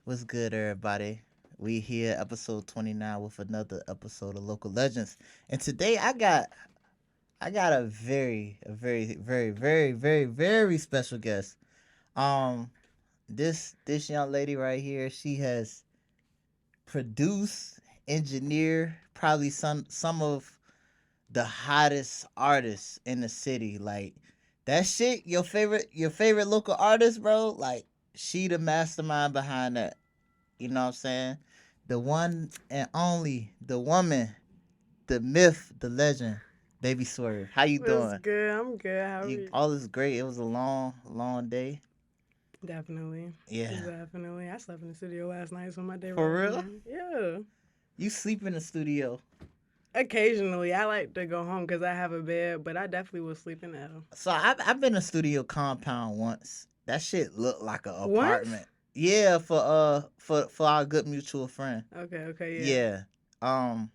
What's good, everybody? We here, episode 29, with another episode of Local Legends. And today I got a very special guest. Um, this young lady right here, she has produced, engineered probably some of the hottest artists in the city. Like that shit, your favorite local artist, bro. Like she the mastermind behind that. You know what I'm saying? The one and only, the woman, the myth, the legend, Baby Swerve. How you What's doing? good? I'm good. How are you? All is great. It was a long day. Definitely. Yeah. Definitely. I slept in the studio last night, so my day was For real? running. Yeah. You sleep in the studio. Occasionally, I like to go home because I have a bed, but I definitely was sleeping there. So I've been in a studio compound once. That shit looked like an Once? apartment. Yeah, for our good mutual friend. Okay, yeah. Yeah. Um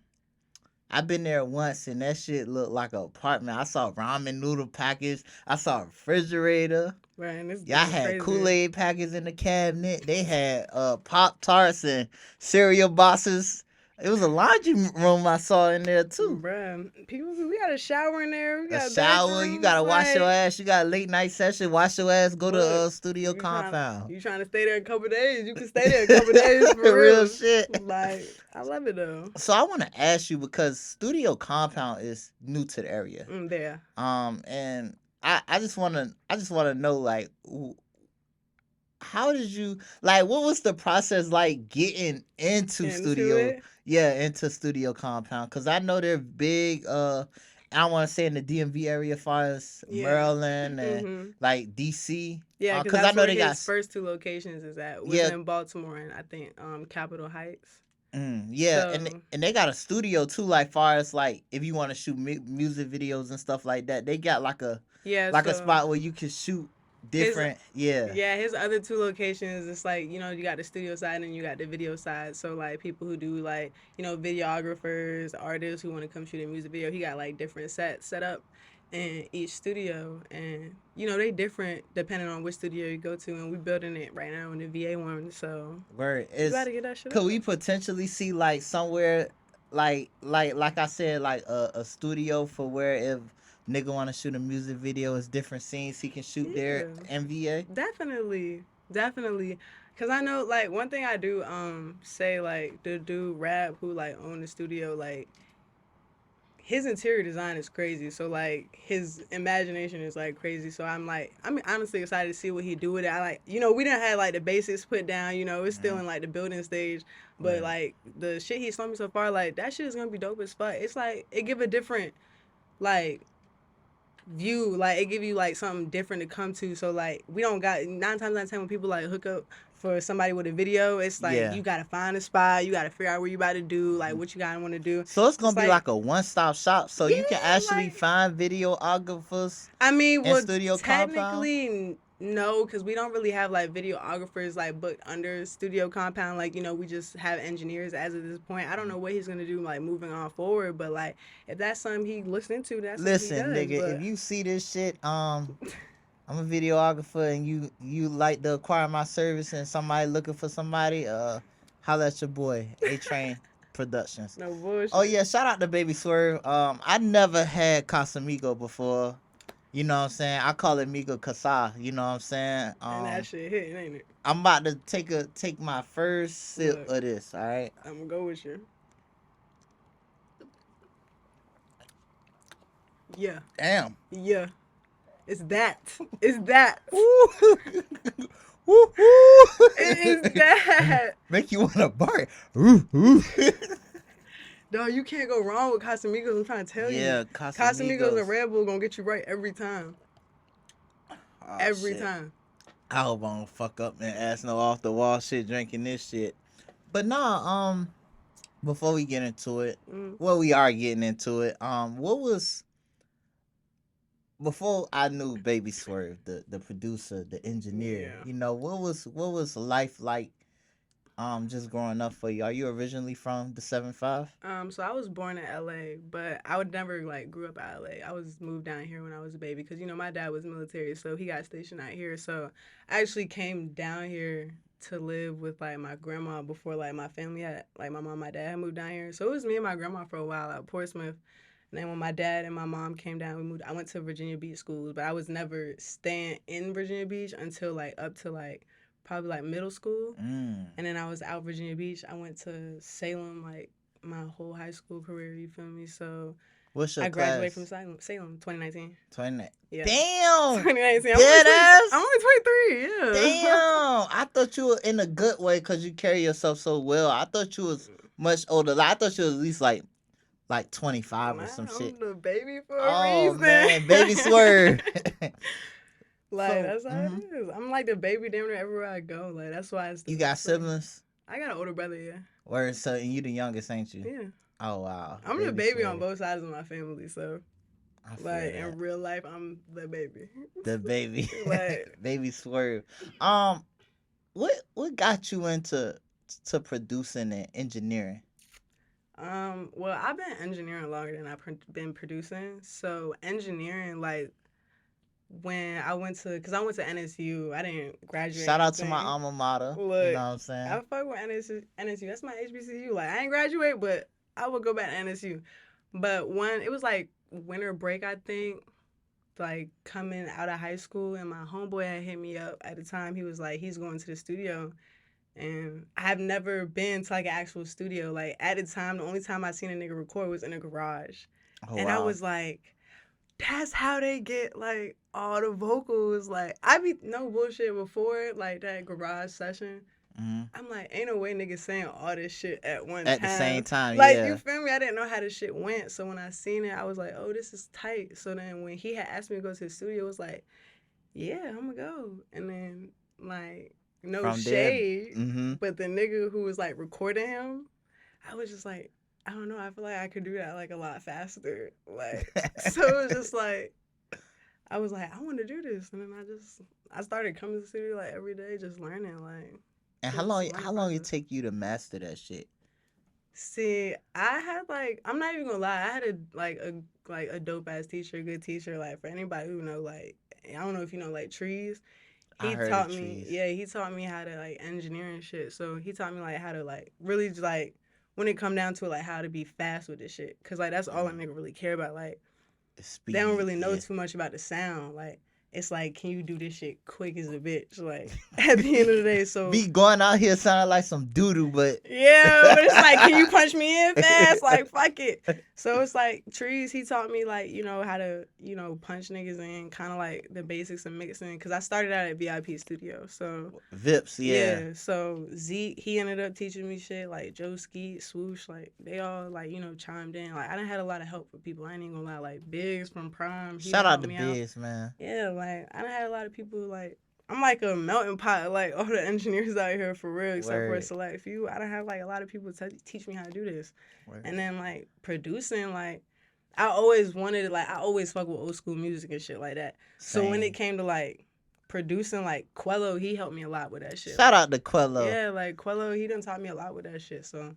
I've been there once and that shit looked like an apartment. I saw ramen noodle packets. I saw a refrigerator. Right, and this Y'all is had crazy. Kool-Aid packets in the cabinet. They had Pop Tarts and cereal boxes. It was a laundry room I saw in there too. Bruh, people, we got a shower in there. We A got shower, you bathrooms, gotta wash your like, ass. You got a late night session, wash your ass, go to look, studio compound. you trying to stay there a couple days? You can stay there a couple days for Real real. shit. Like, I love it though. So I want to ask you because studio compound is new to the area. There. And I just wanna know like how did you like what was the process like getting into Into studio, it. yeah, into studio compound? Because I know they're big, I want to say in the DMV area as far as Yeah. Maryland and Mhm. like DC. Yeah, Because because I that's know where they got his first two locations is at. Was yeah. in Baltimore and I think Capitol Heights. Yeah, So and they got a studio too. Like far as like if you want to shoot music videos and stuff like that, they got yeah, like a so spot where you can shoot his different. Yeah, his other two locations, it's like, you got the studio side and you got the video side. So like people who do like, videographers, artists who want to come shoot a music video, he got like different sets set up in each studio, and they different depending on which studio you go to, and we building it right now in the VA one, so where you is gotta get that shit could up. we potentially see like somewhere like I said like a studio for where if nigga want to shoot a music video, it's different scenes he can shoot there Yeah. MVA. Definitely. Cause I know like one thing I do say, like the dude rap who like own the studio, like his interior design is crazy. So like his imagination is like crazy. So I'm honestly excited to see what he do with it. I like we didn't have like the basics put down. It's still in like the building stage, but Right. like the shit he's shown me so far, like that shit is gonna be dope as fuck. It's like it give a different like view, like it give you like something different to come to. So like we don't got 9 times out of 10 when people like hook up for somebody with a video, it's like Yeah. you gotta find a spot, you gotta figure out what you about to do, like what you gotta want to do. So it's gonna It's be like a one-stop shop, so you can yeah, actually like find videographers I mean, in well, studio compound. technically no, because we don't really have like videographers like booked under studio compound. Like we just have engineers as of this point. I don't know what he's gonna do like moving on forward, but like if that's something he looks into, that's Listen, something he nigga, does. if you see this shit, I'm a videographer and you like to acquire my service and somebody looking for somebody, holla at your boy, A Train Productions. No bullshit. Oh yeah, shout out to Baby Swerve. I never had Casamigo before. You know what I'm saying? I call it Migo Casa, you know what I'm saying? And that shit hitting, ain't it? I'm about to take my first sip Look. of this, alright? I'm gonna go with you. Yeah. Damn. Yeah. It's that. It's that. Woo. Woo, woo. It is that. Make you wanna bark. Ooh, ooh. Dog, you can't go wrong with Casamigos. I'm trying to tell you. Yeah, Casamigos and Red Bull gonna get you right every time. Oh, Every shit. time. I hope I don't fuck up and ask no off the wall shit drinking this shit. But nah, before we get into it, Mm. well, we are getting into it. What was before I knew Baby Swerve, the producer, the engineer, Yeah. what was life like just growing up for you? Are you originally from the 7-5? So I was born in LA, but I would never like grew up in LA. I was moved down here when I was a baby because my dad was military, so he got stationed out here. So I actually came down here to live with like my grandma before like my family had like my mom, my dad had moved down here. So it was me and my grandma for a while at Portsmouth. And then when my dad and my mom came down, we moved. I went to Virginia Beach schools, but I was never staying in Virginia Beach until like up to like probably like middle school. Mm. And then I was out Virginia Beach. I went to Salem like my whole high school career. You feel me? So What's your I graduated from class? Salem 2019. 20. Yeah, Damn. 2019. Dead I'm ass. only 23. Damn. Yeah. I thought you were in a good way because you carry yourself so well. I thought you was much older. I thought you was at least like 25 or Man, some shit. I'm the baby for a Oh reason. man, Baby Swerve. Like So, that's how it is. I'm like the baby damn near everywhere I go. Like that's why it's the you got best friend. siblings? I got an older brother. Yeah. Where so and you the youngest, ain't you? Yeah. Oh wow. I'm the Baby baby on Swerve. both sides of my family. So I feel like that. in real life, I'm the baby. The baby. Like Baby Swerve. Um, what got you into producing and engineering? Well, I've been engineering longer than been producing. So engineering, like when I went to, cause I went to NSU, I didn't graduate. Shout or out to my anything. alma mater. You know Look, what I'm saying? I fuck with NSU. That's my HBCU. Like I ain't graduate, but I would go back to NSU. But when it was like winter break, I think, like coming out of high school, and my homeboy had hit me up at the time. He was like, he's going to the studio. And I've never been to like an actual studio. Like at the time, the only time I seen a nigga record was in a garage. Oh And I wow. was like, that's how they get like all the vocals. Like I be no bullshit before like that garage session. Hmm. I'm like, ain't no way niggas saying all this shit at one At time. the same time, Like yeah. you feel me? I didn't know how this shit went. So when I seen it, I was like, oh, this is tight. So then when he had asked me to go to the studio, it was like, yeah, I'm gonna go. And then like no From there, shade, mm-hmm. but the nigga who was like recording him, I was just like, I don't know. I feel like I could do that like a lot faster. Like so it was just like I was like, I want to do this, and then I started coming to the studio like every day, just learning. Like, And it was a how learning long it process. take you to master that shit? See, I had like I'm not even gonna lie, I had a dope ass teacher, a good teacher. Like for anybody who know, like I don't know if you know like trees. I He heard of taught me, trees. yeah, he taught me how to like engineer and shit. So he taught me like how to like really just, like when it come down to it, like how to be fast with this shit. Cause like that's all a nigga really care about. Like they don't Speed, really know yeah. too much about the sound. Like it's like, can you do this shit quick as a bitch? Like at the end of the day, so Be going out here sounding like some doo doo, but yeah, but it's like, can you punch me in fast? Like fuck it. So it's like trees. He taught me like how to punch niggas in, kind of like the basics of mixing. Cause I started out at VIP Studio, so Vips, yeah. yeah. So Zeke, he ended up teaching me shit like Joe Skeet, Swoosh, like they all like chimed in. Like I done had a lot of help with people. I ain't even gonna lie. Like Biggs from Prime, he Shout out helped to me out. Biz, man. Yeah, like I done had a lot of people like. I'm like a melting pot of like all the engineers out here for real, except for a Word. select few. I don't have like a lot of people teach me how to do this. Word. And then like producing, like I always wanted, like I always fuck with old school music and shit like that. So when it came to like producing, like Quello, he helped me a lot with that shit. Shout out to Quello. Yeah, like Quello, he done taught me a lot with that shit. So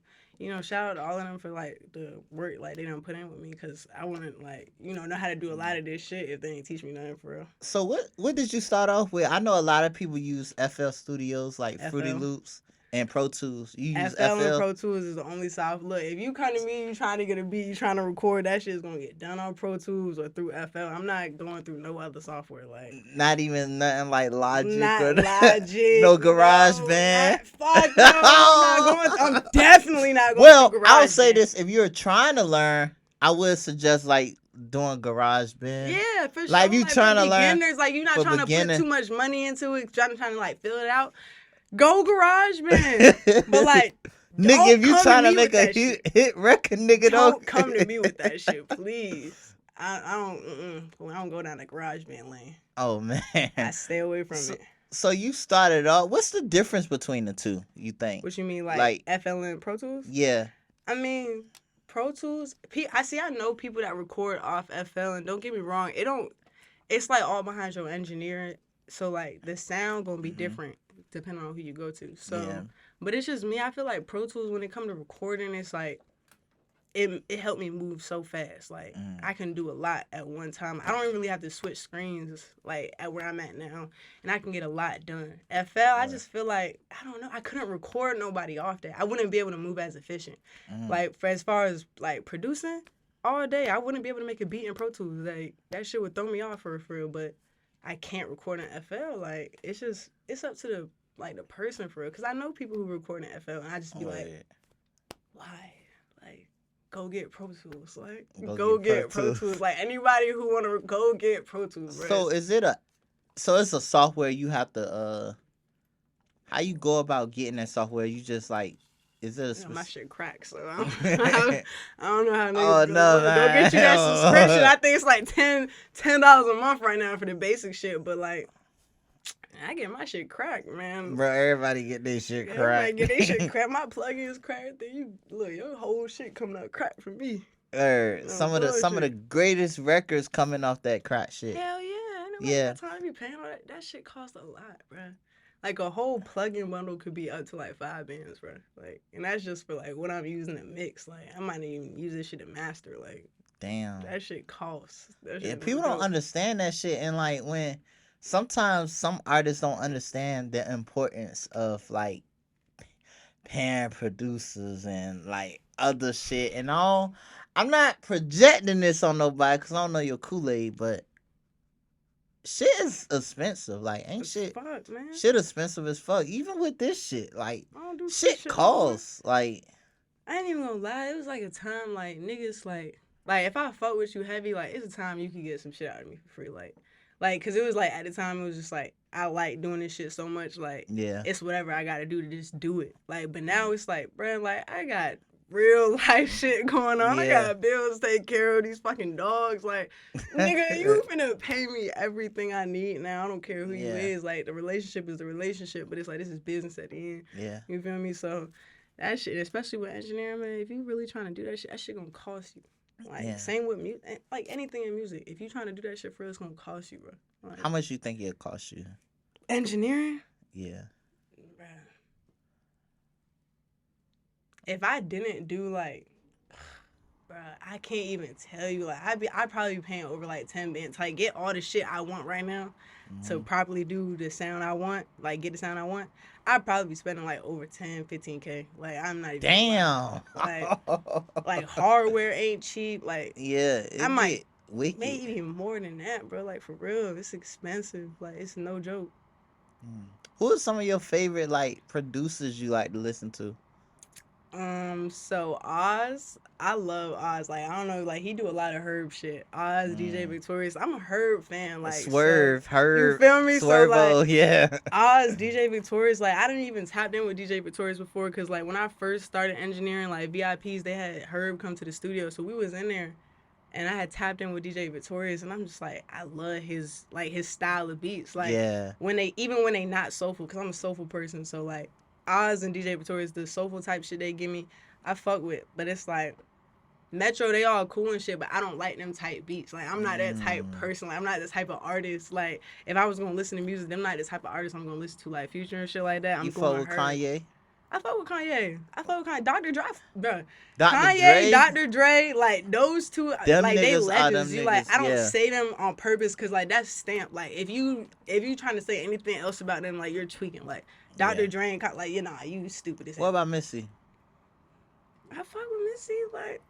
shout out to all of them for like the work like they done put in with me, because I wouldn't like know how to do a lot of this shit if they ain't teach me nothing for real. So what did you start off with? I know a lot of people use FL Studios like Fruity FL. Loops and Pro Tools. You use FL and FL? Pro Tools is the only soft. Look, if you come to me, you trying to get a beat, you trying to record, that shit's gonna get done on Pro Tools or through FL. I'm not going through no other software. Like Not even nothing like Logic not or Logic. no Garage Band. Fuck no, I'm definitely not going Well, through Garage I'll say Band. this: if you're trying to learn, I would suggest like doing Garage Band. Yeah, for sure. Like if you trying to learn, beginners, like you're not for trying to beginner. put too much money into it, trying to like fill it out. Go Garage Band. But like, nigga, if you trying to me make with a that shit. hit record, nigga, Don't come to me with that shit, please. I don't go down the Garage Band lane. Oh man, I stay away from it. So you started off. What's the difference between the two? You think? What you mean, like FL and Pro Tools? Yeah. I mean, Pro Tools. I know people that record off FL, and don't get me wrong, it's like all behind your engineering. So like the sound gonna be Mm-hmm. different depending on who you go to. Yeah. So, but it's just me. I feel like Pro Tools when it comes to recording, it's like it helped me move so fast. Like Mm. I can do a lot at one time. I don't really have to switch screens like at where I'm at now, and I can get a lot done. FL, I Right. just feel like I don't know. I couldn't record nobody off that. I wouldn't be able to move as efficient. Mm. Like for as far as like producing all day, I wouldn't be able to make a beat in Pro Tools. Like that shit would throw me off for real. But I can't record in FL. Like it's just it's up to the like the person for real. Cause I know people who record in FL, and I just be like, Right. why? Like, go get Pro Tools. Like, Go go get Pro get Pro Tools. Tools. Like, anybody who want to go get Pro Tools, bro. So is it a so it's a software you have to how you go about getting that software? You just like is it a You know, my specific shit cracks, so I don't know how Oh niggas no, go man. get you that subscription. I think it's like $10 a month right now for the basic shit, but like I get my shit cracked, man. Bro, everybody get this shit Everybody cracked. get their shit cracked. My plugins cracked. Then you look, your whole shit coming out cracked for me. No Some of the bullshit. greatest records coming off that crack shit. Hell yeah, ain't nobody Yeah. got time to be paying all that. That shit costs a lot, bro. Like a whole plug-in bundle could be up to like 5 bands, bro. Like, and that's just for like what I'm using to mix. Like, I might not even use this shit to master. Like, Damn. that shit costs. That Yeah, shit no people don't joke. understand that shit and like when sometimes some artists don't understand the importance of like paying producers and like other shit and all. I'm not projecting this on nobody because I don't know your Kool-Aid, but shit is expensive. Like, ain't It's fuck, man. shit expensive as fuck. Even with this shit, like, I don't do free shit shit no more. costs. Like, I ain't even gonna lie. It was like a time like niggas like if I fuck with you heavy, like it's a time you can get some shit out of me for free. Like, cause it was like at the time it was just like I like doing this shit so much. Like, yeah, it's whatever I gotta do to just do it. Like, but now it's like, bro, like I got real life shit going on. I yeah, got bills to take care of, these fucking dogs. Like, nigga, you finna pay me everything I need now. I don't care who you Yeah. is. Like, the relationship is the relationship, but it's like this is business at the end. yeah, You feel me? So that shit, especially with engineering, man, if you really trying to do that shit gonna cost you. Like, yeah. same with music, like anything in music. If you trying to do that shit for real, it's gonna cost you, bro. Like, How much you think it'll cost you? engineering? Yeah, Bruh. If I didn't do like, bruh, I can't even tell you. Like, I'd probably be paying over like 10 bands. Like, get all the shit I want right now to Mhm. properly do the sound I want. Like, get the sound I want. I'd probably be spending like over 10, 15K. Like, I'm not even gonna lie. Damn. Like hardware ain't cheap. Like, Yeah, I it might get wicked. maybe even more than that, bro. Like, for real, it's expensive. Like, it's no joke. Who are some of your favorite like producers you like to listen to? So Oz, I love Oz. Like, I don't know, like he do a lot of Herb shit. Oz, DJ Mm. Victorious. I'm a Herb fan. Like, so Swerve, you Herb, feel me? So like Swervo, yeah. Oz, DJ Victorious. Like, I didn't even tap in with DJ Victorious before because like when I first started engineering, like VIPs, they had Herb come to the studio, so we was in there. And I had tapped in with DJ Victorious, and I'm just like, I love his style of beats. Like Yeah. when they not soulful, cause I'm a soulful person. So like Oz and DJ Victorious, the soulful type shit they give me, I fuck with. But it's like Metro, they all cool and shit, but I don't like them type beats. Like I'm not that type person. Like I'm not the type of artist. Like if I was gonna listen to music, them not the type of artist I'm gonna listen to. Like Future and shit like that. I'm You fuck going with her. Kanye? I fuck with Kanye. Dr. Dre, bro. Dr. Kanye, Dre? Dr. Dre, like those two, Them like they niggas are them legends. You like, niggas, I don't yeah. say them on purpose because like that's stamped. Like if you trying to say anything else about them, like you're tweaking. Like Dr. Yeah. Dre, and like you stupid as What hell. about Missy? I fuck with Missy, like,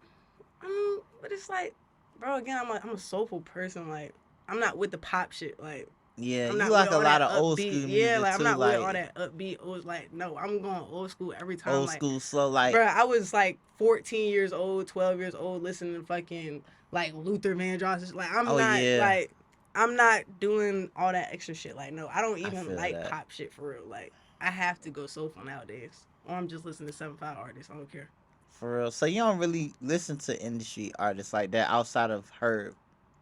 but it's like, bro, again, I'm a soulful person. Like I'm not with the pop shit. Like. Yeah, I'm you not like with a all lot that of old upbeat. school Yeah, music like I'm too, not with all like that upbeat. Like no, I'm going old school every time. old Like, school slow, like bro, I was like 14 years old, 12 years old, listening to fucking like Luther Vandross. Like oh yeah, I'm not doing all that extra shit. Like no, I don't I even feel like that pop shit for real. Like I have to go soulful nowadays, or I'm just listening to 7-5 artists. I don't care. for real. So you don't really listen to industry artists like that outside of Herb.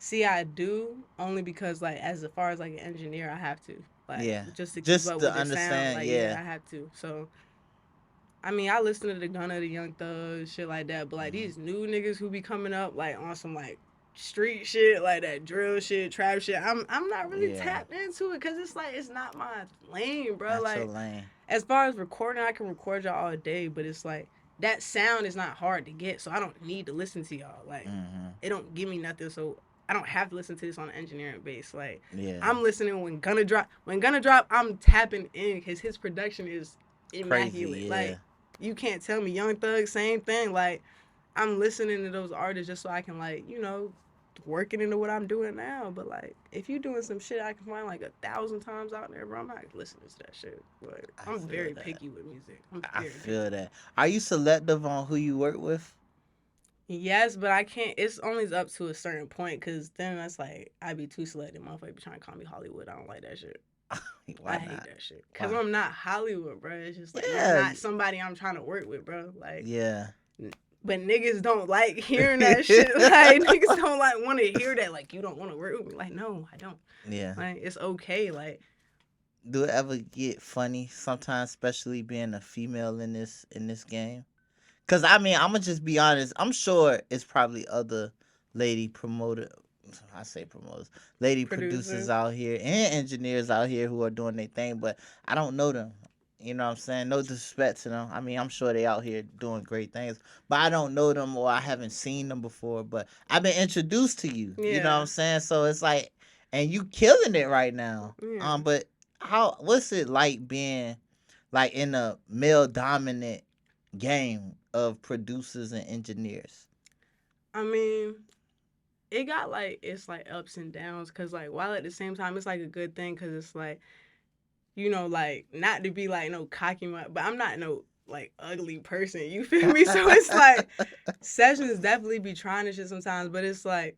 See, I do only because like as far as like an engineer, I have to like Yeah, just to keep just up to with their sound. understand. Like yeah, Yeah, I have to. So I mean, I listen to the Gunna, the Young Thug, shit like that. But like Mhm. these new niggas who be coming up like on some like street shit, like that drill shit, trap shit. I'm not really Yeah, tapped into it because it's like it's not my lane, bro. not your Like lane. as far as recording, I can record y'all all day, but it's like that sound is not hard to get, so I don't need to listen to y'all. Like Mhm. it don't give me nothing, so I don't have to listen to this on an engineering base. Like Yeah. I'm listening when Gonna drop. When Gonna drop, I'm tapping in because his production is Crazy. immaculate. Yeah. Like you can't tell me. Young Thug, same thing. Like I'm listening to those artists just so I can like working into what I'm doing now. But like if you doing some shit I can find like 1,000 times out there, bro, I'm not listening to that shit. But I I'm feel very that. picky with music. I'm I very picky. feel that. Are you selective on who you work with? Yes, but I can't. It's only up to a certain point because then that's like I be too selective. Motherfucker be trying to call me Hollywood. I don't like that shit. Why I hate not? that shit because Why? I'm not Hollywood, bro. It's just like you're Yeah. not somebody I'm trying to work with, bro. Like, Yeah. but niggas don't like hearing that shit. Like niggas don't like want to hear that. Like you don't want to work with me. Like no, I don't. Yeah. Like it's okay. Like Do it ever get funny sometimes, especially being a female in this game? Cause I mean, I'ma just be honest. I'm sure it's probably other lady promoter. I say promoters, lady producers producers. out here and engineers out here who are doing their thing, but I don't know them. You know what I'm saying? No disrespect to them. I mean, I'm sure they out here doing great things, but I don't know them or I haven't seen them before. But I've been introduced to you. You know what Yeah. I'm saying? So it's like, and you killing it right now. Yeah. But what's it like being like in a male dominant game of producers and engineers? I mean, it got like it's like ups and downs because like while at the same time it's like a good thing because it's like like not to be like no cocky, but I'm not no like ugly person. You feel me? So it's like sessions definitely be trying to shit sometimes, but it's like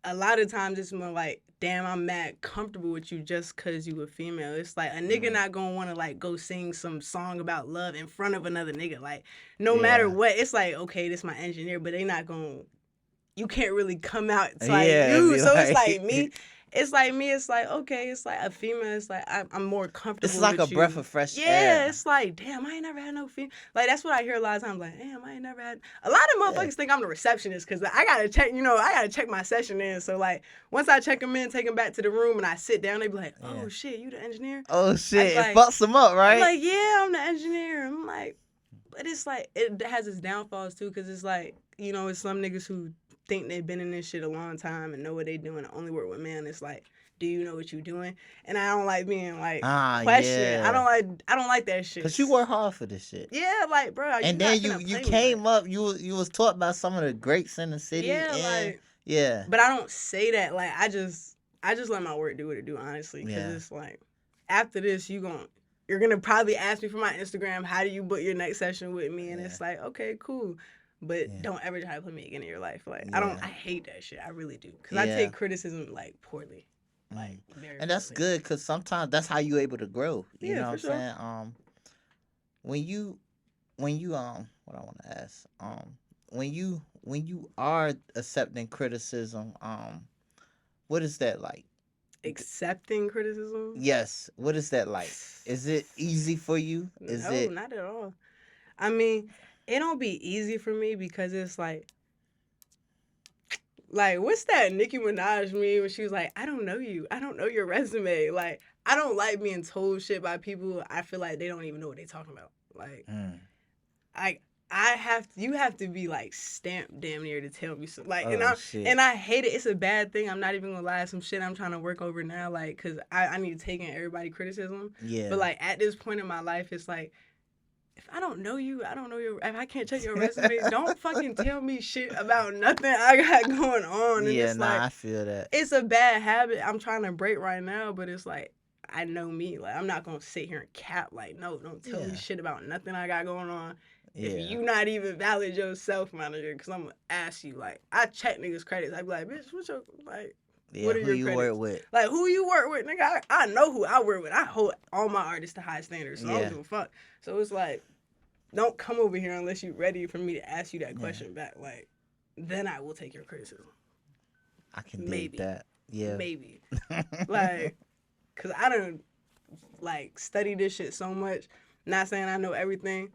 a lot of times it's more like, damn, I'm mad comfortable with you just cause you a female. It's like a nigga Mm, not gonna wanna like go sing some song about love in front of another nigga. Like no matter yeah, what, it's like okay, this my engineer, but they not gonna you can't really come out to like yeah. It'd you. be So it's like like me. It's like me. It's like okay. It's like a female. It's like I'm more it's comfortable like a with breath you. of fresh Yeah. air. It's like damn. I ain't never had no female. Like that's what I hear a lot of times. Like damn. I ain't never had. A lot of Yeah, motherfuckers think I'm the receptionist because I gotta check. I gotta check my session in. So like once I check them in, take them back to the room, and I sit down, they be like, yeah. oh shit, you the engineer? Oh I was shit, it like, fucks them up, I'm right? like yeah, I'm the engineer. I'm like, but it's like it has its downfalls too, because it's like it's some niggas who think they've been in this shit a long time and know what they doing and only work with men. It's like, do you know what you doing? And I don't like being like Ah, questioned. yeah. I don't like that shit. Cause you work hard for this shit, Yeah, like bro, you and not then finna you play me like came up. You was taught by some of the greats in the city, yeah, and like yeah, but I don't say that. Like I just let my work do what it do, honestly, because yeah, it's like after this you're gonna probably ask me for my Instagram. How do you book your next session with me? And yeah, it's like okay, cool. But yeah, don't ever try to put me again in your life. Like yeah, I hate that shit. I really do, because I yeah. take criticism like poorly, like Mm. very And that's poorly. good because sometimes that's how you able to grow. You Yeah, know what for I'm sure. saying? When you what I want to ask when you are accepting criticism, what is that like? D- Accepting criticism? yes, what is that like? Is it easy for you? Is No, it? not at all. I mean, it don't be easy for me because it's like what's that Nicki Minaj meme when she was like, I don't know you. I don't know your resume. Like, I don't like being told shit by people I feel like they don't even know what they talking about. Like, Mm, I you have to be like stamped damn near to tell me something. Like, oh shit. and I hate it. It's a bad thing. I'm not even gonna lie. Some shit I'm trying to work over now, like, cause I need to take in everybody criticism. But Yeah. like at this point in my life, it's like if I don't know you, I don't know your. If I can't check your resume, don't fucking tell me shit about nothing I got going on. And Yeah. it's Nah, like I feel that. it's a bad habit I'm trying to break right now. But it's like I know me. Like I'm not gonna sit here and cap. Like no, don't tell me Yeah. shit about nothing I got going on. If Yeah. you not even valid yourself, my nigga, because I'm gonna ask you. Like I check niggas credits. I be like, bitch, what's your like? Yeah. What are Who your you work credits? with? Like who you work with, nigga? I know who I work with. I hold all my artists to high standards, so I don't Yeah. give a fuck. So it's like don't come over here unless you're ready for me to ask you that Yeah. question back. Like, then I will take your criticism. I can dig Maybe. that. Yeah. Maybe. Like, cause I don't like study this shit so much. Not saying I know everything,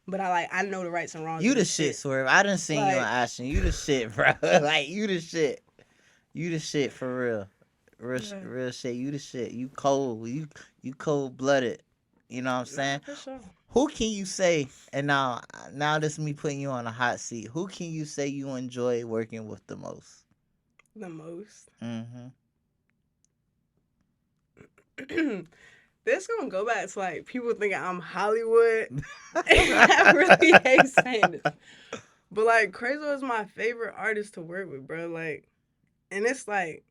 but I know the rights and wrongs You of the this shit, shit. Swerve. I done seen you on Like, Ashton. You the shit, bro. Like you the shit. You the shit for real. Yeah. Real shit. You the shit. You cold. You cold blooded. You know what I'm Nah, saying? for sure. Who can you say? And now this is me putting you on a hot seat. Who can you say you enjoy working with the most? The most. Mm-hmm. This gonna go back to like people thinking I'm Hollywood. I really hate saying this. But like Crazo is my favorite artist to work with, bro. Like, and it's like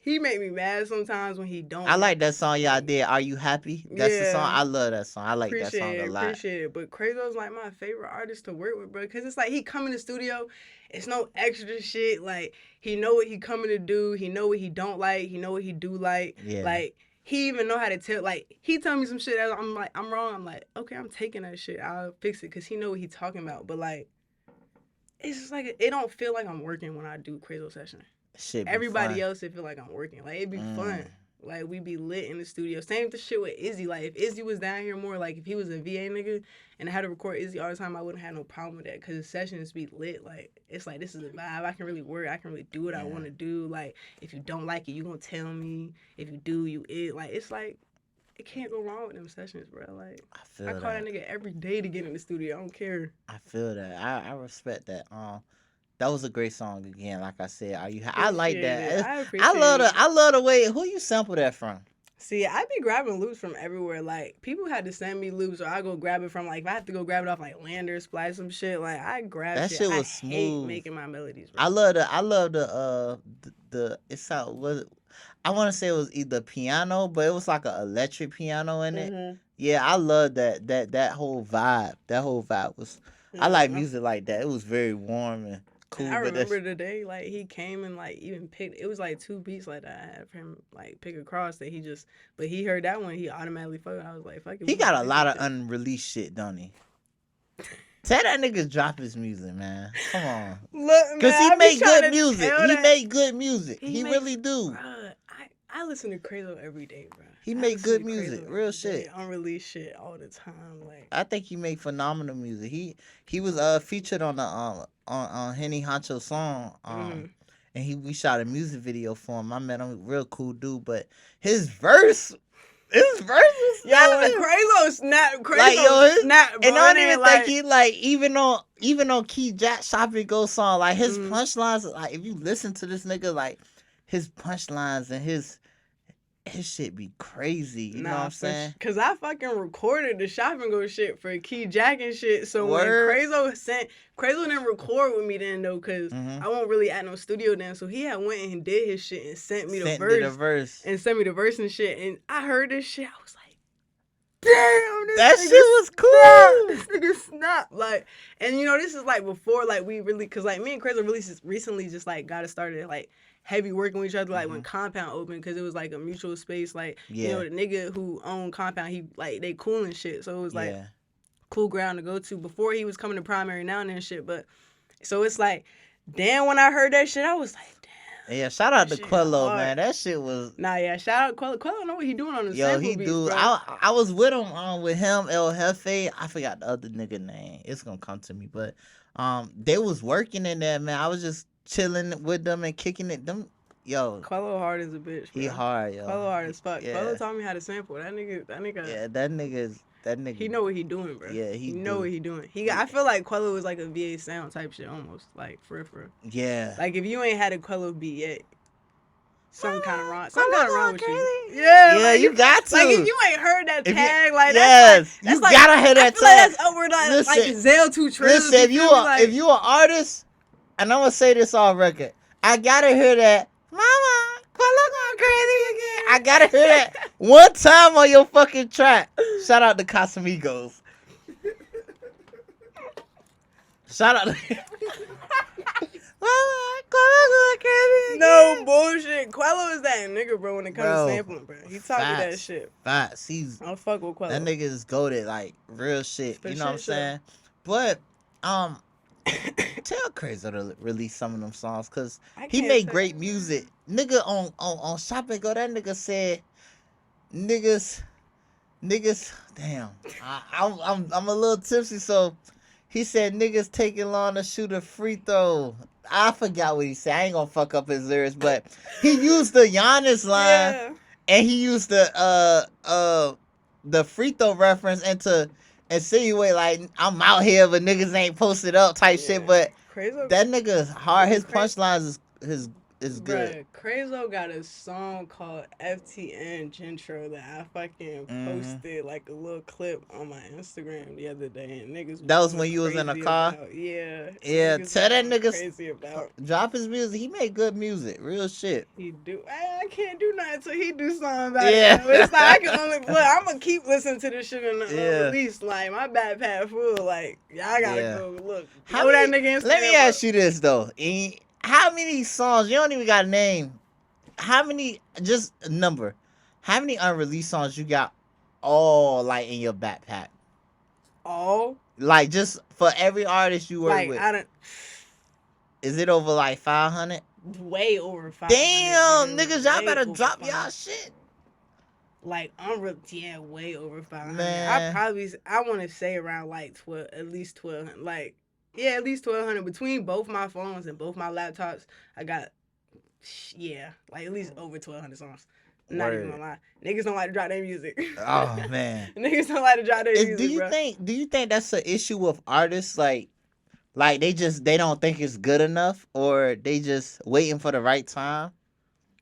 he make me mad sometimes when he I don't like that song y'all like, did. Are you happy? That's the song. yeah. I love that song. I like that song Appreciate a it, lot. appreciate it. But Crazo's like my favorite artist to work with, bro. Cause it's like he come in the studio, it's no extra shit. Like he know what he coming to do. He know what he don't like. He know what he do like. Yeah. Like he even know how to tell. Like he tell me some shit that I'm like I'm wrong. I'm like okay, I'm taking that shit. I'll fix it. Cause he know what he talking about. But like it's just like it don't feel like I'm working when I do Crazo session. Shit be Everybody fun. else it feel like I'm working. Like it'd be fun. Mm. Like we be lit in the studio. Same the shit with Izzy. Like if Izzy was down here more, like if he was a VA nigga and I had to record Izzy all the time, I wouldn't have no problem with that because the sessions be lit. Like it's like this is a vibe. I can really work. I can really do what I Yeah. want to do. Like if you don't like it, you gonna tell me. If you do, you it. Like it's like it can't go wrong with them sessions, bro. Like I I feel call that that. nigga every day to get in the studio. I don't care. I feel that. I respect that. That was a great song again. Like I said, I like Appreciate it. that. I appreciate it. I love the way. Who you sample that from? See, I be grabbing loops from everywhere. Like people had to send me loops, or I go grab it from like if I have to go grab it off like Lander, Splice, some shit. Like I grab That shit. shit I was hate smooth. making my melodies, bro. I love the it's how was I want to say it was either piano, but it was like an electric piano in it. Mhm. Yeah, I love that whole vibe. That whole vibe was. I like Yeah. music like that. It was very warm and And cool. I But that's remember the day like he came and like even picked. It was like two beats like that. I had him like pick across that he just. But he heard that one, he automatically fucked. I was like, fuck it, he we gonna got a write this lot of shit. unreleased shit, don't he? Tell that nigga drop his music, man. Come on. Look, man, Cause he I be make trying good to music. tell He that make good music. he He makes, really do. bruh. I listen to Crazo every day, bro. He I make listen good to music. Crazo Real every day, shit. unreleased shit all the time. Like, I think he make phenomenal music. He was featured on the on Henny Honcho's song mm-hmm. and we shot a music video for him. I met him, real cool dude, but his verse was Yo, snapping. Like Crazo yo, snap, and bro. I It don't even ain't think like, he like even on Key Jack Shopping Go song, like his mm, punchlines, like if you listen to this nigga, like his punchlines and his shit be crazy. You know what nah, I'm saying? cause I fucking recorded the shop and go shit for Key Jack and shit. So when Word. Crazo didn't record with me then though, cause Mm-hmm. I won't really at no studio then. So he had went and did his shit and sent me the Sent to the verse verse. and sent me the verse and shit. And I heard this shit, I was like. Damn, That this shit nigga was snap. cool. This nigga snap. Like, and you know, this is like before, like, we really, cause like me and Crazy really recently just like got started like heavy working with each other, like when Compound opened, cause it was like a mutual space. Like, you know, Yeah. the nigga who owned Compound, he like they cool and shit. So it was like Yeah. cool ground to go to before he was coming to Primary now and then shit. But so it's like, damn, when I heard that shit, I was like, Yeah, shout out to shit Quello, hard. man. That shit was. Nah, yeah, shout out Quello. Quello know what he doing on the Yo, sample he beats, do. bro. I was with him with him El Jefe. I forgot the other nigga name. It's gonna come to me, but they was working in there, man. I was just chilling with them and kicking it. Them, yo, Quello hard as a bitch, bro. he hard, yo. Quello hard as fuck. Quello Yeah, taught me how to sample. That nigga. yeah. That nigga. He know what he doing, bro. Yeah, he he know do. what he doing. I feel like Quello was like a VA sound type shit almost, like for real. Yeah. Like if you ain't had a Quello beat yet, something kind of wrong. Something Quello kind of wrong going with you. crazy. Yeah, Yeah, like, you got to. Like if you ain't heard that If you- tag, like yes, that's you like gotta hear that I feel like tag. that's upward like Listen, Zell 2 trailers. Listen, You feel me? Like, if you an artist, and I'm gonna say this on record, I gotta hear that. Mama, Quello going crazy again. I gotta hear that one time on your fucking track. Shout out to Casamigos. Shout out to Mama, Quello going crazy again. no bullshit. Quello is that nigga, bro. When it comes Bro, to sampling, bro, he taught me that facts. shit. Facts. He's I fuck with Quello. that nigga is goated, like real shit. For You know what I'm shit, sure. saying? But tell Crazy to release some of them songs, cause I he can't made tell- great music. Nigga on Shop and Go, that nigga said niggas damn. I'm a little tipsy, so He said niggas taking long to shoot a free throw. I forgot what he said. I ain't gonna fuck up his lyrics, but he used the Giannis line Yeah. and he used the free throw reference and to insinuate like I'm out here but niggas ain't posted up type shit. Yeah. But Crazy. that nigga is hard. Yeah, His punchlines is good. Bruh, Crazo got a song called FTN Gentro that I fucking Hmm. posted like a little clip on my Instagram the other day, and niggas was That was going when you was in a crazy car. about. Yeah, Yeah, niggas was tell that going nigga crazy about. drop his music. He made good music, real shit. He do. I can't do nothing until he do something about it. Yeah. So it's like I can only look. I'm gonna keep listening to this shit in the Yeah. release. Like my backpack full. Like y'all gotta Yeah. go look. How Blow that many? nigga Let me Instagram up. ask you this though. How many songs? You don't even got a name. How many? Just a number. How many unreleased songs you got? All like in your backpack. All Like just for every artist you work like with. I don't. Is it over like 500? Way over 500. Damn, niggas, y'all Way better over drop 500. y'all shit. Like yeah, way over 500. Man. I want to say around like 12, at least 1200. Like yeah, at least 1200 between both my phones and both my laptops. I got yeah, like at least over 1200 songs. Not even Word. gonna lie, niggas don't like to drop their music. Oh man. Niggas don't like to drop their Is, music, bro. do you think that's an issue with artists like they don't think it's good enough or they just waiting for the right time?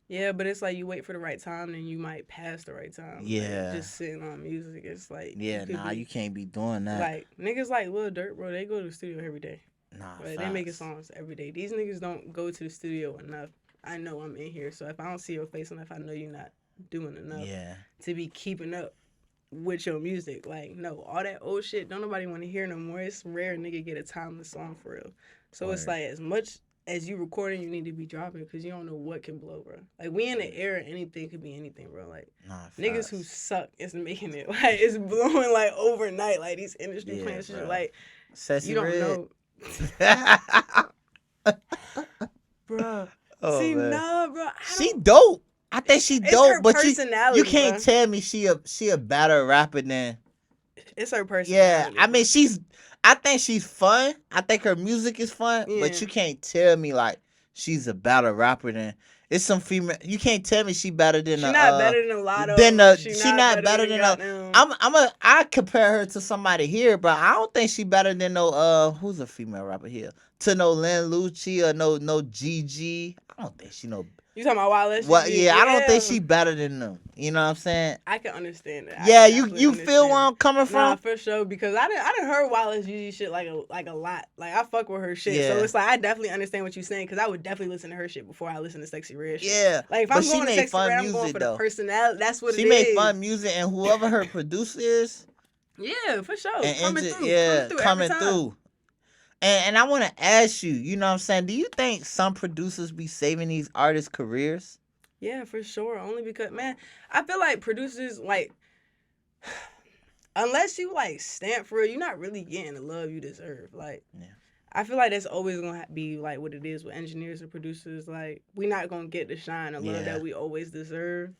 Yeah, but it's like you wait for the right time, and you might pass the right time. Like, Yeah. just sitting on music, it's like Yeah, you could nah, be you can't be doing that. like niggas like Lil Durk, bro. They go to the studio every day. Nah, But they making facts. songs every day. These niggas don't go to the studio enough. I know I'm in here, so if I don't see your face enough, I know you're not doing enough Yeah. to be keeping up with your music. Like, no, all that old shit, don't nobody want to hear no more. It's rare a nigga get a timeless song for real. So it's Word. like as much as you recording, you need to be dropping because you don't know what can blow, bro. Like we in the era, anything could be anything, bro. Like Nah, niggas who facts. suck is making it. Like it's blowing like overnight. Like these industry Yeah, plans, shit. bro. Like Sassy you don't Red. know. Bruh. Oh See, man. nah, bro. She dope. I think she It's dope, her but personality, you can't bruh. tell me she a better rapper than. It's her Yeah, personality. I mean bruh. I think she's fun. I think her music is fun, but Yeah. you can't tell me like she's a better rapper than. It's some female. You can't tell me she better than She not better than a lot of than them. She she not not better better than than a. goddamn. I compare her to somebody here, but I don't think she better than no who's a female rapper here, to no Lynn Lucci or no Gigi. I don't think she no. You talking about Wild Well, yeah, I don't think Yeah. she better than them. You know what I'm saying? I can understand that. Yeah, I can you definitely feel where understand I'm coming it. Nah, from? for sure. Because I didn't heard Wallace Gigi shit like a lot. Like I fuck with her shit. So Yeah. it's like I definitely understand what you're saying. Because I would definitely listen to her shit before I listen to Sexy Red shit. Yeah, Like if but I'm she going to made Sexy fun Red, I'm going music for the though. personality. That's what She it made is. fun music, and whoever her producer is, Yeah, for sure. and Coming engine, through. yeah, Coming through every coming time. through. And I want to ask you, you know what I'm saying? Do you think some producers be saving these artists' careers? Yeah, for sure. Only because, man, I feel like producers, like, unless you, like, stamp for it, you're not really getting the love you deserve. Like, Yeah. I feel like that's always going to be, like, what it is with engineers and producers. Like, we're not going to get the shine or love Yeah. that we always deserve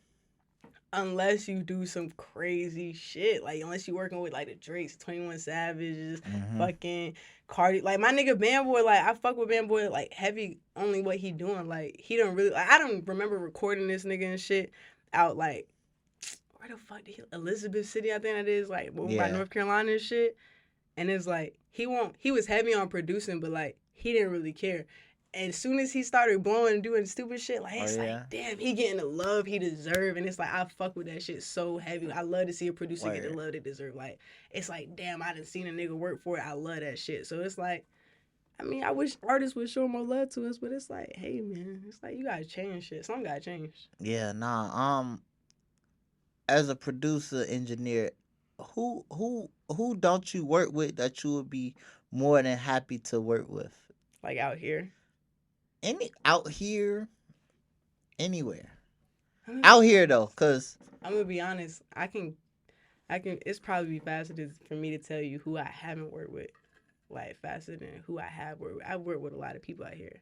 unless you do some crazy shit. Like, unless you're working with, like, the Drakes, 21 Savages, fucking Cardi. Like, my nigga Bamboy, like, I fuck with Bamboy, like, heavy only what he doing. Like, he don't really, like, I don't remember recording this nigga and shit out, like, where the fuck did he, Elizabeth City, I think that is, like, by Yeah. North Carolina and shit. And it's like, he was heavy on producing, but, like, he didn't really care. And as soon as he started blowing and doing stupid shit, like, it's like, damn, he getting the love he deserve. And it's like, I fuck with that shit so heavy. I love to see a producer get the love they deserve. Like, it's like, damn, I done seen a nigga work for it. I love that shit. So it's like, I mean, I wish artists would show more love to us, but it's like, hey, man, it's like, you gotta change shit. Something gotta change. Yeah, nah. As a producer, engineer, who don't you work with that you would be more than happy to work with? Like, out here. Out here, anywhere. Out here though, cause I'm gonna be honest. I can. It's probably faster for me to tell you who I haven't worked with, like faster than who I have worked with. I've worked with a lot of people out here.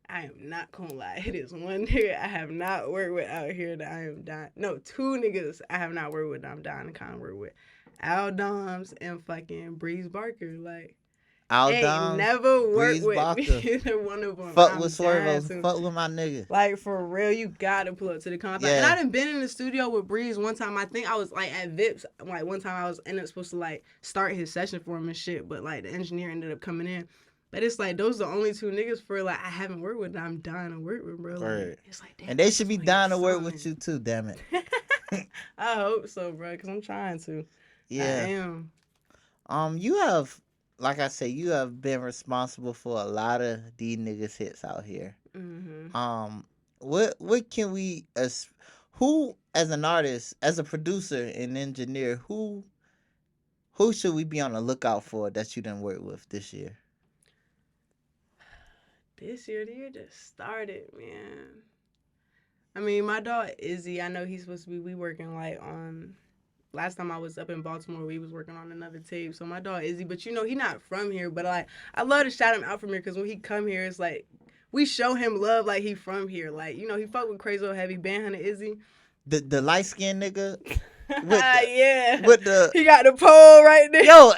I am not gonna lie. It is one nigga I have not worked with out here that I am dying. No, two niggas I have not worked with that I'm dying to kind of work with. Al Doms and fucking Breeze Barker. Like, Ain't Aldon, never worked Breeze with Barker. neither one of them. Fuck I'm with Swerve. dying to. Fuck with my nigga. Like, for real, you gotta pull up to the concert. And Yeah. I done been in the studio with Breeze one time. I think I was, like, at Vips. Like, one time I was ended up supposed to, like, start his session for him and shit. But, like, the engineer ended up coming in. But it's like, those are the only two niggas for, like, I haven't worked with that I'm dying to work with, bro. Like, it's like, damn. And they should be dying to work with you, too, damn it. I hope so, bro, because I'm trying to. Yeah. I am. You have, like I said, you have been responsible for a lot of these niggas hits out here. Mm-hmm. What can we, who, as an artist, as a producer and engineer, who should we be on the lookout for that you done work with this year? This year, the year just started, man. I mean, my dog Izzy, I know he's supposed to be, we working, like, on, last time I was up in Baltimore, we was working on another tape. So my dog Izzy, but you know, he not from here. But, like, I love to shout him out from here because when he come here, it's like, we show him love like he from here. Like, you know, he fuck with Crazy Old Heavy, Band Hunter Izzy. The light-skinned nigga? Yeah. With the... He got the pole right there. Yo,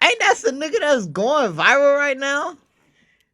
ain't that the nigga that's going viral right now?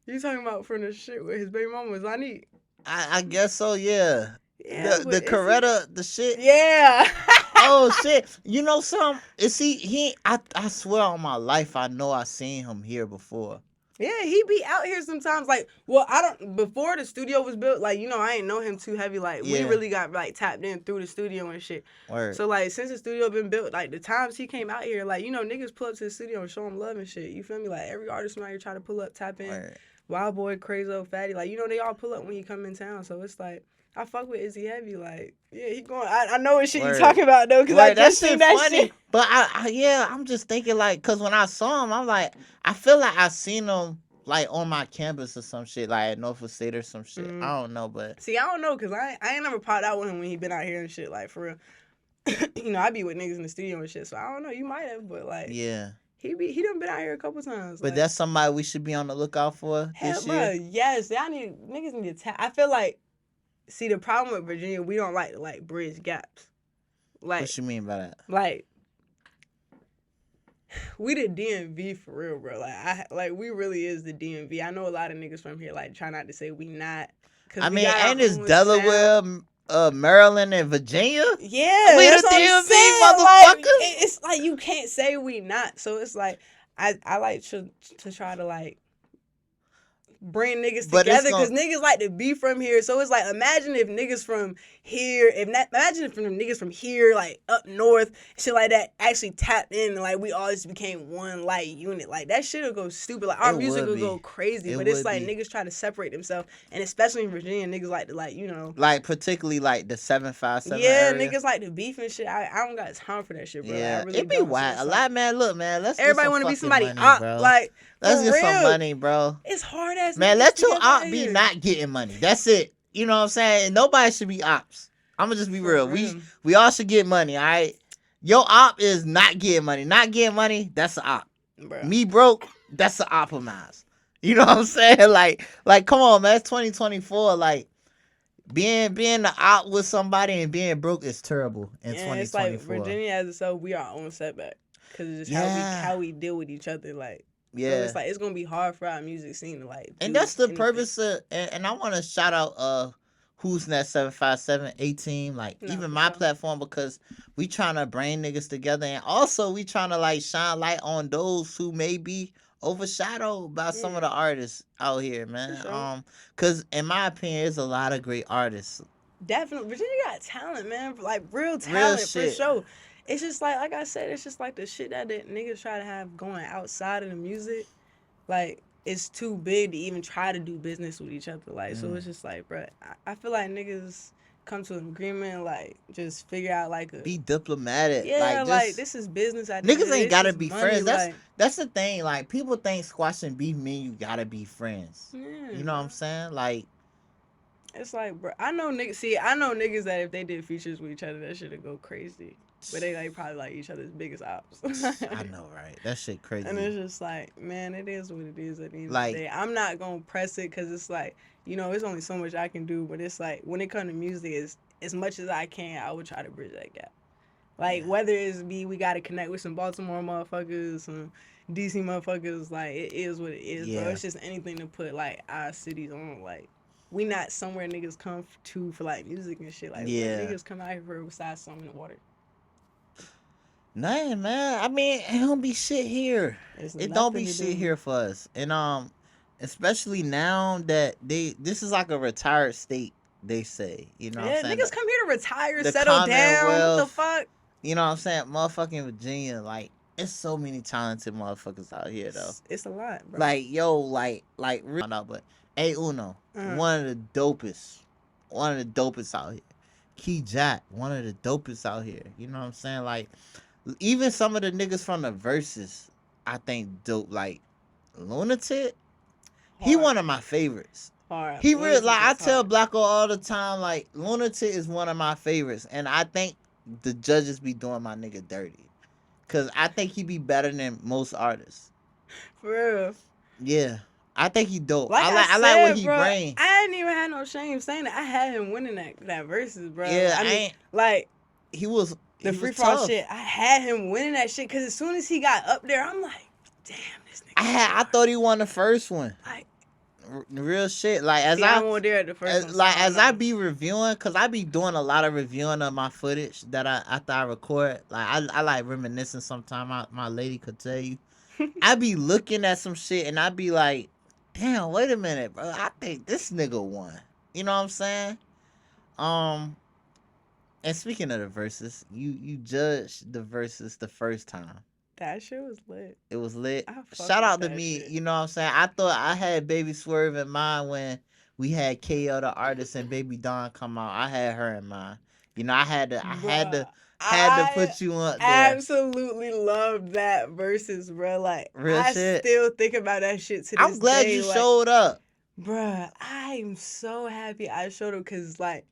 You talking about from the shit with his baby mama was Zanique? I guess so, yeah. Yeah, the Coretta, the shit. Yeah. Oh shit! You know something? Is he? I swear on my life, I know I seen him here before. Yeah, he be out here sometimes. Like, well, I don't. Before the studio was built, like, you know, I ain't know him too heavy. Like, we really got, like, tapped in through the studio and shit. Word. So, like, since the studio been built, like, the times he came out here, like, you know, niggas pull up to the studio and show him love and shit. You feel me? Like, every artist from out here try to pull up, tap in. Word. Wild Boy, Crazy Old Fatty, like, you know, they all pull up when he come in town. So it's like, I fuck with Izzy heavy, like, yeah, he going. I know what shit you talking about though, because I just seen that funny. shit. But I'm just thinking, like, cause when I saw him, I'm like, I feel like I seen him like on my campus or some shit, like at Norfolk State or some shit. I don't know, but see, I don't know, cause I ain't never popped out with him when he been out here and shit, like, for real. You know, I be with niggas in the studio and shit, so I don't know. You might have, but like, yeah. He done been out here a couple times. But like, that's somebody we should be on the lookout for this year. Yes, niggas need to tap. I feel like, see, the problem with Virginia, we don't like to, like, bridge gaps. Like, what you mean by that? Like, we the DMV for real, bro. Like, we really is the DMV. I know a lot of niggas from here, like, try not to say we not. I mean, ain't this Delaware, Maryland, and Virginia? Yeah, we the DMV, motherfuckers. Like, it's like, you can't say we not. So it's like, I like to try to, like, bring niggas together, because niggas like to be from here. So it's like, imagine if niggas from here, imagine if niggas from here, like, up north, shit like that, actually tapped in and, like, we all just became one, like, unit. Like, that shit will go stupid. Like, our music will go crazy. But it's like, niggas try to separate themselves. And especially in Virginia, niggas like to, like, you know. Like, particularly, like, the 757 area. area. Niggas like to beef and shit. I don't got time for that shit, bro. Yeah, I really it be wild. A lot, man. Look, man, let's everybody want to be somebody money, op, bro. like, let's get some money, bro. It's hard as man. Let your op be not getting money. That's it. You know what I'm saying? Nobody should be ops. I'm gonna just be real. We all should get money. All right. Your op is not getting money. Not getting money. That's an op. Bro. Me broke. That's an op of mine. You know what I'm saying? Like, come on, man. It's 2024. Like, being the op with somebody and being broke is terrible in 2024. It's like Virginia as itself, we are our own setback, because it's just how we deal with each other. Like, so it's like, it's gonna be hard for our music scene to, like, and that's the purpose of. And I want to shout out Who's That 757 A-Team, like, even my platform, because we trying to bring niggas together, and also we trying to, like, shine light on those who may be overshadowed by some of the artists out here, man. Sure. Cause in my opinion, there's a lot of great artists. Definitely, Virginia got talent, man. Like, real talent, for sure. It's just like I said, it's just like the shit that niggas try to have going outside of the music, like, it's too big to even try to do business with each other. Like, so it's just like, bro, I feel like niggas come to an agreement, like, just figure out, like, be diplomatic. Yeah, like this is business. Niggas ain't gotta be friends. That's the thing. Like, people think squashing beef mean you gotta be friends. Yeah, you know what I'm saying? Like, it's like, bro, I know niggas that if they did features with each other, that shit would go crazy. But they, like, probably, like, each other's biggest ops. I know, right? That shit crazy. And it's just like, man, it is what it is at the end of the day. I'm not gonna press it, because it's like, you know, it's only so much I can do. But it's like, when it comes to music, as much as I can, I would try to bridge that gap. Like Yeah. whether it's be we gotta connect with some Baltimore motherfuckers, some DC motherfuckers, like it is what it is, bro. Yeah. It's just anything to put like our cities on. Like we not somewhere niggas come to for like music and shit. Like what Yeah. niggas come out here for besides something in the water. Nothing, man. I mean, it don't be shit here. There's It don't nothing be to shit do. here for us. And especially now that this is like a retired state, they say. You know what I'm Yeah, saying? niggas come here to retire, The settle down. What the Commonwealth, fuck? you know what I'm saying? Motherfucking Virginia, like, it's so many talented motherfuckers out here though. It's a lot, bro. Like, yo, like real out, but A Uno, one of the dopest. One of the dopest out here. Key Jack, one of the dopest out here. You know what I'm saying? Like, even some of the niggas from the verses, I think dope. Like Lunatic, he one of my favorites. Hard. He real Lunatic like I is tell hard. Blacko all the time. Like Lunatic is one of my favorites, and I think the judges be doing my nigga dirty, cause I think he be better than most artists. For real. Yeah, I think he dope. Like I like what said, he bro, bring. I ain't even had no shame saying that. I had him winning that versus, bro. Yeah, I mean, like he was the he free was for all tough. shit. I had him winning that shit because as soon as he got up there, I'm like, damn, this nigga. I thought he won the first one. Like, real shit. Like as see, I wasn't there at the first one. like so as I be reviewing, cause I be doing a lot of reviewing of my footage that after I record. Like I like reminiscing. Sometime my lady could tell you. I be looking at some shit and I be like, damn, wait a minute, bro. I think this nigga won. You know what I'm saying? Um, and speaking of the verses, you judged the verses the first time. That shit was lit. It was lit. I fuck Shout with out to that me. shit. You know what I'm saying? I thought I had Baby Swerve in mind when we had KO the artist and Baby Dawn come out. I had her in mind. You know, I had to Bruh, had to I put you up there. absolutely love that versus, bro. Like, Real I shit. still think about that shit to this I'm glad day. you like, showed up. Bruh, I'm so happy I showed up because, like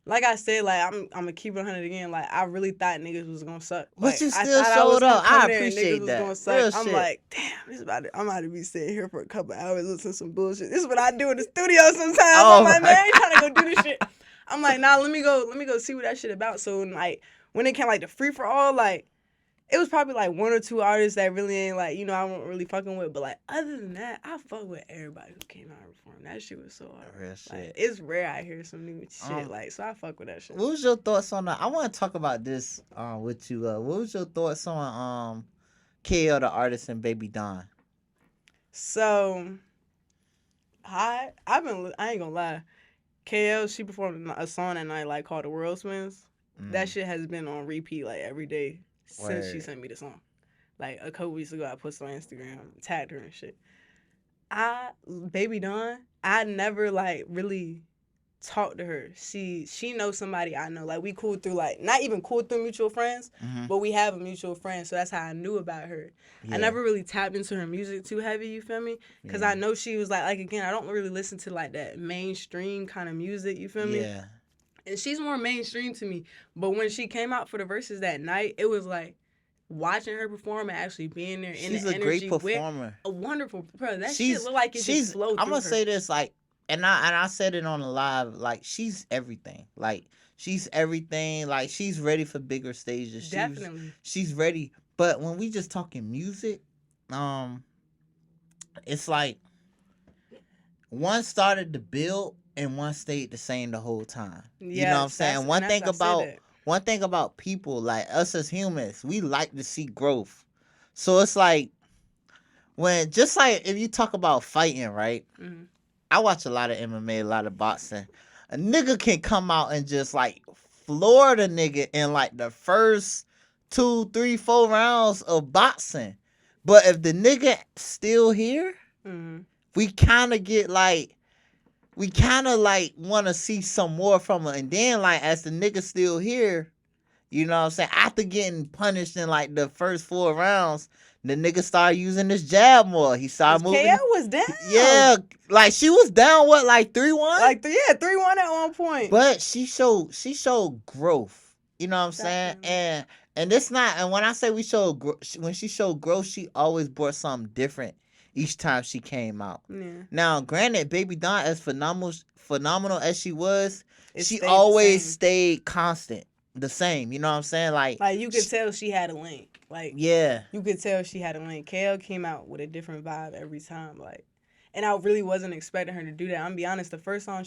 I said, like, I'm gonna keep it 100 again. Like, I really thought niggas was gonna suck. But Like, you I still thought I was showed gonna up. come I there and appreciate niggas was that. gonna suck. Real I'm shit. like, damn, I'm about to be sitting here for a couple hours listening to some bullshit. This is what I do in the studio sometimes. I'm like, man, I ain't trying to go do this shit. I'm like, nah, let me go see what that shit about. So, like, when it came, like, the free for all, like, it was probably like one or two artists that really ain't like, you know, I wasn't really fucking with. But like other than that, I fuck with everybody who came out and performed. That shit was so hard. Real shit. Like, it's rare I hear some new shit. Like, so I fuck with that shit. What was your thoughts on that? I want to talk about this with you. What was your thoughts on KO the artist and Baby Dawn? So I ain't gonna lie. KL, she performed a song that night like called The World Twins. That shit has been on repeat like every day since she sent me the song. Like a couple weeks ago, I posted on Instagram, tagged her and shit. Baby Dawn, I never like really talked to her. She knows somebody I know. Like we cool through like not even cool through mutual friends, but we have a mutual friend. So that's how I knew about her. Yeah. I never really tapped into her music too heavy. You feel me? Because I know she was like again, I don't really listen to like that mainstream kind of music. You feel me? Yeah. And she's more mainstream to me. But when she came out for the verses that night, it was like watching her perform and actually being there in the energy. She's a great performer. A wonderful, bro. That shit look like it just flowed through I'm gonna her. say this, like, and I said it on the live, like she's everything. Like she's everything. Like she's ready for bigger stages. Definitely. She's ready. But when we just talking music, it's like one started to build and one stayed the same the whole time. Yes, you know what I'm saying? One thing about people, like us as humans, we like to see growth. So it's like when just like if you talk about fighting, right? Mm-hmm. I watch a lot of MMA, a lot of boxing. A nigga can come out and just like floor the nigga in like the first 2, 3, 4 rounds of boxing. But if the nigga still here, we kind of get like, we kind of like want to see some more from her. And then like as the nigga still here, you know what I'm saying? After getting punished in like the first 4 rounds, the nigga started using this jab more. He started moving. KO was down. Yeah, like she was down what, like 3-1? Like 3-1 at one point. But she showed growth. You know what I'm saying? And it's not. And when I say when she showed growth, she always brought something different each time she came out. Yeah. Now, granted, Baby Dawn, as phenomenal as she was, she always stayed constant. the same. You know what I'm saying? Like you could tell she had a link. Like yeah, you could tell she had a link. KL came out with a different vibe every time. Like, and I really wasn't expecting her to do that. I'm gonna be honest. The first song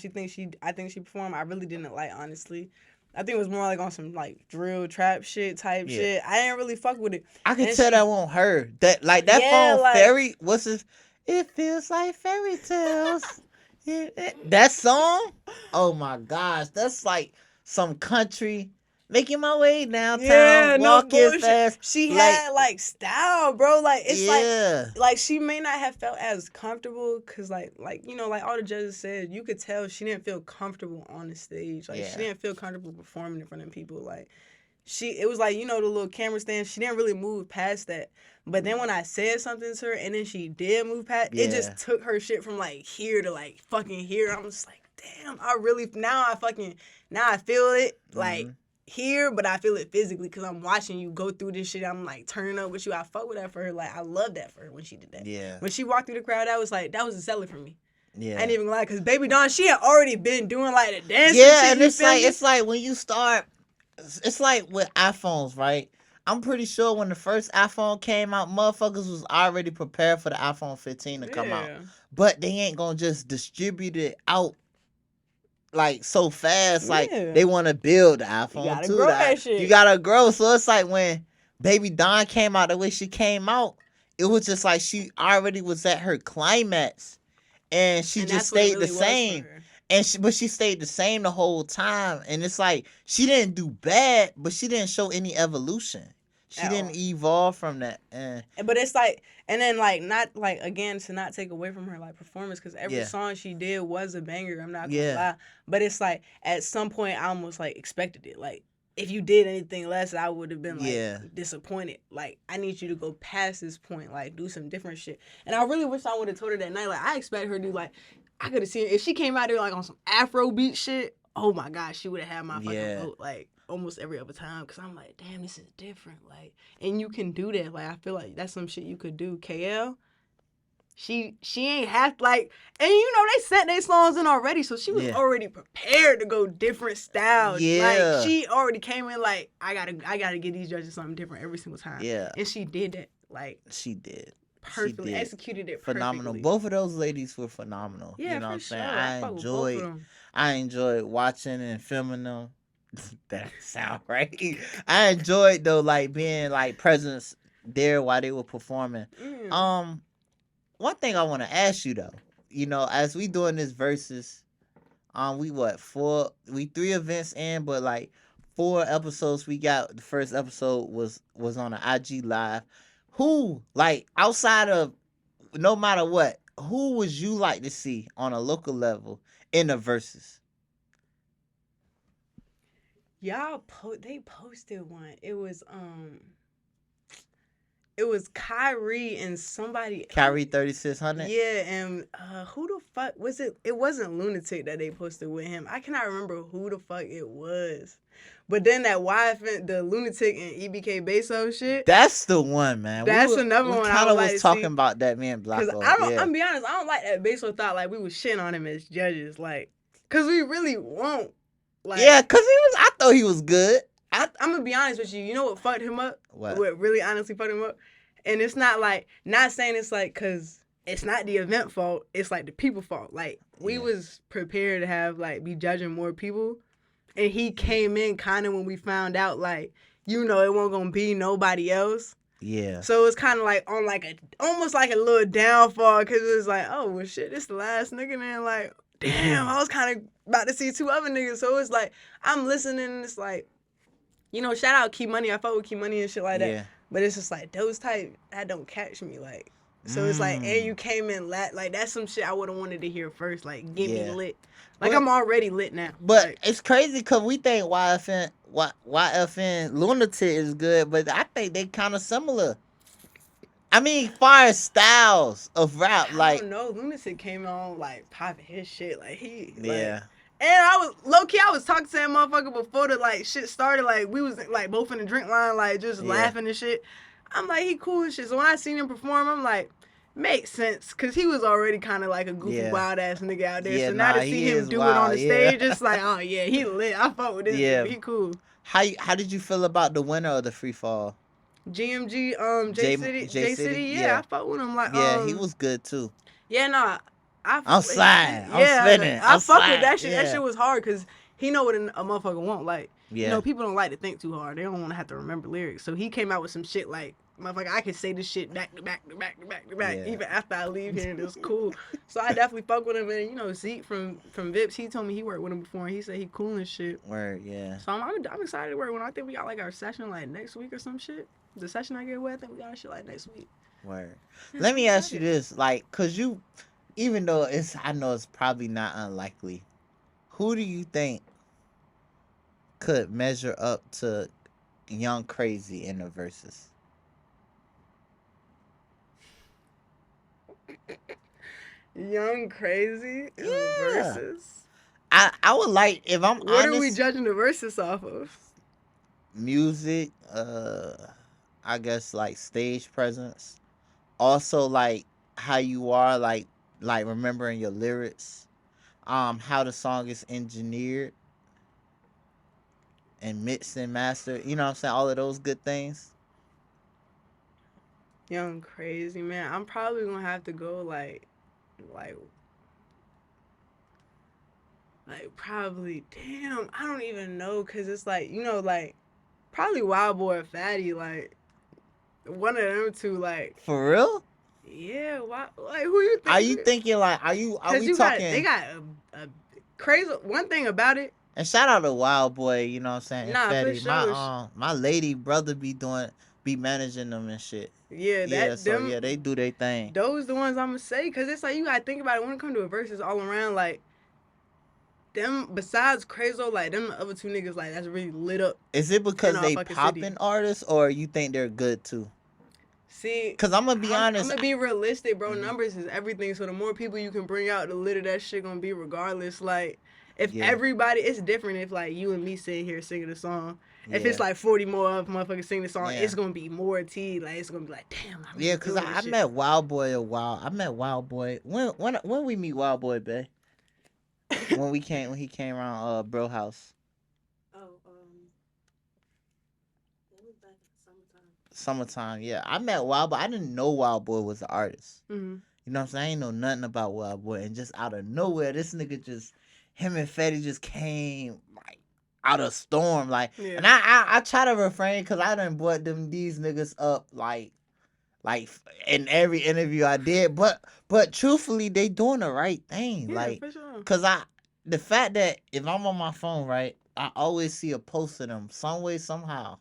I think she performed, I really didn't like. Honestly, I think it was more like on some like drill trap shit type yeah. shit. I didn't really fuck with it. I could And tell she, that won't her. That like that yeah, phone like fairy. What's this? It feels like fairy tales. That song. Oh my gosh, that's like some country. Making my way downtown, yeah, no walking bullshit. fast. She Like had like style, bro. Like it's yeah, like she may not have felt as comfortable because like you know like all the judges said you could tell she didn't feel comfortable on the stage. Like she yeah, didn't feel comfortable performing in front of people. Like it was like you know the little camera stand. She didn't really move past that. But then when I said something to her and then she did move past, it yeah. just took her shit from like here to like fucking here. I'm just like, damn, I really now I feel it like Mhm. here, but I feel it physically because I'm watching you go through this shit. I'm like turning up with you. I fuck with that for her. Like I love that for her when she did that. Yeah, When she walked through the crowd, that was a seller for me. yeah. I ain't even lie because Baby Dawn, she had already been doing like the dance and Yeah, shit. and You it's feel like me? it's like when you start, it's like with iPhones, right? I'm pretty sure when the first iPhone came out, motherfuckers was already prepared for the iPhone 15 to come out, Yeah. but they ain't gonna just distribute it out like so fast. Like Yeah. they want to build the You iPhone gotta 2. grow that You shit. gotta grow. So it's like when Baby Dawn came out the way she came out, it was just like she already was at her climax, and she And just that's what it stayed the really was for same. her. But she stayed the same the whole time, and it's like she didn't do bad, but she didn't show any evolution. She At all. didn't evolve from that. But it's like, and then like not like again to not take away from her like performance because every Yeah, song she did was a banger. I'm not gonna yeah, lie, but it's like at some point I almost like expected it. Like if you did anything less, I would have been like yeah, disappointed. Like I need you to go past this point, like do some different shit. And I really wish I would have told her that night. Like I expect her to do like I could have seen if she came out there like on some Afro beat shit. Oh my gosh, she would have had my fucking yeah. vote like almost every other time because I'm like, damn, this is different. Like, and you can do that. Like, I feel like that's some shit you could do. KL, she ain't have like, and you know they set their songs in already, so she was Yeah. already prepared to go different style. Like Yeah. she already came in like I gotta give these judges something different every single time. Yeah. And she did that like She did. perfectly, She did. executed it Phenomenal. perfectly. Both of those ladies were phenomenal. Yeah, You know what for I'm sure. saying? I fuck with both of them. I enjoyed watching and filming them. That sound right. I enjoyed though, like being like presence there while they were performing. Mm. One thing I want to ask you though, as we doing this versus, we what we 3 events in, but like 4 episodes we got. The first episode was on an IG live. Who like outside of no matter what, who would you like to see on a local level in the verses? They posted one. It was Kyrie and somebody. Kyrie 3600. Yeah, and who the fuck was it? It wasn't Lunatic that they posted with him. I cannot remember who the fuck it was. But then that YFN, the Lunatic and EBK Beso shit. That's the one, man. That's another we one I kind would of like was to talking see. about that, man. Cause I'm be honest, I don't like that Beso thought like we was shitting on him as judges, like, cause we really won't. Like, yeah, cause I thought he was good. I'm gonna be honest with you. You know what fucked him up? What really honestly fucked him up? And it's not like not saying it's like cause it's not the event fault. It's like the people fault. Like we was prepared to have like be judging more people, and he came in kind of when we found out like it wasn't gonna be nobody else. Yeah. So it's kind of like on like almost like a little downfall because it was like oh well shit this the last nigga then like damn I was kind of about to see 2 other niggas. So it's like I'm listening and it's like. Shout out Key Money. I fuck with Key Money and shit like that. Yeah. But it's just like those type that don't catch me like. So it's like, and you came in like that's some shit I would have wanted to hear first. Like get me lit. Like I'm already lit now. But like, it's crazy because we think YFN Lunatic is good, but I think they kind of similar. I mean, far as styles of rap, I don't know. Lunatic came on like popping his shit. Like he yeah. And I was low key. I was talking to that motherfucker before the like shit started. Like we was like both in the drink line, like just laughing and shit. I'm like he cool and shit. So when I seen him perform, I'm like, makes sense because he was already kind of like a goofy, Yeah. wild ass nigga out there. Yeah, So now nah, to see he him is do it on wild. the Yeah. stage, it's like, oh yeah, he lit. I fuck with this Yeah. dude. He cool. How did you feel about the winner of the free fall? GMG, J J City, City? yeah, I Yeah. fuck with him. Like, Yeah, he was good too. yeah, nah, I'm sliding. I'm spinning. I I'm fuck with sliding. that shit. That Yeah. shit was hard because he know what a motherfucker want. Like, Yeah. people don't like to think too hard. They don't want to have to remember lyrics. So he came out with some shit like, motherfucker, I can say this shit back to back to back to back to back, Yeah. even after I leave here, and it's cool. So I definitely fuck with him. And Zeke from Vips, he told me he worked with him before, and he said he cool and shit. Word, yeah. So I'm excited to work with him. I think we got like our session like next week or some shit. The session I get with, I think we got shit like next week. Word. Yeah, Let I'm me ask you excited. this, like, cause you, even though I know it's probably not unlikely, who do you think could measure up to Young Crazy in the verses? Young Crazy in the Yeah. verses. I would like, if I'm What are we honest, judging the verses off of? music, I guess like stage presence. Also like how you are, like remembering your lyrics, how the song is engineered and mixed and mastered. You know what I'm saying? All of those good things. Young Crazy, man. I'm probably gonna have to go like, probably. Damn, I don't even know, cause it's like like probably Wild Boy or Fatty, like one of them two, like. For real? Yeah, why? Like, who you Are think? you thinking like are Cause we they talking? got a crazy. One thing about it, And shout out to Wild Boy, you know what I'm saying, and nah, for Fetty. My sure. my lady brother be managing them and shit. Yeah, Yeah, that so them yeah, they do their thing. those the ones I'm gonna say, cause it's like you gotta think about it when it comes to a verses all around, like them besides Crazo, like them the other two niggas like that's really lit up Is it in because our they fucking city. popping artists or you think they're good too? See, Cause I'm gonna be I'm honest. gonna be realistic, bro. Mhm. Numbers is everything. So the more people you can bring out, the litter that shit gonna be regardless. Like, if Yeah, everybody, it's different if like you and me sitting here singing a song. If it's yeah, like 40 more of motherfuckers singing the song, yeah, it's gonna be more tea. Like it's gonna be like, damn, I yeah. really Cause feeling this I shit. met Wild Boy a while. I met Wild Boy when we meet Wild Boy, bae. When he came around Bro House. Oh, it was back in the summertime. Summertime, yeah. I met Wild Boy. I didn't know Wild Boy was an artist. Mm-hmm. You know what I'm saying? I ain't know nothing about Wild Boy. And just out of nowhere, this nigga him and Fetty just came like out of storm. Like, Yeah. and I try to refrain because I done brought these niggas up like in every interview I did. But truthfully, they doing the right thing. Yeah, Like, for sure. cause the fact that if I'm on my phone, right, I always see a post of them some way, somehow.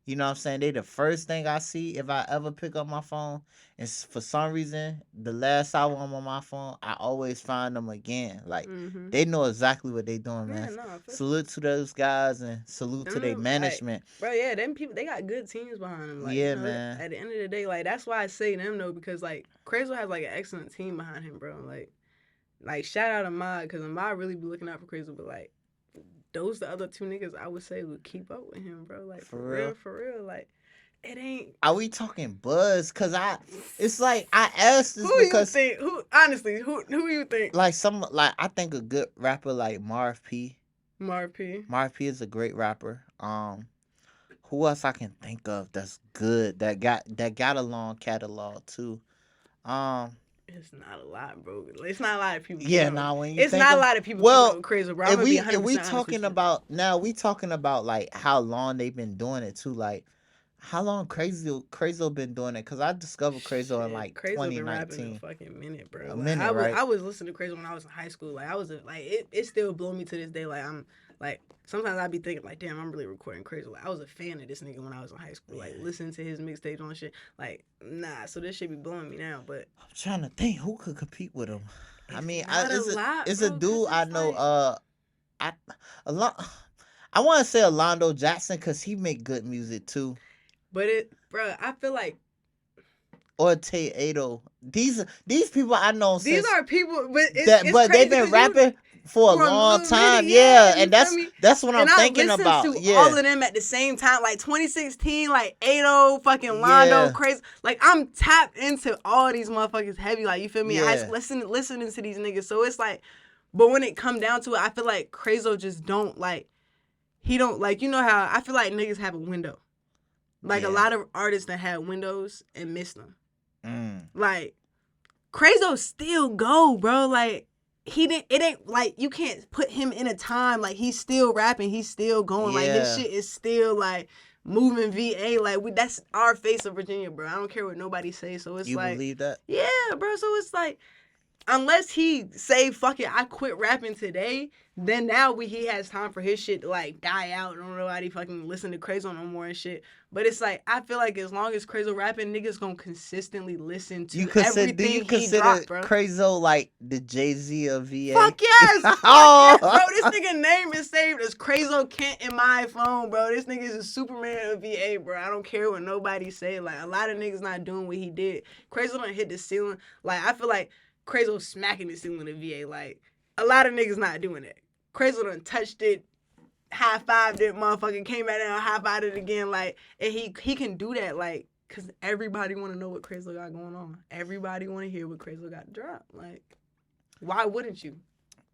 You know what I'm saying? They the first thing I see if I ever pick up my phone. And for some reason, the last hour I'm on my phone, I always find them again. Like, Mm-hmm. they know exactly what they doing, Yeah, man. no, for sure. Salute to those guys and salute to their Them, like, management. bro, yeah, them people, they got good teams behind them. Like, Yeah, man. at the end of the day, like, that's why I say them though, because like, Crazo has like an excellent team behind him, bro. Like shout out to Ahmad, because Ahmad really be looking out for Crazo, but like, those the other two niggas I would say would keep up with him, bro. Like, For real. for real. Like, it ain't. Are we talking buzz? Cause it's like I asked this Who you because think? Honestly, who you think? like I think a good rapper like Marv P. Marv P. Marv P is a great rapper. Who else I can think of that's good that got a long catalog too. Um, It's not a lot, bro. It's not a lot of people. yeah, Know. now when you It's think not a of, lot of people keeping up well, with Crazo, bro. I'm gonna be 100% if we honest with talking you. about now we talking about like how long they've been doing it too, like how long Crazo been doing it? Cause I discovered Crazo in like Crazo been rapping a 2019, fucking minute, bro. a Like minute, right? I was listening to Crazo when I was in high school. Like I was like it still blow me to this day. Like I'm like sometimes I be thinking like damn I'm really recording Crazo. Like I was a fan of this nigga when I was in high school. Like listening to his mixtapes on shit. Like nah, so this shit be blowing me now. But I'm trying to think who could compete with him. I mean, it's a bro, dude I know. like, I a lot. I want to say Alondo Jackson because he make good music too. but bro, I feel like Or Tay Ado. These people I know these since are people, but that, it's but they've crazy been because rapping. for a for a long little minute, time. yeah, Yeah, you and feel me? that's what I'm And I thinking listened about. to all Yeah, of them at the same time, like 2016, like Ado, fucking Londo, yeah, crazy. Like I'm tapped into all these motherfuckers heavy, like you feel me? I yeah, listening to these niggas, so it's like, but when it come down to it, I feel like Crazo just don't like. He don't like, you know how I feel like niggas have a window. Like a yeah. lot of artists that had windows and missed them. Mm, Like Crazo still go, bro. Like he didn't. It ain't like you can't put him in a time. Like he's still rapping. He's still going. Like his yeah. shit is still like moving VA. Like that's our face of Virginia, bro. I don't care what nobody says. So it's You like, believe that? yeah, bro. So it's like unless he say fuck it, I quit rapping today, then now he has time for his shit to like die out. Don't nobody fucking listen to Crazo no more and shit. But it's like I feel like as long as Crazo rapping, niggas gonna consistently listen You to consider? Do you everything he consider dropped, bro. Crazo like the Jay-Z of VA? Fuck yes, fuck yes, bro. Oh, This nigga name is saved as Crazo Kent in my phone, bro. This nigga is a Superman of VA, bro. I don't care what nobody say. Like a lot of niggas not doing what he did. Crazo done hit the ceiling. Like I feel like Crazo smacking the ceiling of VA. Like a lot of niggas not doing that. Crazo done touched it, high fived it, motherfucking came back down, high fived it again. Like and he can do that. Like cause everybody want to know what Crazo got going on. Everybody want to hear what Crazo got to drop. Like why wouldn't you?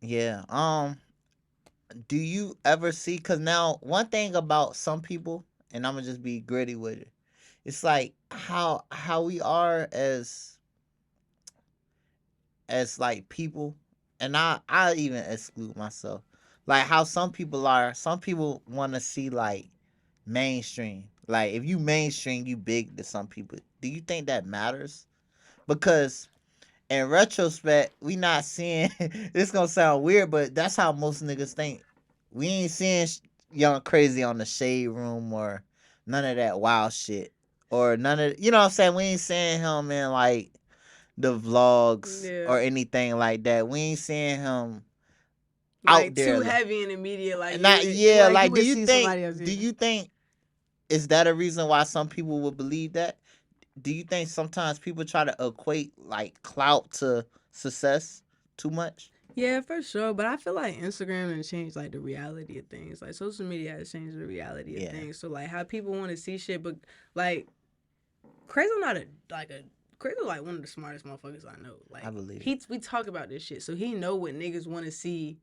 yeah. Do you ever see? Cause now one thing about some people, and I'm gonna just be gritty with it. It's like how we are as like people, and I even exclude myself. Like how some people are. Some people want to see like mainstream. Like if you mainstream, you big to some people. Do you think that matters? Because in retrospect, we not seeing. This gonna sound weird, but that's how most niggas think. We ain't seeing Young Crazy on the Shade Room or none of that wild shit, or none of you know what I'm saying. We ain't seeing him in like the vlogs Yeah. or anything like that. We ain't seeing him out Like there. too heavy in the media, like Not you yeah. like you Like, do would you see think? somebody else. Do you think is that a reason why some people would believe that? Do you think sometimes people try to equate like clout to success too much? Yeah, for sure. But I feel like Instagram has changed like the reality of things. Like social media has changed the reality of Yeah, things. So like how people want to see shit, but like Crazy not a Crazy like one of the smartest motherfuckers I know. I Like believe it. we talk about this shit, so he know what niggas want to see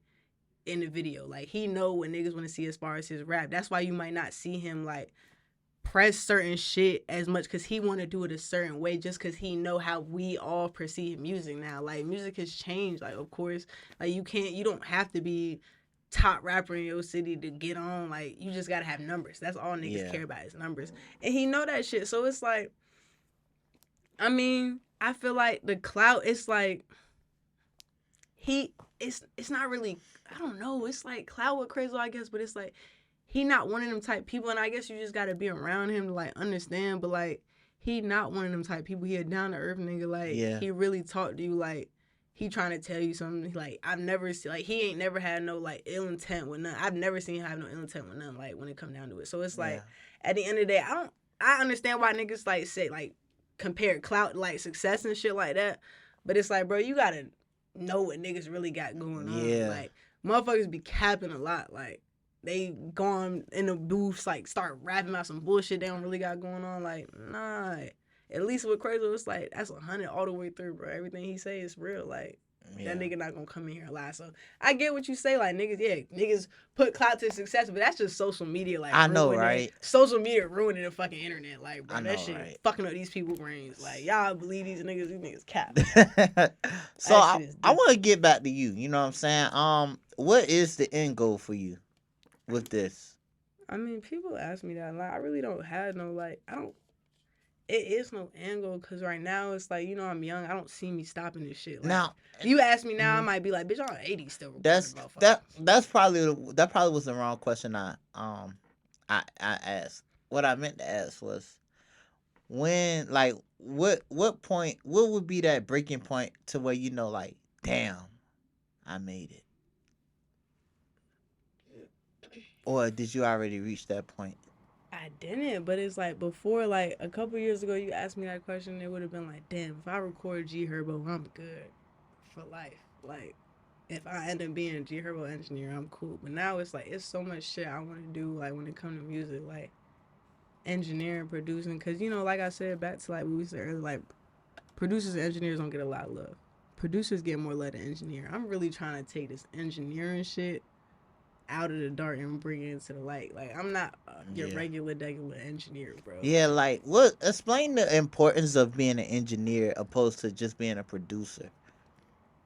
in the video. Like he know what niggas want to see as far as his rap. That's why you might not see him like press certain shit as much because he want to do it a certain way just because he know how we all perceive music now. Like music has changed. Like of course, like you don't have to be top rapper in your city to get on. Like you just gotta have numbers. That's all niggas Yeah, care about is numbers, and he know that shit. So it's like, I mean, I feel like the clout. It's like it's not really. I don't know. It's like clout with Crazy, I guess, but it's like he not one of them type people, and I guess you just gotta be around him to like understand. But like he not one of them type people. He a down to earth nigga. Like yeah, he really talk to you like he trying to tell you something. Like I've never seen like he ain't never had no like ill intent with none. I've never seen him have no ill intent with none. Like when it come down to it, so it's yeah, like at the end of the day, I understand why niggas like say like compare clout like success and shit like that. But it's like bro, you gotta know what niggas really got going on. yeah, Like motherfuckers be capping a lot. Like they gone in the booths, like start rapping about some bullshit they don't really got going on. Like, nah. At least with Crazy, it's like that's 100 all the way through, bro. Everything he say is real. Like yeah. that nigga not gonna come in here and lie. So I get what you say, like niggas, yeah, niggas put clout to success, but that's just social media, like I know, ruining right? social media ruining the fucking internet, like bro, I that know, shit right? fucking up these people's brains. Like y'all believe these niggas cap. So That shit is I different. want to get back to you. You know what I'm saying? What is the end goal for you with this? I mean, people ask me that. Like, I really don't have no like. I don't. It is no angle because right now it's like I'm young. I don't see me stopping this shit. Like, Now, if you ask me now, I mhm, might be like, "Bitch, I'm 80 still recording that's motherfuckers." that probably was the wrong question I asked. What I meant to ask was when like what point what would be that breaking point to where like damn I made it, or did you already reach that point? I didn't, but it's like before, like a couple years ago, you asked me that question, it would have been like, "Damn, if I record G Herbo, I'm good for life." Like if I end up being a G Herbo engineer, I'm cool. But now it's like it's so much shit I want to do. Like when it comes to music, like engineering, producing, because like I said, back to like what we said earlier, like producers and engineers don't get a lot of love. Producers get more love than engineer. I'm really trying to take this engineering shit out of the dark and bring it into the light. Like I'm not your Yeah. regular engineer, bro. Yeah, like what? Explain the importance of being an engineer opposed to just being a producer.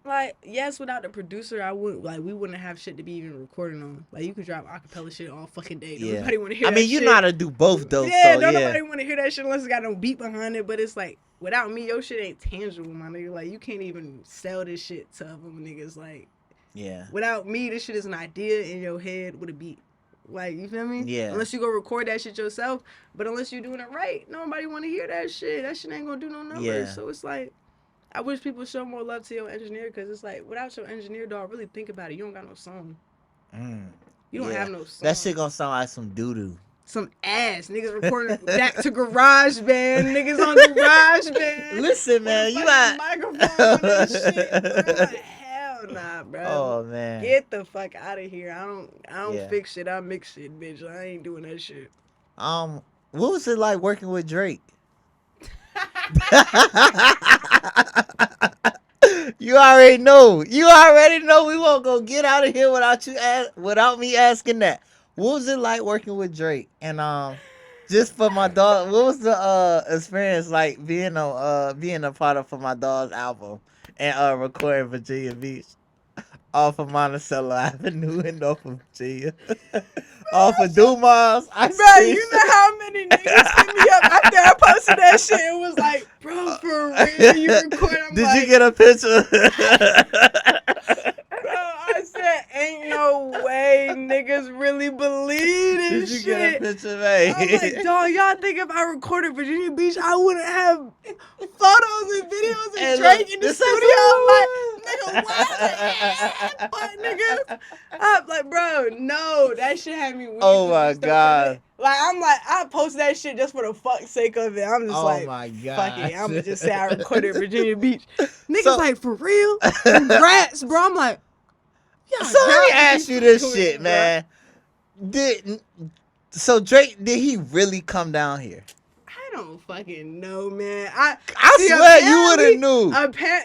Like yes, without the producer, I wouldn't like we wouldn't have shit to be even recording on. Like you could drop acapella shit all fucking day. Don't Yeah, nobody want to I hear that mean you know shit. how to do both though, Yeah, so don't yeah, nobody want to hear that shit unless it's got no beat behind it. But it's like without me, your shit ain't tangible, my nigga. Like you can't even sell this shit to other niggas. Like yeah, without me, this shit is an idea in your head with a beat. Like you feel me? yeah, Unless you go record that shit yourself, but unless you doing it right, nobody want to hear that shit. That shit ain't gonna do no numbers. yeah. So it's like I wish people show more love to your engineer because it's like without your engineer, dog, really think about it. You don't got no song. Mm, You don't yeah. have no That song. shit gonna sound like some doo doo. Some ass niggas recording back to garage band niggas on garage band Listen, with a man, you fucking got. microphone on their shit, bro. Like hell nah, bro. Oh man, Get the fuck out of here. I don't yeah. fix shit. I mix shit, bitch. I ain't doing that shit. What was it like working with Drake? You already know. You already know. We won't go get out of here without me asking that. What was it like working with Drake? And just for my dog, what was the experience like being a part of for my dog's album and recording Virginia Beach off of Monticello Avenue in Norfolk, Virginia, off of Dumas Ice Bro, Cream you know how many niggas hit me up after I posted that shit and was like, bro, for real, you record? I'm Did you like, get a picture? bro, I said, ain't no way niggas really believe Did this you get a shit. picture, I'm like, man? dog, y'all think if I recorded Virginia Beach, I wouldn't have photos and videos of Hey, look, Drake in the this is studio? I'm like, nigga, what? But nigga, I'm like, bro, no, that shit had me weak Oh since we my started it. god. Like, I'm like, I posted that shit just for the fuck's sake of it. I'm just Oh like, my fuck it. gosh. I'm gonna just say I recorded Virginia Beach. Niggas So like, for real? Congrats, bro. I'm like, yeah, so let me gotta be ask you this fucking with shit, me, bro. man. Did so Drake did he really come down here? I don't fucking know, man. I I see. swear you would have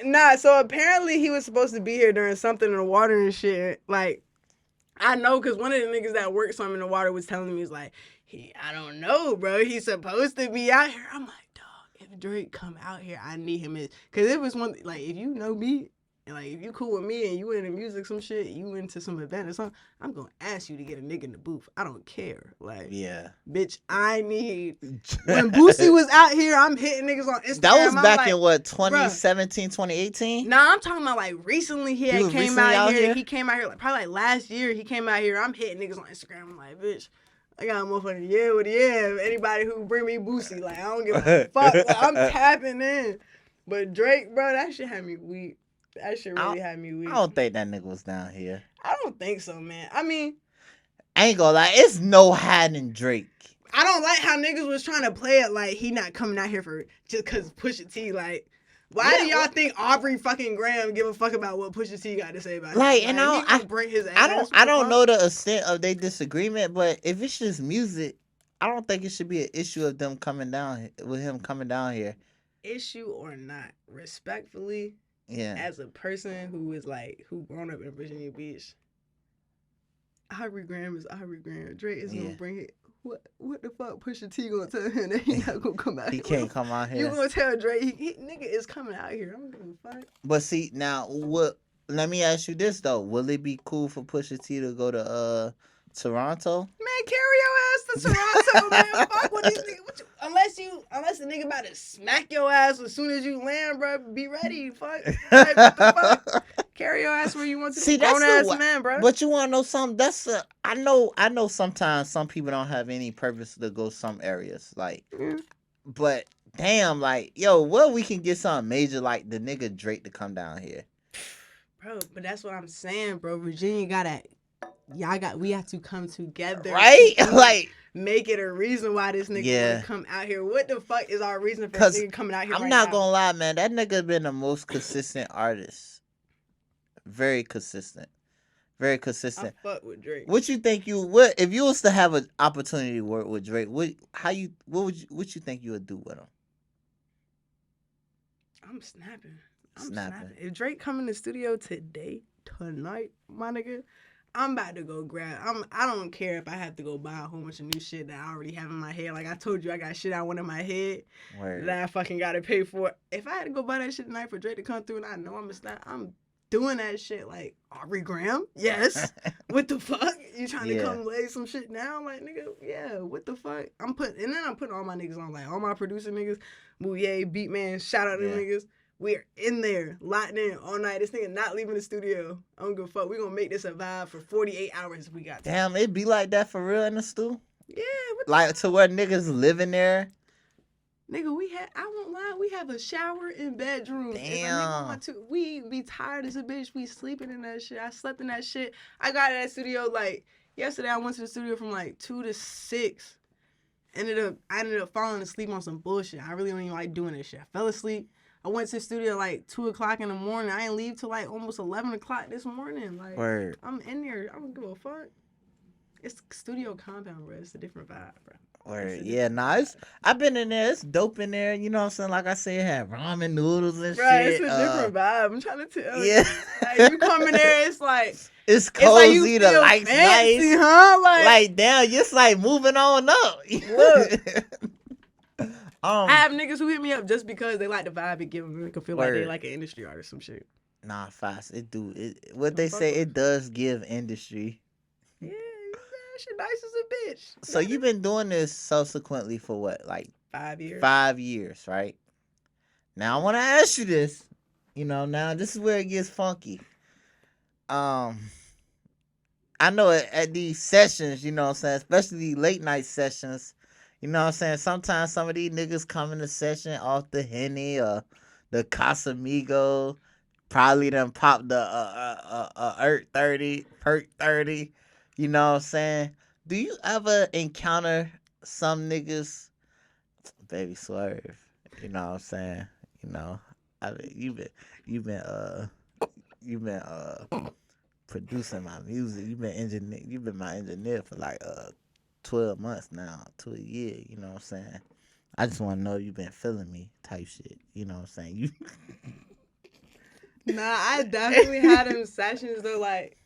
knew. Nah. So apparently he was supposed to be here during something in the water and shit. Like I know, cause one of the niggas that works on him in the water was telling me, he's like, I don't know, bro. He's supposed to be out here. I'm like, dog. If Drake come out here, I need him. Cause it was one like if you know me. And like if you cool with me and you into music, some shit, you into some event or something, I'm gonna ask you to get a nigga in the booth. I don't care. Like Yeah. bitch, I need when Boosie was out here, I'm hitting niggas on Instagram. That was I'm back like, in what, bruh. 2017, 2018? Nah, I'm talking about like recently he was came recently out out here. here? He came out here like probably like last year. He came out here. I'm hitting niggas on Instagram. I'm like, bitch, I got a motherfucking yeah with the yeah. Anybody who bring me Boosie, like I don't give a fuck. Like, I'm tapping in. But Drake, bro, that shit had me weak. That shit I really had me weak. I don't think that nigga was down here. I don't think so, man. I mean, I ain't gonna lie, it's no hiding Drake. I don't like how niggas was trying to play it like he not coming out here for just cause Pusha T. Like, why do y'all think Aubrey fucking Graham give a fuck about what Pusha T got to say about Like, it? and Like, he gonna bring his ass. I don't know the extent of their disagreement, but if it's just music, I don't think it should be an issue of them coming down with him coming down here. Issue or not, respectfully, Yeah. as a person who is like who grown up in Virginia Beach, Aubrey Graham is Aubrey Graham. Drake is gonna bring it. What the fuck Pusha T gonna tell him that he not gonna come out He here? can't come out here. You gonna tell Drake he nigga is coming out here. I'm gonna fuck. But see, now what let me ask you this though. Will it be cool for Pusha T to go to Toronto? Man, carry your ass to Toronto, man. Fuck with these niggas. Unless the nigga about to smack your ass as soon as you land, bro. Be ready, fuck. Like, what the fuck? Carry your ass where you want to. See, grown that's ass man, bro. But you want to know something? I know. Sometimes some people don't have any purpose to go some areas, like. But damn, like, yo, well, we can get something major like the nigga Drake to come down here, bro. But that's what I'm saying, bro. Virginia we have to come together, right? Like, make it a reason why this nigga want to come out here. What the fuck is our reason for this nigga coming out here? I'm not gonna lie, man. That nigga been the most consistent artist Very consistent. Very I consistent. fuck with Drake. What you think you what if you was to have an opportunity to work with Drake? What you think you would do with him? I'm snapping. I'm Snapping. snapping. If Drake come in the studio today, tonight, my nigga, I'm about to go grab. I don't care if I have to go buy a whole bunch of new shit that I already have in my head. Like I told you, I got shit I want in my head Word. that I fucking gotta pay for. If I had to go buy that shit tonight for Drake to come through and I know I'm a snap, I'm doing that shit. Like Aubrey Graham, yes. What the fuck? You trying to Yeah. come lay some shit down? Like nigga, yeah. What the fuck? I'm putting all my niggas on, like all my producer niggas, Mouye, Beatman, shout out to them Yeah. niggas. We're in there, locked in all night. This nigga not leaving the studio. I don't give a fuck. We gonna make this a vibe for 48 hours if we got to. Damn, it be like that for real in the stew? Yeah, what the Like to where niggas living there? nigga, I won't lie, we have a shower in bedrooms. If a nigga Damn. want to, we be tired as a bitch. We sleeping in that shit. I slept in that shit. I got in that studio like yesterday. I went to the studio from like 2 to 6. I ended up falling asleep on some bullshit. I really don't even like doing this shit. I fell asleep. I went to the studio like 2 o'clock in the morning. I didn't leave till like almost 11 o'clock this morning. Like, Word. I'm in there. I don't give a fuck. It's studio compound, bro. It's a different vibe, bro. Word. Yeah, nah, I've been in there. It's dope in there. You know what I'm saying? Like I said, it had ramen noodles and Bro, shit. it's a different vibe. I'm trying to tell Yeah. you. Like, you come in there, it's like It's it's like you cozy. The feel lights fancy, nice. huh? Like damn, just like moving on up. Look. I I have niggas who hit me up just because they like the vibe it gives them. They can feel like they Word. like an industry artist, some shit. Nah, fast. It do. What Don't they fuck say, with it does give industry. Yeah, that shit nice as a bitch. So you've been doing this subsequently for what, like 5 years. 5 years, right? Now I want to ask you this. You know, now this is where it gets funky. I know at these sessions, you know what I'm saying, especially late night sessions, you know what I'm saying, sometimes some of these niggas come in the session off the Henny or the Casamigo, probably done pop the Perk 30, you know what I'm saying? Do you ever encounter some niggas, Babyy Swerve, you know what I'm saying? You know, I mean, you've been producing my music. You've been my engineer for like 12 months now to a year, you know what I'm saying? I just want to know you've been feeling me type shit, you know what I'm saying? You Nah, I definitely had them sessions though. Like,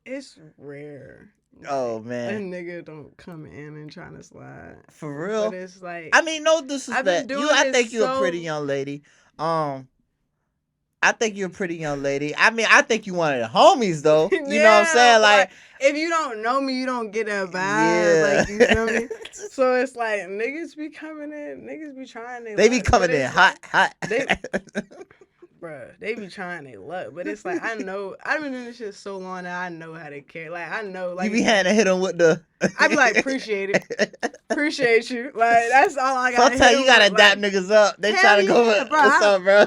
it's rare. Oh A man. nigga don't come in and trying to slide. For real? But it's like I mean, no I've been disrespect. doing I this think you're a so- pretty young lady. I think you're a pretty young lady. I mean, I think you one of the homies though. You know what I'm Yeah, saying? but, Like, if you don't know me, you don't get that vibe. yeah. Like, you feel me? So it's like niggas be coming in, niggas be trying their They be luck, coming but in it's hot. They- bruh, they be trying their luck. But it's like I know I've been doing this shit so long that I know how to carry. Like I know, like you be having to hit them with the. I be like, appreciate it. Appreciate you. Like that's all I got. Sometimes you gotta dap niggas up. They hell try to go. yeah, bro. What's up, bro?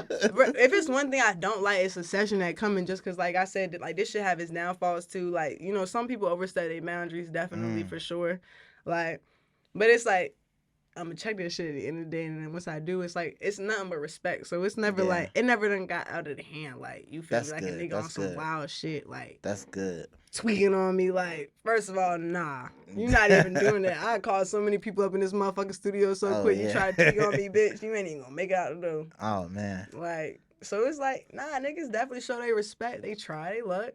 If it's one thing I don't like, it's a session that coming just because, like I said, like this should have its downfalls too. Like some people overstep their boundaries, definitely for sure. Like, but it's like I'm gonna check this shit at the end of the day, and then once I do, it's like it's nothing but respect. So it's never like it never done got out of the hand. Like you feel That's me, like good. a nigga That's on some good. wild shit, like That's good. tweaking on me. Like first of all, nah, you're not even doing that. I called so many people up in this motherfucking studio so quick. You try to tweak on me, bitch. You ain't even gonna make it out the door. Oh man. Like so, it's like nah, niggas definitely show their respect. They try, they luck.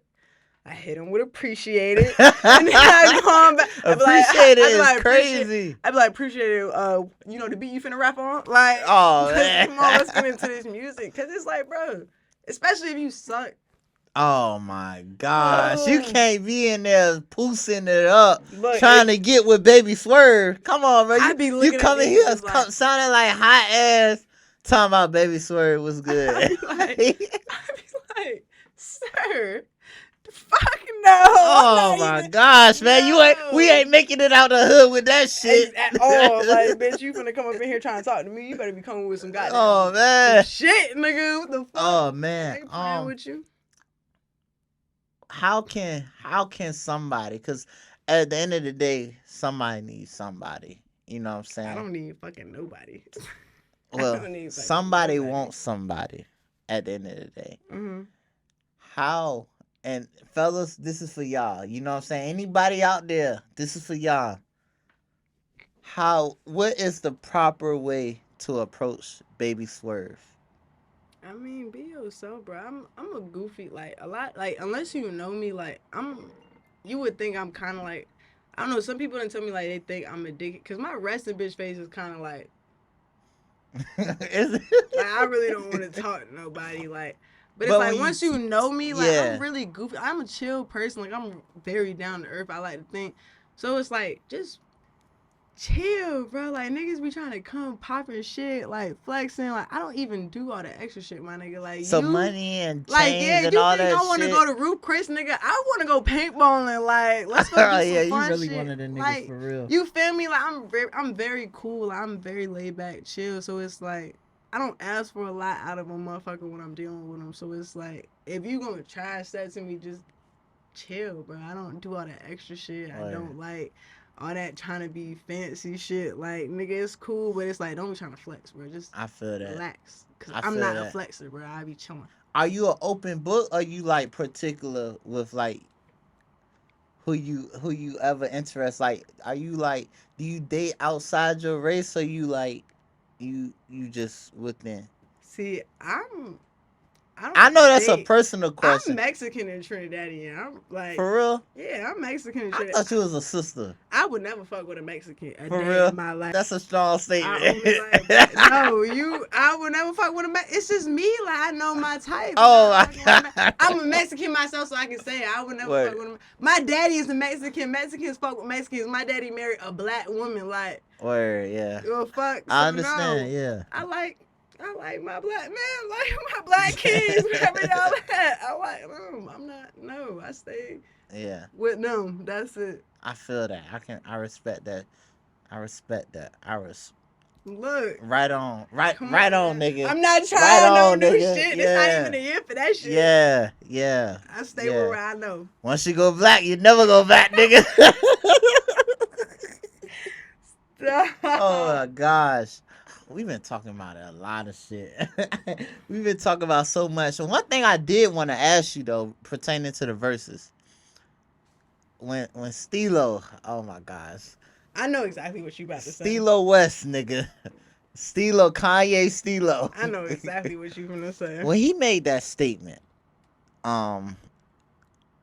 I hit him with appreciate it. And then I go on back. Appreciate it is crazy. I'd be like, appreciate it. The beat you finna rap on? Like, Oh, man. come on, let's get into this music. Cause it's like, bro, especially if you suck. Oh my gosh. You can't be in there poosing it up, Look, trying to get with Babyy Swerve. Come on, bro. I be You looking at coming niggas here just like- sounding like hot ass, talking about Babyy Swerve was good. I be like, sir, fuck no. Oh my gosh, man. We ain't making it out the hood with that shit. At all. Like, bitch, you finna come up in here trying to talk to me. You better be coming with some goddamn Oh man. shit, nigga. What the fuck? Oh I man. ain't playing with you. How can somebody, because at the end of the day, somebody needs somebody. You know what I'm saying? I don't need fucking nobody. Well, don't need fucking somebody nobody. wants somebody at the end of the day. Mm-hmm. How, and fellas, this is for y'all. You know what I'm saying? Anybody out there, this is for y'all. What is the proper way to approach Baby Swerve? I mean, be yourself, bro. I'm a goofy, like a lot, like unless you know me, like you would think I'm kind of like, I don't know. Some people didn't tell me like they think I'm a dick, cause my resting bitch face is kind of Is like I really don't want to it? talk to nobody, like. But it's But like when you, once you know me, like I'm yeah, really goofy. I'm a chill person. Like I'm very down to earth. I like to think. So it's like just chill, bro. Like niggas be trying to come popping shit, like flexing. Like I don't even do all the extra shit, my nigga. Like some you, money and like yeah, chains and you all think that I want to shit. go to Roof Chris, nigga? I want to go paintballing. Like let's go Oh do yeah, some you fun really one shit. of them niggas Like for real. you feel me? Like I'm very cool. Like, I'm very laid back, chill. So it's like I don't ask for a lot out of a motherfucker when I'm dealing with them. So it's like if you gonna try that to me, just chill, bro. I don't do all that extra shit. I Or don't like all that trying to be fancy shit. Like, nigga, it's cool, but it's like, don't be trying to flex, bro. Just I feel that. relax. Cause I I'm feel not a that. flexer, bro. I be chilling. Are you an open book? Or are you like particular with like who you ever interest? Like, are you like, do you date outside your race, or you like, you just within? See, I I know don't that's a date. personal I'm question. Mexican and Trinidadian. I'm like, For real? yeah, I'm Mexican and I Trinidadian. thought you was a sister. I would never fuck with a Mexican a For day real? in my life. That's a strong I statement. only like black. No, I would never fuck with a Mexican. It's just me. Like I know my type. I'm Oh not my fucking with a Mexican. I'm a god. Mexican myself, so I can say it. I would never fuck Word. with a. My daddy is a Mexican. Mexicans fuck with Mexicans. My daddy married a black woman. Like, Word, yeah. well, fuck. I So understand, no, yeah. I like. I like my black man, like my black kings, wherever y'all at. I like them. I'm not. No, I stay Yeah. with them. That's it. I feel that. I respect that. I respect that. Look, Right on. Right come right on, on, man. nigga. I'm not Right trying no on, new nigga. shit. It's not even Yeah. a year for that shit. Yeah. Yeah. I stay Yeah. where I know. Once you go black, you never go back, nigga. Oh my gosh. We've been talking about a lot of shit. We've been talking about so much. And one thing I did want to ask you though, pertaining to the verses, when Stilo, oh my gosh, I know exactly what you about to say. Stilo West, nigga, Stilo Kanye Stilo, I know exactly what you gonna say. when he made that statement, um,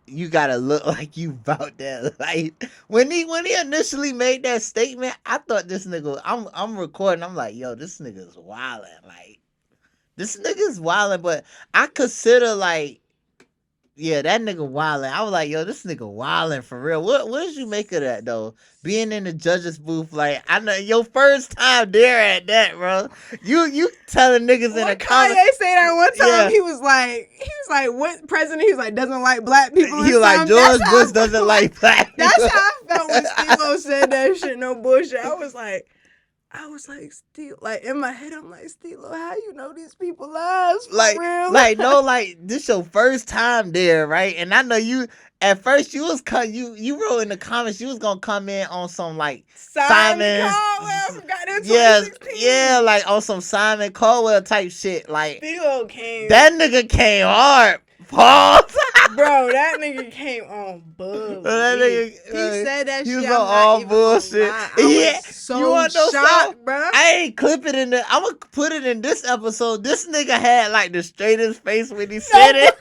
you gotta look like you about that. Like when he initially made that statement, I thought this nigga. I'm recording. I'm like, yo, this nigga's wildin'. Like this nigga's wildin'. But I consider like, yeah, that nigga wildin'. I was like, yo, this nigga wildin' for real. What did you make of that though? Being in the judges booth, like I know your first time there at that, bro. You telling niggas in a What comment, Kanye say that one time? yeah. He was like, what president? He was like, doesn't like black people or He like something. That's George how Bush I doesn't felt like black That's people. how I felt when Stilo said that shit. No bullshit. I was like, Stilo, like in my head, I'm like, Stilo, how you know these people lives for like real? like no, like this your first time there, right? And I know you at first you was you wrote in the comments you was gonna come in on some like Simon Simon, Caldwell from goddamn yeah, 2016. yeah, like on some Simon Caldwell type shit. Like Stilo came. that nigga came hard. Pause. Bro, that nigga came on bug. That He nigga, said that he was shit. on I'm not all even gonna bullshit. lie. I Yeah, was you so want to know something? shocked, bro. I ain't clip it in the. I'm gonna put it in this episode. This nigga had like the straightest face when he said No, it.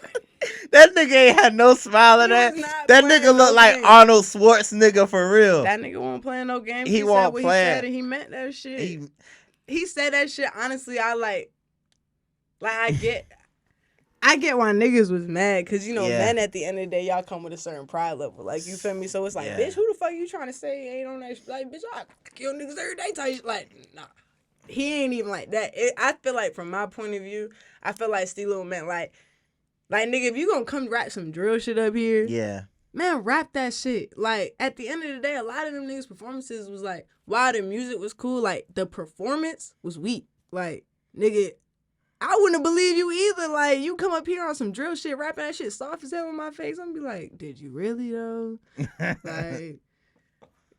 That nigga ain't had no smile in he was that. not That playing nigga no look like games. Arnold Schwarzenegger for real. That nigga wasn't playing no games. He He said won't what he play. said and he meant that shit. He said that shit. Honestly, I get why niggas was mad, cause Yeah. men at the end of the day, y'all come with a certain pride level, like you feel me. So it's like, Yeah. bitch, who the fuck you trying to say ain't on that? Like, bitch, I kill niggas every day. Type shit. Like, nah, he ain't even like that. I feel like from my point of view, I feel like Stilo meant like nigga, if you gonna come rap some drill shit up here, Yeah. man, rap that shit. Like at the end of the day, a lot of them niggas' performances was like, while the music was cool, like the performance was weak. Like, nigga, I wouldn't believe you either. Like, you come up here on some drill shit, rapping that shit soft as hell in my face. I'm gonna be like, did you really though? Like,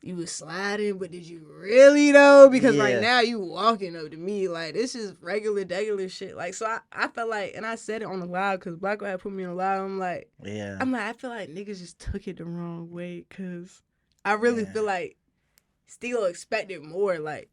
you was sliding, but did you really though? Because right Yeah. now you walking up to me like this is regular shit. Like so, I felt like, and I said it on the live because Blacko had put me on the live. Yeah. I feel like niggas just took it the wrong way because I really Yeah. feel like Stilo expected more. Like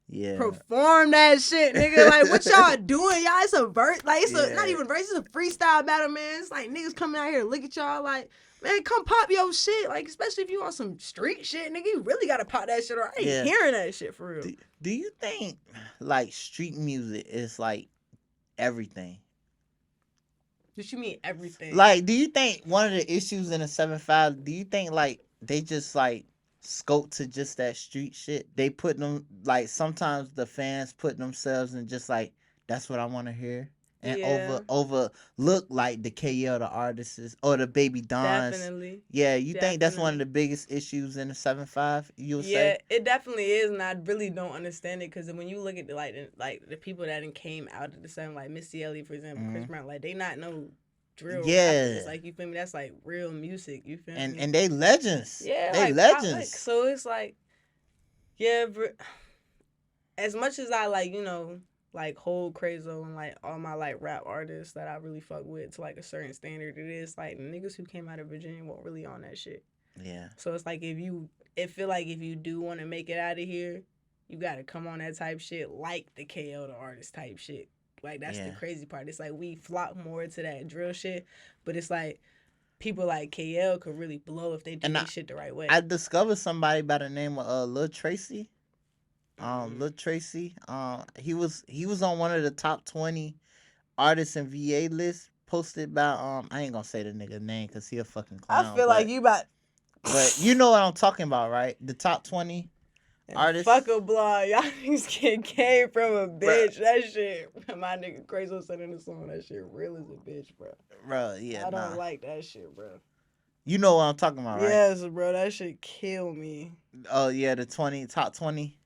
Yeah. perform that shit, nigga. Like what y'all doing? Y'all, it's a verse. Like it's a not Yeah. even verse. It's a freestyle battle, man. It's like niggas coming out here to look at y'all like. Man, come pop your shit. Like, especially if you on some street shit, nigga, you really gotta pop that shit or I ain't Yeah. hearing that shit for real. Do you think like street music is like everything? What you mean everything? Like, do you think one of the issues in the 7-5, do you think like they just like scope to just that street shit? They put them like sometimes the fans put themselves in just like that's what I want to hear. And Yeah. overlook like the KL the artists or the Baby Dons. Definitely. Yeah, you think that's one of Definitely. the biggest issues in the 7-5? You'll Yeah, say? it definitely is, and I really don't understand it because when you look at like the people that came out of the same, like Missy Elliott, for example, Chris Mhm. Brown, like they not no drill rappers. Yeah, Like you feel me? That's like real music. You feel me? and they legends. Yeah, They like pop, like legends. so it's like yeah, but as much as I like, you know, like hold Crazo and like all my like rap artists that I really fuck with to like a certain standard, it is like niggas who came out of Virginia weren't really on that shit. Yeah. So it's like it feel like if you do want to make it out of here, you gotta come on that type shit like the KO the artist type shit. Like that's the crazy part. It's like we flock more to that drill shit, but it's like people like KL could really blow if they do this shit the right way. I discovered somebody by the name of Lil Tracy. Lil Tracy. He was on one of the top 20 artists in VA list posted by I ain't gonna say the nigga name because he a fucking clown. I feel like you about. But you know what I'm talking about, right? The top 20 artists. Fuck a blog. Y'all niggas get came from a bitch. Bruh. That shit. My nigga Crazy said in the song that shit real as a bitch, bro. Bro, yeah. I don't like that shit, bro. You know what I'm talking about, right? Yes, bro. That shit kill me. Oh yeah, the top 20.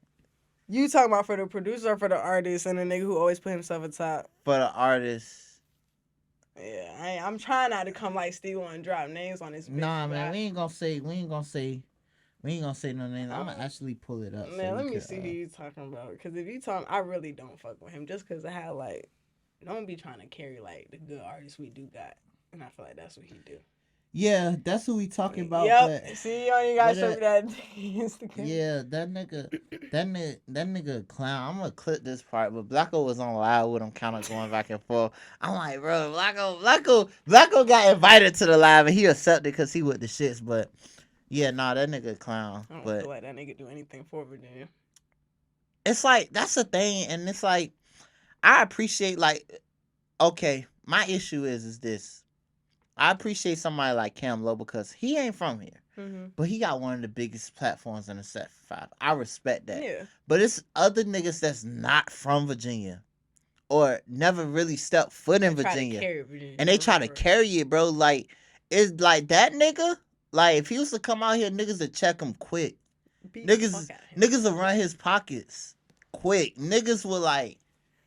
You talking about for the producer or for the artist and the nigga who always put himself at top? For the artist. Yeah, I'm trying not to come like Steve and drop names on this bitch. Nah, man, we ain't gonna say no names. I'm gonna actually pull it up. Man, let me see who you talking about. Because if you talking, I really don't fuck with him. Just because I had like, don't be trying to carry like the good artists we do got. And I feel like that's what he do. Yeah, that's who we talking about. Yep. But see, you only got show me that Instagram. Yeah, that nigga clown. I'm gonna clip this part, but Blacko was on live with him, kind of going back and forth. I'm like, bro, Blacko got invited to the live and he accepted because he with the shits. But yeah, nah, that nigga clown. I don't feel like that nigga do anything for Virginia. It's like that's the thing, and it's like I appreciate like, okay, my issue is this. I appreciate somebody like Cam Lowe because he ain't from here. Mm-hmm. But he got one of the biggest platforms in the 7-5. I respect that. Yeah. But it's other niggas that's not from Virginia or never really stepped foot in Virginia. And they try to carry it, bro. Like, it's like that nigga, like, if he was to come out here, niggas would check him quick. Niggas will run his pockets quick. Niggas will, like,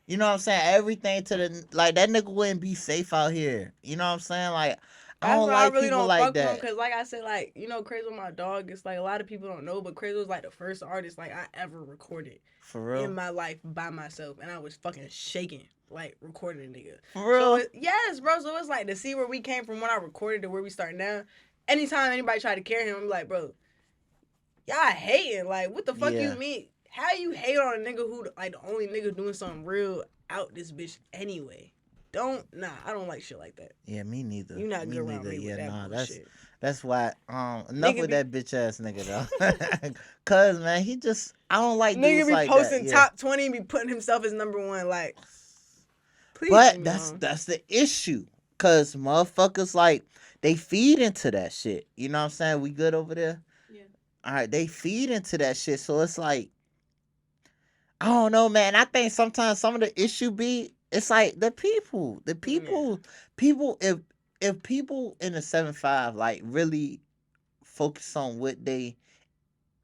you know what I'm saying? Everything to the like that nigga wouldn't be safe out here. You know what I'm saying? Like I don't like really people like that. Because like I said, like you know, Crazy my dog. It's like a lot of people don't know, but Crazy was like the first artist like I ever recorded for real in my life by myself, and I was fucking shaking like recording a nigga. For real? So yes, bro. So it's like to see where we came from when I recorded to where we start now. Anytime anybody try to carry him, I'm like, bro, y'all hating. Like what the fuck you mean? How you hate on a nigga who like the only nigga doing something real out this bitch anyway? I don't like shit like that. Yeah, me neither. You not good around me with that bullshit. That's why enough with that bitch ass nigga though. Cause man, he just I don't like nigga be like posting that. top 20 and be putting himself as number 1 like please. But that's the issue. Cause motherfuckers like they feed into that shit. You know what I'm saying? We good over there? Yeah. All right, they feed into that shit. So it's like I don't know, man. I think sometimes some of the issue be it's like the people, people. If people in the 7-5 like really focus on what they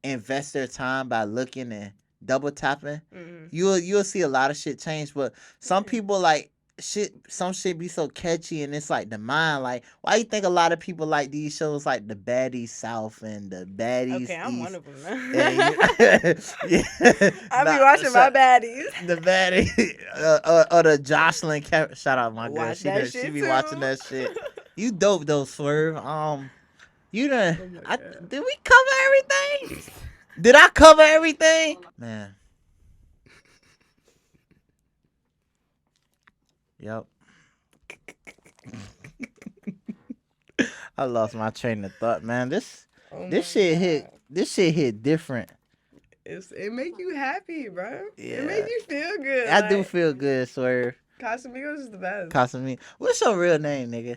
invest their time by looking and double tapping, you'll see a lot of shit change. But some people like some shit be so catchy, and it's like the mind. Like, why you think a lot of people like these shows, like the Baddies South and the Okay, Baddies I'm one East, of them now. and you, yeah, I be nah, watching my baddies. the Baddie, or the Jocelyn. Shout out my girl. Watch that She shit be watching too. that shit. You dope though, Swerve. You done. Oh my god. Did we cover everything? Did I cover everything? Man. Yep. I lost my train of thought, man. Oh This my shit hit. god. This shit hit different. It make you happy, bro. It make Yeah, you feel good. I do Like feel good, Swerve. Casamigos is the best. Costing me. What's your real name, nigga?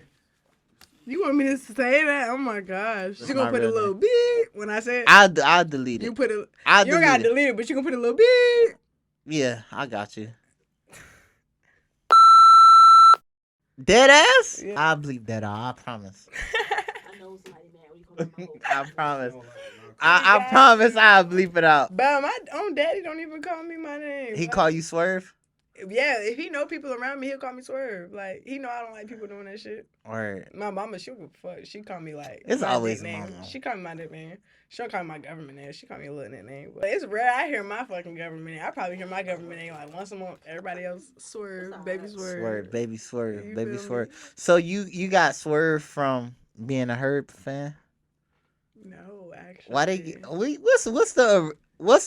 You want me to say that? Oh my gosh. That's She my gonna put a real name. little beep when I say it. I'll delete You it. put it. I'll You don't delete gotta it. delete it, but you gonna put a little beep. Yeah, I got you. Dead ass? Yeah. I'll bleep that out. I promise. I know somebody mad when you call my whole I promise. I I promise I'll bleep it out. But my own daddy don't even call me my name. He Like, call you Swerve? yeah, if he know people around me, he'll call me Swerve. Like he know I don't like people doing that shit. Or My mama, she would fuck. She call me like It's my always nickname. mama. She call me my nickname. She don't call me my government name. She call me a little nickname. But it's rare I hear my fucking government name. I probably hear my government name like once a month. Everybody else Swerve, Babyy Swerve. Swerve, Baby Swerve, You Baby feel Swerve. me? So you got Swerve from being a Herb fan? No, actually. Why they get, what's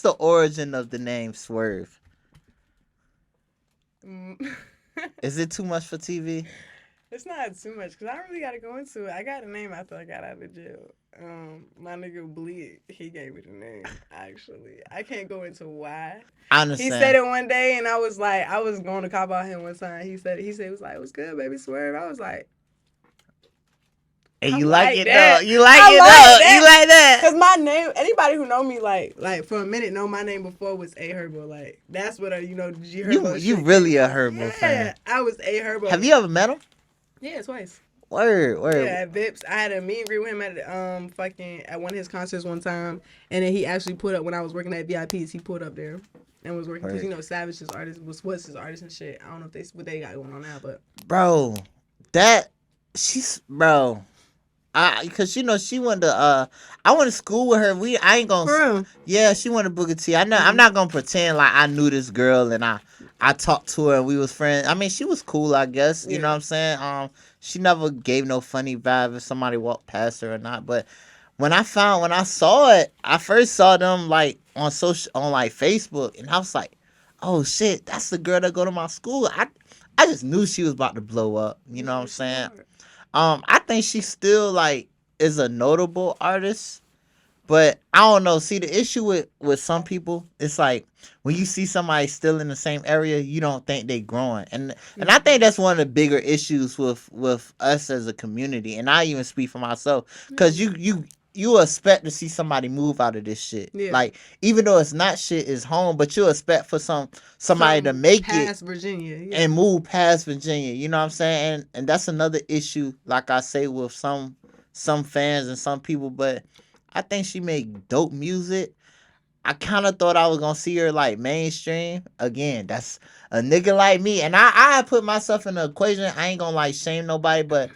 the origin of the name Swerve? Mm. Is it too much for TV? It's not too much because I don't really got to go into it. I got a name after I got out of jail. My nigga Bleed, he gave me the name. Actually, I can't go into why. I He understand. said it one day, and I was like, I was going to cop out him one time. He said it was like, it was good, Baby Swerve. I was like, And I you like like it that. though. You like I it like though. that. You like that. Cause my name, anybody who know me like for a minute know my name before was A Herbo. Like that's what G Herbo. You shit really came a from. Herbo fan. I was A Herbo. Have you ever met him? Yeah, twice. Word. Yeah, at Vips. I had a meet and greet with him at one of his concerts one time, and then he actually put up when I was working at VIPs. He pulled up there and was working because Word. Savage's artist was his artist and shit. I don't know if what they got going on now, but Bro, bro. Cause she went to I went to school with her. I ain't gonna. for real. Yeah, she went to Booker T. I know. I'm not gonna pretend like I knew this girl and I talked to her and we was friends. I mean, she was cool, I guess. You know what I'm saying? She never gave no funny vibe if somebody walked past her or not. But when I saw it, I first saw them like on like Facebook, and I was like, oh shit, that's the girl that go to my school. I just knew she was about to blow up. You know what I'm saying? I think she still like is a notable artist, but I don't know. See, the issue with some people, it's like when you see somebody still in the same area, you don't think they growing, and I think that's one of the bigger issues with us as a community. And I even speak for myself, because you expect to see somebody move out of this shit. Yeah. Like, even though it's not shit, it's home, but you expect for somebody to make past it Virginia and move past Virginia. You know what I'm saying? And that's another issue, like I say, with some fans and some people. But I think she made dope music. I kind of thought I was gonna see her like mainstream again. That's a nigga like me, and I put myself in the equation. I ain't gonna like shame nobody, but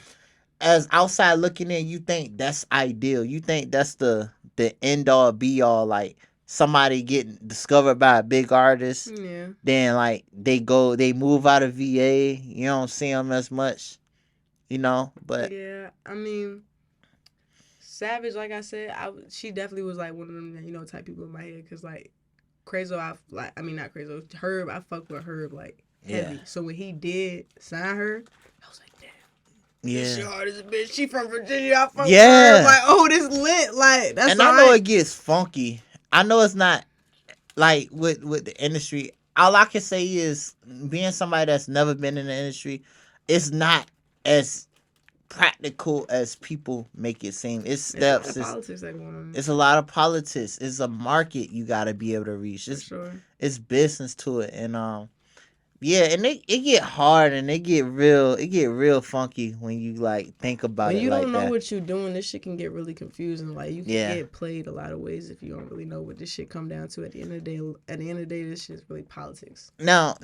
as outside looking in, you think that's ideal. You think that's the end all be all. Like, somebody getting discovered by a big artist, Yeah. then like they move out of VA. You don't see them as much, But Yeah, I mean, Savage, like I said, she definitely was like one of them, type people in my head. Cause like Crazo, not Crazo, Herb, I fuck with Herb like heavy. Yeah. So when he did sign her, I was like, damn, this yeah, your artist, bitch. She from Virginia. I fuck Yeah. with her. Like, oh, this lit. Like that's. and I know it gets funky. I know it's not like with the industry. All I can say is, being somebody that's never been in the industry, it's not as practical as people make it seem. It's steps. It's a lot of politics that going on. It's a lot of politics. It's a market you gotta be able to reach. For sure. It's business to it, and yeah, and it get hard and it get real funky when you like think about When it you like don't know that. what you're doing, this shit can get really confusing. Like you can Yeah. get played a lot of ways if you don't really know what this shit come down to. At the end of the day, this shit is really politics. Now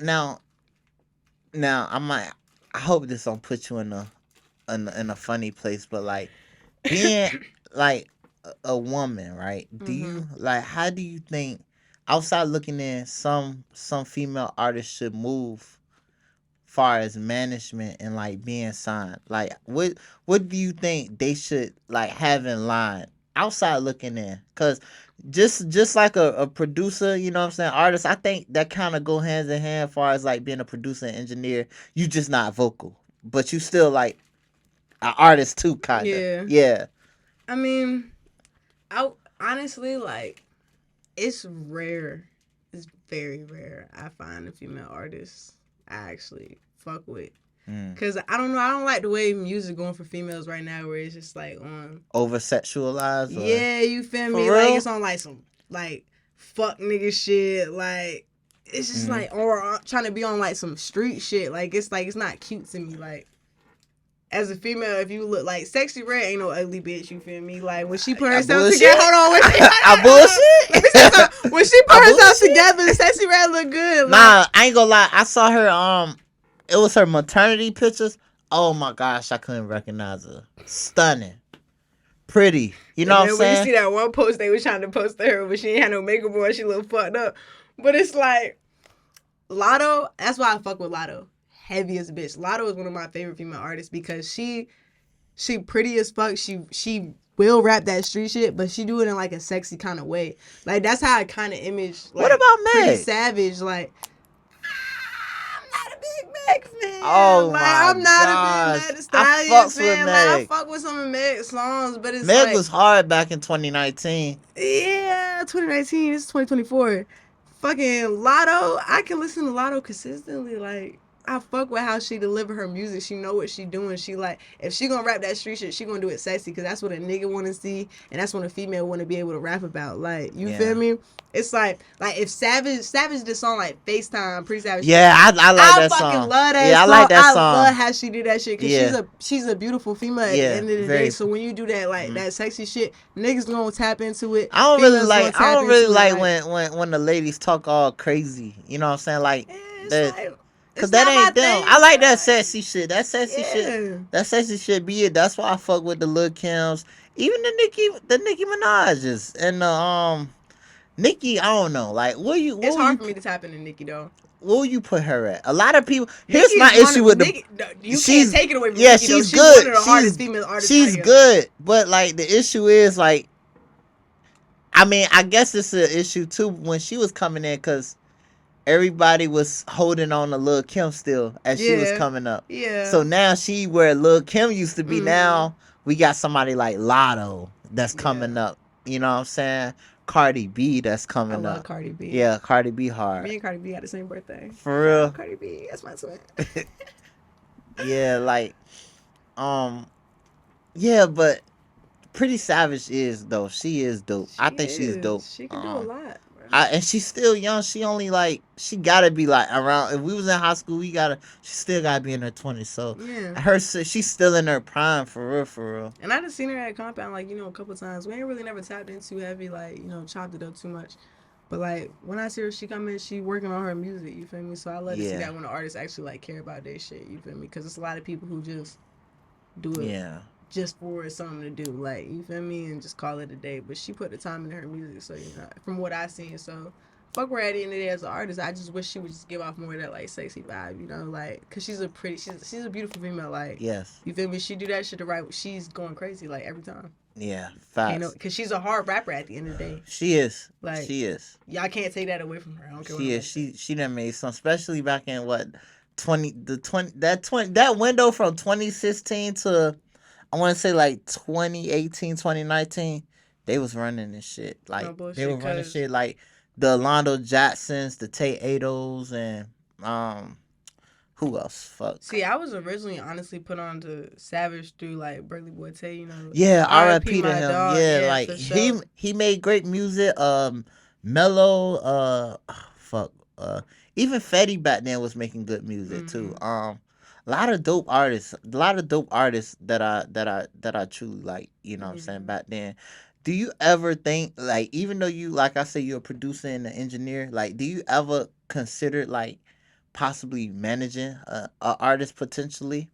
I I hope this don't put you in a funny place, but like being like a woman, right? Do Mhm. you like how do you think outside looking in some female artists should move far as management and like being signed? Like what do you think they should like have in line outside looking in? Cause just like a producer, you know what I'm saying, artist, I think that kind of go hands in hand far as like being a producer and engineer. You just not vocal, but you still like an artist too, kinda. Yeah. Yeah. I mean, I honestly like it's rare. It's very rare. I find a female artist I actually fuck with. Mm. Cause I don't know. I don't like the way music going for females right now, where it's just like on. Over sexualized or Yeah, you feel for me? Like real? it's on like some like fuck nigga shit. Like it's just Mm. like or trying to be on like some street shit. Like it's not cute to me. Like as a female, if you look like Sexy Red ain't no ugly bitch, you feel me? Like when she put I herself bullshit. together, hold on, when she I let me say bullshit. something. When she put I herself bullshit. together, Sexy Red look good. Like, Nah, I ain't gonna lie. I saw her. It was her maternity pictures. Oh my gosh, I couldn't recognize her. Stunning, pretty. You know and what I'm then when you saying? see that one post they was trying to post to her, but she ain't had no makeup on, she look fucked up. But it's like Lotto. That's why I fuck with Lotto. Heaviest bitch. Lotto is one of my favorite female artists because she pretty as fuck. She will rap that street shit, but she do it in like a sexy kind of way. Like that's how I kind of image What like about Pretty Meg? Savage. Like I'm not a big Meg fan. Oh Like my I'm not a big gosh, Meg Thee I Stallion fucks with fan. Like I Meg. fuck with some of Meg's songs, but it's Meg like was hard back in 2019. yeah, 2019. It's 2024. Fucking Lotto. I can listen to Lotto consistently. Like I fuck with how she deliver her music. She know what she doing. She like if she gonna rap that street shit, she gonna do it sexy because that's what a nigga want to see and that's what a female want to be able to rap about. Like you feel Yeah. me? It's like if Savage did song like FaceTime, Pretty Savage. Yeah, I like I that fucking song. love that Yeah, I song. like that I song. love how she did that shit because Yeah. she's a beautiful female at the Yeah, end of the day. very. So when you do that like Mhm. that sexy shit, niggas gonna tap into it. I don't really Females gonna like. I tap don't really into it. like Like when the ladies talk all crazy. You know what I'm saying? Like it's that, like cause it's that not my ain't them. thing, I like that but sexy shit. That sexy shit. yeah, That sexy shit be it. That's why I fuck with the Lil Kims, even the Nicki Minaj's and the Nicki. I don't know. Like it's hard for me to tap into Nicki though. where will you put her at? A lot of people. Here's Nicki my is one issue of with the. Nicki. No, you can't She's take it away from yeah, Nicki though. she's She's one of good. the hardest female artists out She's here. good, but like the issue is like I mean, I guess it's an issue too when she was coming in because everybody was holding on to Lil Kim still as she was Yeah, coming up. yeah. So now she where Lil Kim used to be. Mhm. Now we got somebody like Lotto that's Yeah. coming up. You know what I'm saying? Cardi B that's I coming love up. Cardi B. Yeah, Cardi B hard. Me and Cardi B got the same birthday. For Shout real. out Cardi B. That's my twin. Yeah, like um yeah, but Pretty Savage is though. She is dope. I think she's dope. She can do a lot, bro. And she's still young. She only like she gotta be like around. If we was in high school, she still gotta be in her 20s. So Yeah. she's still in her prime for real, for real. And I just seen her at Compound like a couple times. We ain't really never tapped into heavy like chopped it up too much. But like when I see her, she come in, she working on her music. You feel me? So I love to see Yeah. that when the artists actually like care about their shit. You feel me? Because it's a lot of people who just do it Yeah. just for something to do, like you feel me, and just call it a day. But she put the time into her music, so from what I seen, so fuck her at the end of the day as an artist. I just wish she would just give off more of that like sexy vibe, like because she's a beautiful female, like Yes. you feel me. She do that shit the right. She's going crazy like every time. Yeah. Facts. Because she's a hard rapper at the end of the day. She is. Like she is. Y'all can't take that away from her. I don't care. She is. She done made some, especially back in what 20 that window from 2016 to I want to say like 2018, 2019, they was running this shit. Like, No bullshit, they were running 'cause- shit like the Londo Jacksons, the Tay Ados, and who else? Fuck. See, I was originally honestly put on to Savage through like Burley Boy Tay, Yeah, R.I.P. to my him. dog. Yeah, like for sure. he made great music. Mellow. Fuck. Even Fetty back then was making good music too. A lot of dope artists. A lot of dope artists that I truly like. You know what I'm saying back then. Do you ever think like even though you like I say you're a producer and an engineer, like do you ever consider like possibly managing a artist potentially?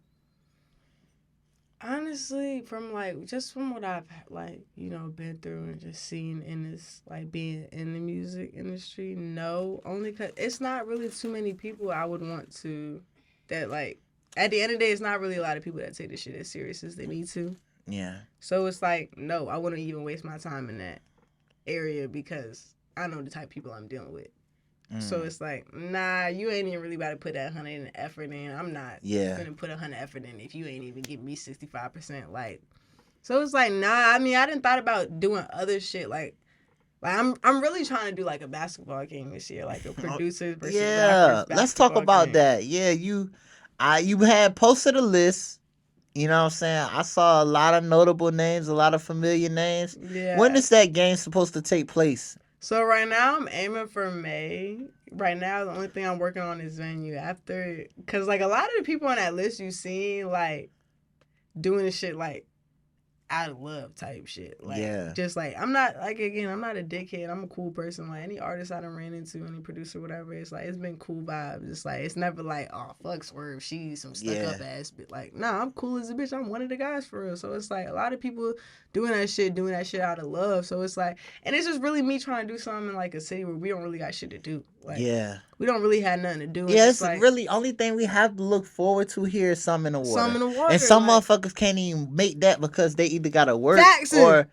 Honestly, from like just from what I've like been through and just seen in this like being in the music industry, no. Only cause it's not really too many people I would want to that like. At the end of the day, it's not really a lot of people that take this shit as serious as they need to. Yeah. So it's like, no, I wouldn't even waste my time in that area because I know the type of people I'm dealing with. So it's like, nah, you ain't even really about to put that 100 in effort in. I'm not gonna put 100 effort in if you ain't even giving me 65%. Like, so it's like, nah. I mean, I didn't thought about doing other shit. Like I'm really trying to do like a basketball game this year, like a producers versus rappers. Let's talk about game. that. Yeah, you had posted a list. You know what I'm saying? I saw a lot of notable names, a lot of familiar names. Yeah. When is that game supposed to take place? So right now I'm aiming for May. Right now the only thing I'm working on is venue. After, cause like a lot of the people on that list you seen like doing this shit like out of love type shit. Like just like I'm not like again, I'm not a dickhead. I'm a cool person. Like any artist I done ran into, any producer, whatever, it's like it's been cool vibes. It's like it's never like, oh fuck Swerve, she's some stuck up ass bitch. Like, nah, I'm cool as a bitch. I'm one of the guys for real. So it's like a lot of people doing that shit out of love. So it's like, and it's just really me trying to do something in like a city where we don't really got shit to do. Like, we don't really have nothing to do. Yeah, it's like, really only thing we have to look forward to here is some in the water. And some like, motherfuckers can't even make that because they either gotta work taxing.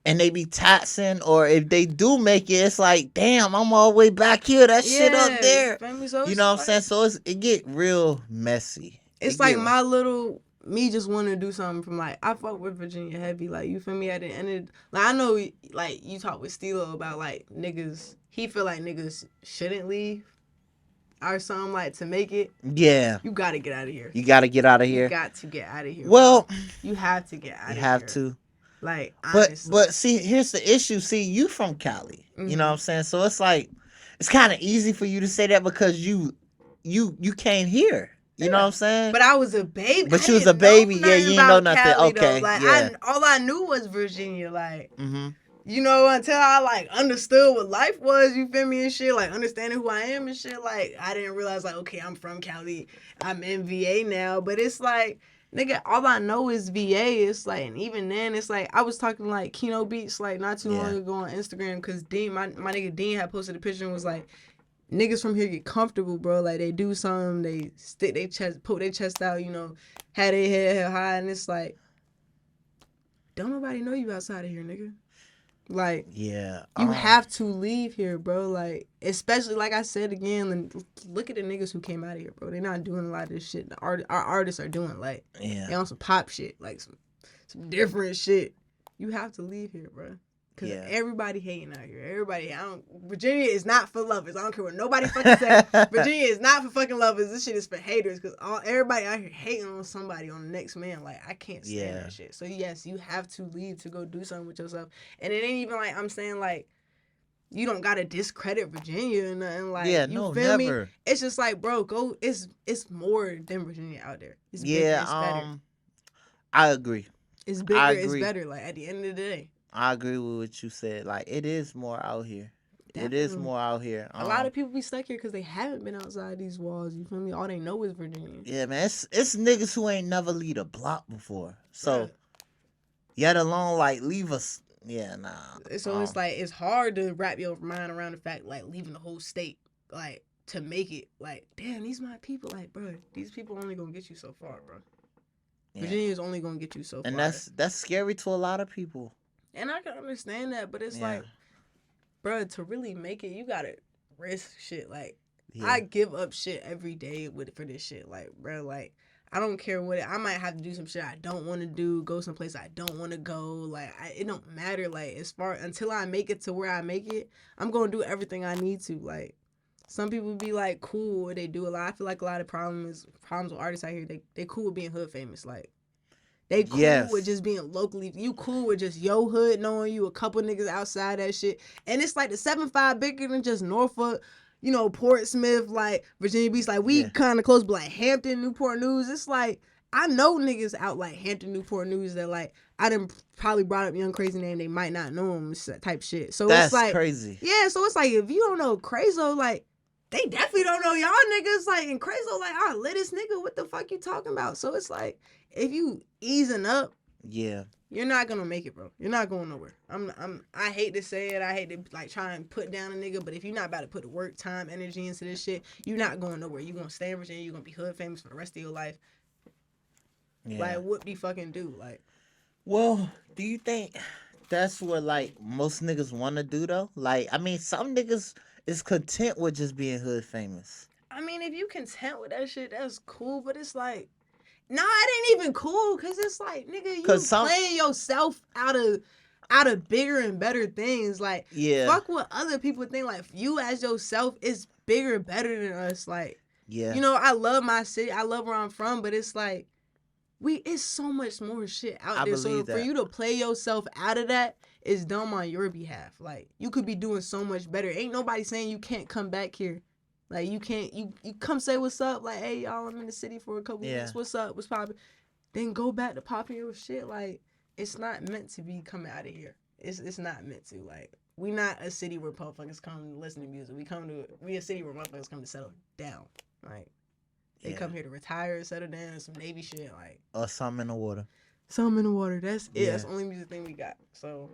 and they be taxing, or if they do make it, it's like, damn, I'm all the way back here. That shit up there. So you know what I'm saying? So it get real messy. It's like my little me just wanting to do something from like I fuck with Virginia heavy, like you feel me. At the end of like I know like you talk with Stilo about like niggas. He feel like niggas shouldn't leave or something like to make it. Yeah, you gotta get out of here. You gotta get out of here. You got to get out of here. Well, bro. You have to get out of here. You have to. Like, honestly. But see, here's the issue. See, you from Cali. You know what I'm saying? So it's like it's kind of easy for you to say that because you came here. You know what I'm saying? But I was a baby. But you was a baby. Yeah, you didn't know nothing. Cali, okay. Like, yeah. All I knew was Virginia. Like, you know, until I like understood what life was, you feel me, and shit, like understanding who I am and shit, like I didn't realize like, okay, I'm from Cali. I'm in VA now. But it's like, nigga, all I know is VA. It's like, and even then, it's like, I was talking like Keno Beats like not too long ago on Instagram because Dean, my nigga Dean had posted a picture and was like, niggas from here get comfortable, bro. Like, they do something, they stick their chest, poke their chest out, you know, had their head held high, and it's like, don't nobody know you outside of here, nigga. Like, you have to leave here, bro. Like, especially, like I said again, look at the niggas who came out of here, bro. They're not doing a lot of this shit our artists are doing. Like, they on some pop shit, like some different shit. You have to leave here, bro. Because everybody hating out here. Everybody, Virginia is not for lovers. I don't care what nobody fucking say. Virginia is not for fucking lovers. This shit is for haters. Because everybody out here hating on somebody, on the next man. Like, I can't stand that shit. So, yes, you have to leave to go do something with yourself. And it ain't even like I'm saying, like, you don't got to discredit Virginia and nothing. Like, you feel me? It's just like, bro, go. It's more than Virginia out there. It's bigger, it's better. I agree. It's bigger, it's better. Like, at the end of the day. I agree with what you said. Like, it is more out here. Definitely. It is more out here. A lot of people be stuck here because they haven't been outside these walls. You feel me? All they know is Virginia. Yeah, man. It's niggas who ain't never leave a block before. So, yet alone, like, leave us. Yeah, nah. So it's like, it's hard to wrap your mind around the fact, like, leaving the whole state, like, to make it, like, damn, these my people. Like, bro, these people only gonna get you so far, bro. Yeah. Virginia's only gonna get you so far. And that's scary to a lot of people. And I can understand that, but it's like, bro, to really make it, you gotta risk shit. Like, I give up shit every day for this shit. Like, bro, like, I don't care what I might have to do some shit I don't want to do, go someplace I don't want to go. Like, it don't matter. Like, until I make it to where I make it, I'm gonna do everything I need to. Like, some people be like cool, they do a lot. I feel like a lot of problems with artists out here. They cool with being hood famous. Like, they cool with just being locally. You cool with just your hood knowing you a couple niggas outside that shit. And it's like the 7-5 bigger than just Norfolk, you know, Portsmouth, like Virginia Beach. Like, we kind of close, but like Hampton, Newport News. It's like, I know niggas out like Hampton, Newport News that like, I done probably brought up Young Crazy name. They might not know him type shit. So that's it's like crazy. Yeah, so it's like, if you don't know Crazo, like, they definitely don't know y'all niggas. Like, and Crazo, like, I lit this nigga. What the fuck you talking about? So it's like, if you easing up, Yeah. you're not gonna make it, bro. You're not going nowhere. I hate to say it. I hate to like try and put down a nigga, but if you're not about to put the work, time, energy into this shit, you're not going nowhere. You're gonna stay in Virginia. You're gonna be hood famous for the rest of your life. Yeah. Like, what do you fucking do? Like, Well, do you think that's what like most niggas want to do though? Like, I mean, some niggas is content with just being hood famous. I mean, if you content with that shit, that's cool. But it's like, nah, it ain't even cool. Cause it's like, nigga, you playing yourself out of bigger and better things. Like, Yeah. fuck what other people think. Like, you as yourself is bigger and better than us. Like, Yeah. you know, I love my city. I love where I'm from. But it's like, it's so much more shit out there. So for you to play yourself out of that is dumb on your behalf. Like, you could be doing so much better. Ain't nobody saying you can't come back here. Like, you can't, you come say what's up. Like, hey, y'all, I'm in the city for a couple weeks. What's up? What's poppin'? Then go back to popping your shit. Like, it's not meant to be coming out of here. It's not meant to. Like, we not a city where motherfuckers come to listen to music. We a city where motherfuckers come to settle down. Like, they come here to retire, settle down, some Navy shit, like. Or something in the water. Something in the water. That's it. That's the only music thing we got. So,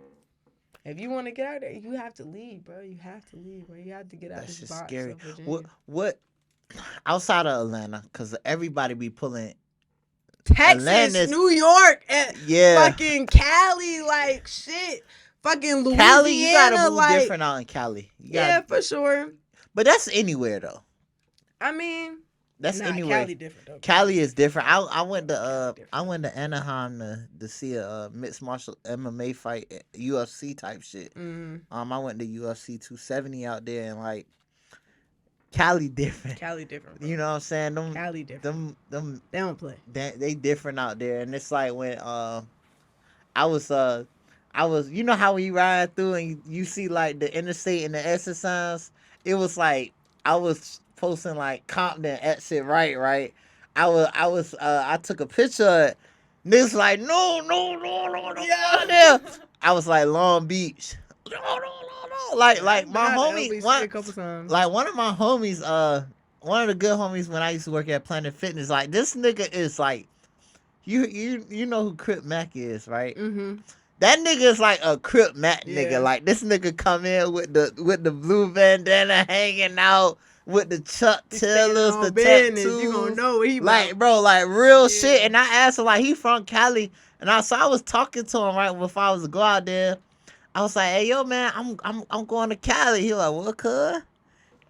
if you want to get out there, you have to leave, bro. You have to leave, bro. You have to get out this box. Scary. What? Outside of Atlanta, because everybody be pulling. Texas, Atlanta's, New York, and fucking Cali, like shit. Fucking Louisiana, Cali, you gotta move different out in Cali. For sure. But that's anywhere though. I mean, that's anywhere. Cali different though. Cali is different. I went to Anaheim to see a mixed martial MMA fight, UFC type shit. Mm-hmm. I went to UFC 270 out there, and like Cali different. Bro. You know what I'm saying? Cali different. Them they don't play. They different out there, and it's like when I was you know how we ride through and you see like the interstate and the exit signs. It was like I was posting like Compton exit right. I took a picture of it. Niggas like no there. I was like Long Beach. No. Like my homie one of my homies one of the good homies when I used to work at Planet Fitness, like this nigga is like you know who Crip Mac is, right? Mm-hmm. That nigga is like a Crip Mac nigga. Like this nigga come in with the blue bandana hanging out with the Chuck Taylors, the tattoos. You gonna know what he like about. Bro, like real shit. And I asked him like he from Cali, and I was talking to him right before I was to go out there. I was like, hey yo man, I'm going to Cali. He like, what, cuz?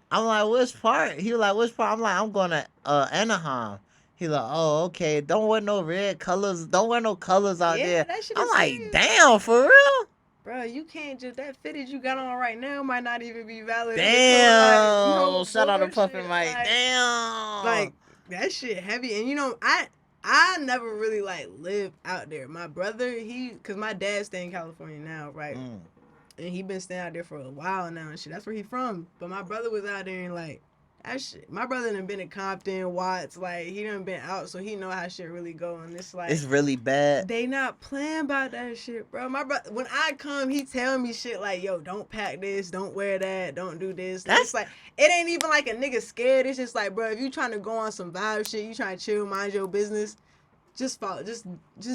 I'm like, which part? He was like, which part? I'm like, I'm going to Anaheim. He like, oh, okay. Don't wear no red colors. Don't wear no colors out there. I'm like, damn, for real? Bro, you can't just, that fitted you got on right now might not even be valid. Damn. Shout out to Puffin Mike. Like, damn. Like, that shit heavy. And you know, I never really like lived out there. My brother, cause my dad stay in California now, right? And he been staying out there for a while now and shit. That's where he from. But my brother was out there and like, that shit. My brother done been in Compton, Watts, like he done been out, so he know how shit really go. And it's like, it's really bad. They not playing about that shit, bro. My brother, when I come, he tell me shit like, yo, don't pack this, don't wear that, don't do this. That's like, it ain't even like a nigga scared. It's just like, bro, if you trying to go on some vibe shit, you trying to chill, mind your business, just follow, just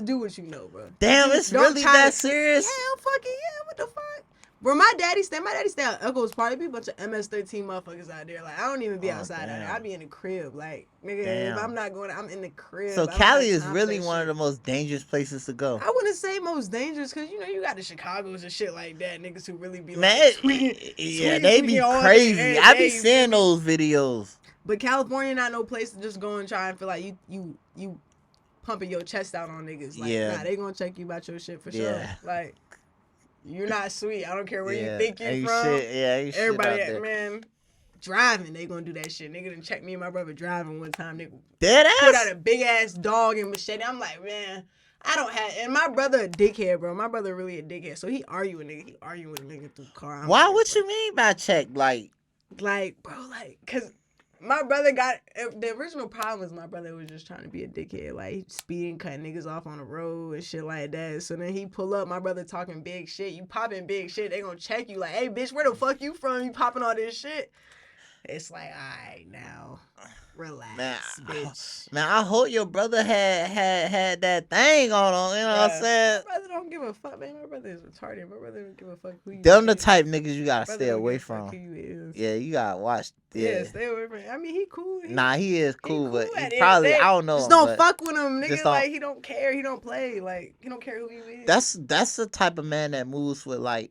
do what you know, bro. Damn, it's really that serious? Hell, fucking yeah, what the fuck? Bro, my daddy stay at Echo's Party. Be a bunch of MS-13 motherfuckers out there. Like, I don't even be outside out there. I be in the crib. Like, nigga, if I'm not going, I'm in the crib. So Cali is really one of the most dangerous places to go. I wouldn't say most dangerous, because, you know, you got the Chicago's and shit like that. Niggas who really be like, man, they be crazy. I be seeing those videos. But California not no place to just go and try and feel like you pumping your chest out on niggas. Like, nah, they gonna check you about your shit for sure. Like, you're not sweet. I don't care where you think you're from. Everybody, man, driving, they gonna do that shit. Nigga done check me and my brother driving one time. Nigga put out a big ass dog and machete. I'm like, man, I don't have. And my brother a dickhead, bro. My brother really a dickhead. So he argue with nigga. He arguing with a nigga through the car. Why? Like, what you mean by check? Like, bro, like, cause my brother got, the original problem was my brother was just trying to be a dickhead. Like, he speeding, cutting niggas off on the road and shit like that. So then he pull up, my brother talking big shit. You popping big shit, they gonna check you like, hey, bitch, where the fuck you from? You popping all this shit? It's like, all right, now, relax, Man, bitch. man, I hope your brother had that thing on him. You know what I'm Bruh, saying? my brother don't give a fuck, man. My brother is retarded. My brother don't give a fuck who you Them the is. type niggas you My gotta brother stay don't give away a fuck who from. you is. Yeah, you gotta watch. Yeah, Yeah. stay away from him. I mean, he cool. Nah, he is He cool, but he at the end of the probably day. I don't know Just him, don't but fuck with him, just nigga. don't. Like, he don't care. He don't play. Like, he don't care who you is. That's the type of man that moves with like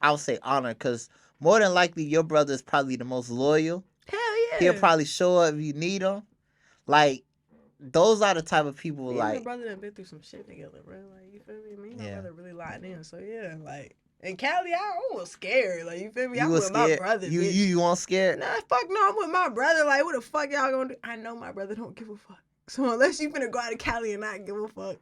I would say honor, cause more than likely your brother is probably the most loyal. Hell He'll yeah. probably show up if you need him. Like those are the type of people Me and my like brother done been through some shit together, bro. Like, you feel me? Me and my yeah. brother really locked in. So, yeah, like, in Cali, I was scared. Like, you feel me? You I'm was with my scared. brother, You bitch. you weren't scared. Nah, fuck no, I'm with my brother. Like, what the fuck y'all gonna do? I know my brother don't give a fuck. So unless you finna go out to Cali and not give a fuck,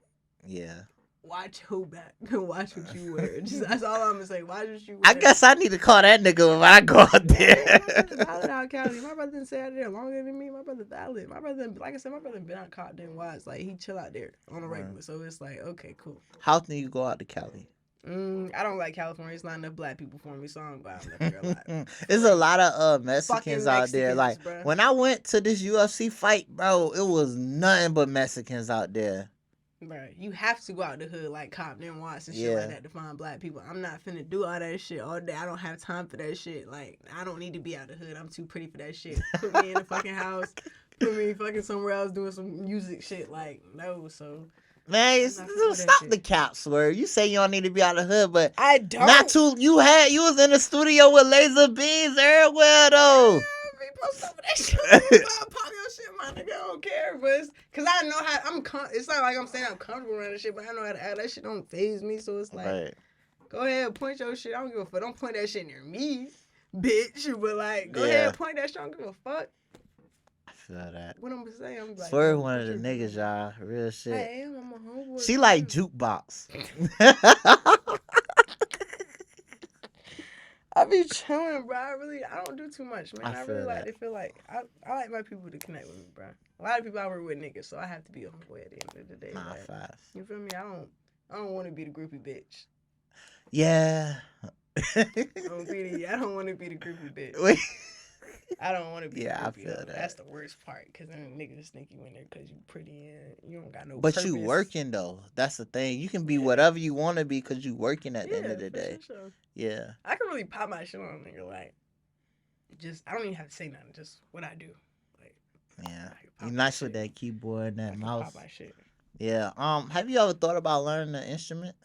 Yeah. watch who back and watch what you wear. Just that's all I'm gonna say. Watch what you wear. I guess I need to call that nigga when I go out My there. brother valid out Cali. My brother didn't stay out there longer than me. My brother valid. My brother, like I said, my brother been out caught then watch. Like he chill out there on a regular. So it's like, okay, cool. How often you go out to Cali? I don't like California. It's not enough black people for me, so I don't go out there a lot. There's a lot of Mexicans Fucking out there. Like Mexicans, bruh. when I went to this UFC fight, bro, it was nothing but Mexicans out there. Bro, you have to go out the hood like Compton, Watts, and shit Yeah. like that to find black people. I'm not finna do all that shit all day. I don't have time for that shit. Like, I don't need to be out the hood. I'm too pretty for that shit. Put me in the fucking house. Put me fucking somewhere else doing some music shit. Like, no, so. Man, I'm not fucking with that stop shit. the cap, Swerve. You say you don't need to be out of the hood, but I don't. not too. You was in the studio with Laser Beans everywhere though. Me post over that shit. Pop your shit, my nigga. I don't care, but it's cause I know how it's not like I'm saying I'm comfortable around that shit, but I know how to act. That shit don't phase me, so it's like, Right. go ahead, point your shit. I don't give a fuck. Don't point that shit near me, bitch. But like, go Yeah. ahead, point that shit. I don't give a fuck. I feel that. What I'm saying, I'm like, Swerve yo, one of put the your- niggas, y'all. Real I shit. am. I'm a homeboy. She like jukebox. I be chilling, bro. I don't do too much, man. I I really feel like that. to feel like I like my people to connect with me, bro. A lot of people I work with niggas, so I have to be a homeboy at the end of the day. Nah, like, fast. you feel me? I don't want to be the groupie bitch. Yeah. I don't want to be the groupie bitch. Wait. I don't want to be. Yeah, the I groupie, feel though. that. That's the worst part, cause then niggas think you in there cause you pretty and you don't got no. But purpose. you working though. That's the thing. You can be whatever you want to be because you working at the end of the for day. Sure. Yeah. I can really pop my shit on a nigga like. Just I don't even have to say nothing. Just what I do. Like. Yeah. I can pop You my nice with shit. that keyboard and I that can mouse. pop my shit. Yeah. Have you ever thought about learning an instrument?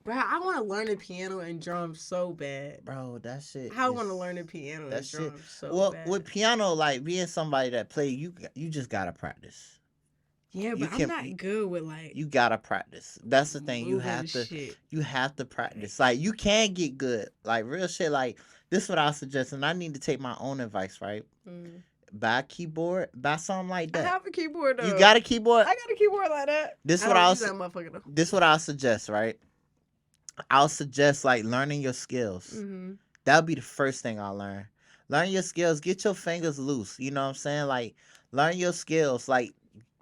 Bro, I want to learn the piano and drums so bad. Bro, that shit. I want to learn the piano that and shit. drums so Well, bad. with piano, like being somebody that play, you just gotta practice. Yeah, you but can- I'm not good with like. You gotta practice. That's the thing. You moving have to. Shit. You have to practice. Like you can get good. Like real shit. Like this is what I suggest, and I need to take my own advice. Right. Mm. Buy a keyboard. Buy something like I that. have a keyboard though. You got a keyboard. I got a keyboard like that. This I what don't I'll use that motherfucker though. This what I'll suggest. Right. I'll suggest like learning your skills. Mm-hmm. That'll be the first thing I'll learn. Learn your skills. Get your fingers loose. You know what I'm saying? Like learn your skills. Like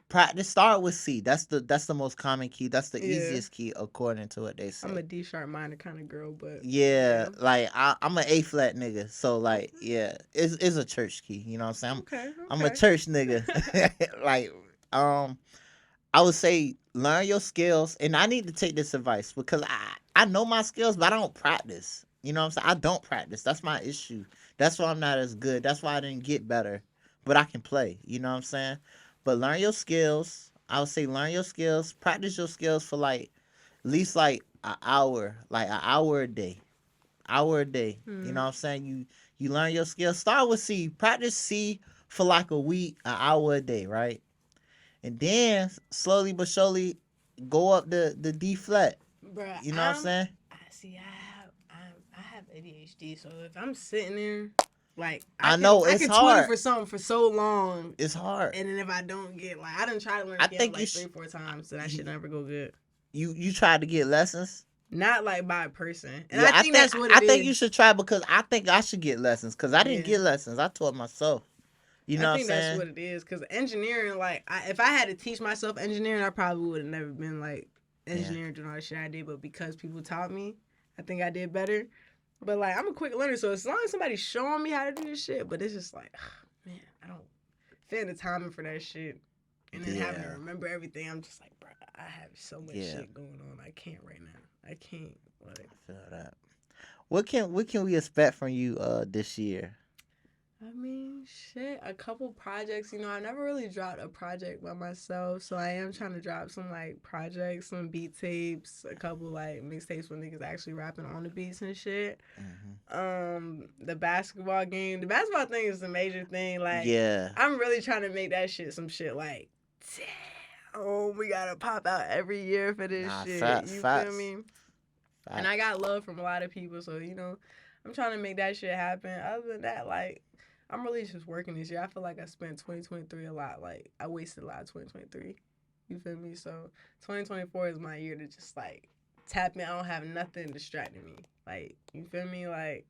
practice. Start with C. That's the most common key. That's the Yeah. easiest key according to what they say. I'm a D sharp minor kind of girl, but Yeah, like I'm an A flat nigga. So like yeah, it's a church key. You know what I'm saying? Okay. I'm a church nigga. Like I would say learn your skills, and I need to take this advice because I know my skills, but I don't practice. You know what I'm saying? I don't practice. That's my issue. That's why I'm not as good. That's why I didn't get better. But I can play. You know what I'm saying? But learn your skills. I would say learn your skills. Practice your skills for like at least like an hour a day. Hour a day. You know what I'm saying? You learn your skills. Start with C. Practice C for like a week, an hour a day, right? And then slowly but surely go up the D flat. Bruh, You know what I'm saying? I have ADHD, so if I'm sitting there, like I know, I it's can hard. tune for something for so long, It's hard. and then if I don't get I done tried to learn I piano think like you 3-4 times, so that should never go good. You tried to get lessons? Not like by a person, and Yeah, I think that's what it is. I think you should try because I think I should get lessons because I didn't Yeah. get lessons. I taught myself. You know I what I'm think saying? that's what it is. Because engineering, like, if I had to teach myself engineering, I probably would have never been like engineering doing all the shit I did. But because people taught me, I think I did better. But like I'm a quick learner, so as long as somebody's showing me how to do this shit, but it's just like, man, I don't feel the timing for that shit. And then having to Yeah. remember everything, I'm just like, bro, I have so much Yeah. shit going on. I can't right now. I can't. Like, I feel that. What can we expect from you this year? I mean, shit, a couple projects. You know, I never really dropped a project by myself, so I am trying to drop some like projects, some beat tapes, a couple like mixtapes with niggas actually rapping on the beats and shit. Hmm. The basketball game, the basketball thing is the major thing. Like, Yeah. I'm really trying to make that shit some shit like, damn, we gotta pop out every year for this Nah, shit. facts, You feel facts, me? And I facts. got love from a lot of people, so you know, I'm trying to make that shit happen. Other than that, like, I'm really just working this year. I feel like I spent 2023 a lot. Like, I wasted a lot of 2023. You feel me? So 2024 is my year to just like tap in. I don't have nothing distracting me. Like, you feel me? Like,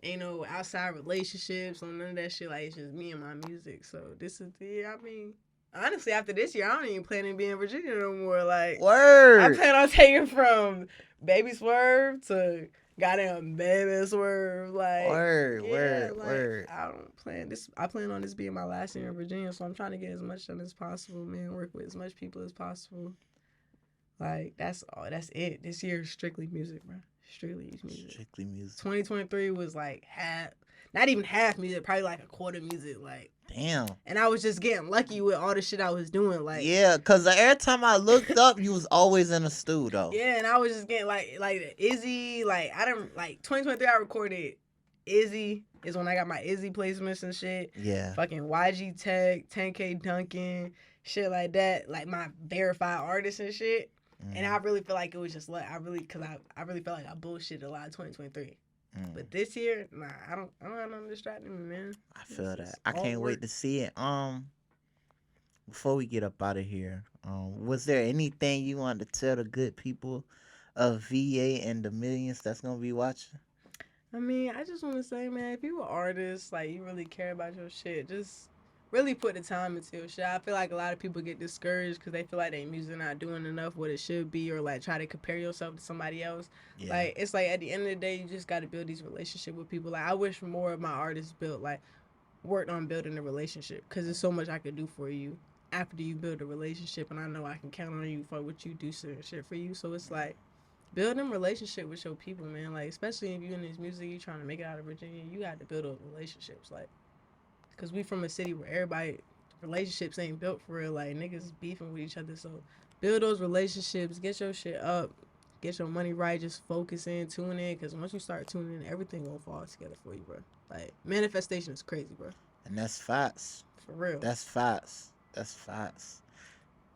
ain't no outside relationships or none of that shit. Like, it's just me and my music. So this is the year. I mean, honestly, after this year, I don't even plan to be in Virginia no more. Like, I Word. plan on taking from Babyy Swerve to goddamn Babyy Swerve. Like, Word. yeah, Word. like Word. I don't plan this. I plan on this being my last year in Virginia, so I'm trying to get as much done as possible, man. Work with as much people as possible. Like that's all. That's it. This year is strictly music, bro. Strictly music. Strictly music. 2023 was like half, not even half music, probably like a quarter music. Like, Damn. and I was just getting lucky with all the shit I was doing. Like, Yeah, cause every time I looked up, you was always in the stew though. yeah, and I was just getting like Izzy. Like I didn't like 2023. I recorded Izzy is when I got my Izzy placements and shit. Yeah. Fucking YG Tech, 10K Duncan, shit like that. Like my verified artists and shit. And I really feel like it was just like I really felt like I bullshitted a lot of 2023. But this year, nah, I don't have nothing distracting me, man. I feel It's that. just I all can't work. wait to see it. Before we get up out of here, was there anything you wanted to tell the good people of VA and the millions that's gonna be watching? I mean, I just want to say, man, if you an artist, like you really care about your shit, just really put the time into your shit. I feel like a lot of people get discouraged because they feel like their music not doing enough what it should be, or like try to compare yourself to somebody else. Yeah. Like it's like at the end of the day, you just got to build these relationships with people. Like I wish more of my artists built like worked on building a relationship because there's so much I could do for you after you build a relationship, and I know I can count on you for what you do certain shit for you. So it's like building relationship with your people, man. Like especially if you in this music, you trying to make it out of Virginia, you got to build up relationships. Like, cause we from a city where everybody relationships ain't built for real. Like niggas beefing with each other. So build those relationships, get your shit up, get your money right. Just focus in, tune in. Cause once you start tuning in, everything gonna fall together for you, bro. Like manifestation is crazy, bro. And that's facts. For real. That's facts. That's facts.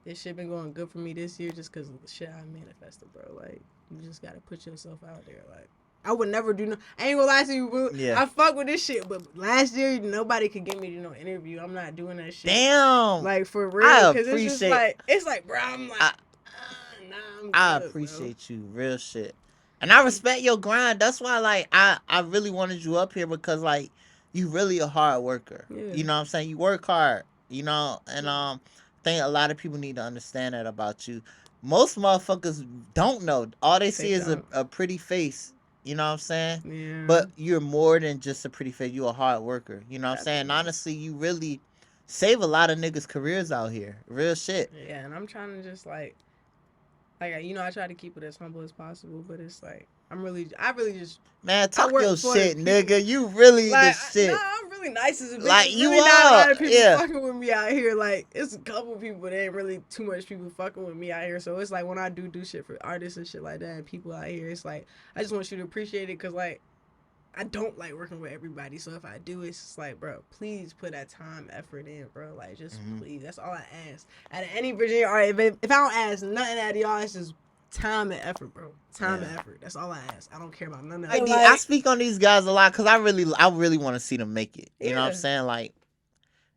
This shit been going good for me this year just because of the shit I manifested, bro. Like, you just gotta put yourself out there. Like, I would never do no. I ain't gonna lie to you, bro. Yeah. I fuck with this shit, but last year nobody could get me to no interview. I'm not doing that shit. Damn. Like for real, I because it's just like, bro. I'm like, nah, I'm good, I appreciate you, real shit. And I respect your grind. That's why, like, I really wanted you up here because, like, you really a hard worker. Yeah. You know what I'm saying? You work hard. You know, and I think a lot of people need to understand that about you. Most motherfuckers don't know. All they see is a pretty face. You know what I'm saying? Yeah. But you're more than just a pretty face. You're a hard worker. You know what I'm saying? Definitely. Honestly, you really save a lot of niggas' careers out here. Real shit. Yeah, and I'm trying to just like you know, I try to keep it as humble as possible, but it's like I really just Man, talk work your for shit, the people. nigga. You really like, the shit. Nah, I'm really nice as a bitch. Like, It's you really not a lot are, of people yeah. fucking with me out here. Like, it's a couple people, but there ain't really too much people fucking with me out here. So it's like when I do shit for artists and shit like that and people out here, it's like I just want you to appreciate it because like I don't like working with everybody. So if I do, it's just like, bro, please put that time, effort in, bro. Like, just please. That's all I ask. Out of any Virginia artist, if I don't ask nothing out of y'all, it's just time and effort, bro. Time and effort. That's all I ask. I don't care about none of that. I speak on these guys a lot because I really want to see them make it. You know what I'm saying? Like,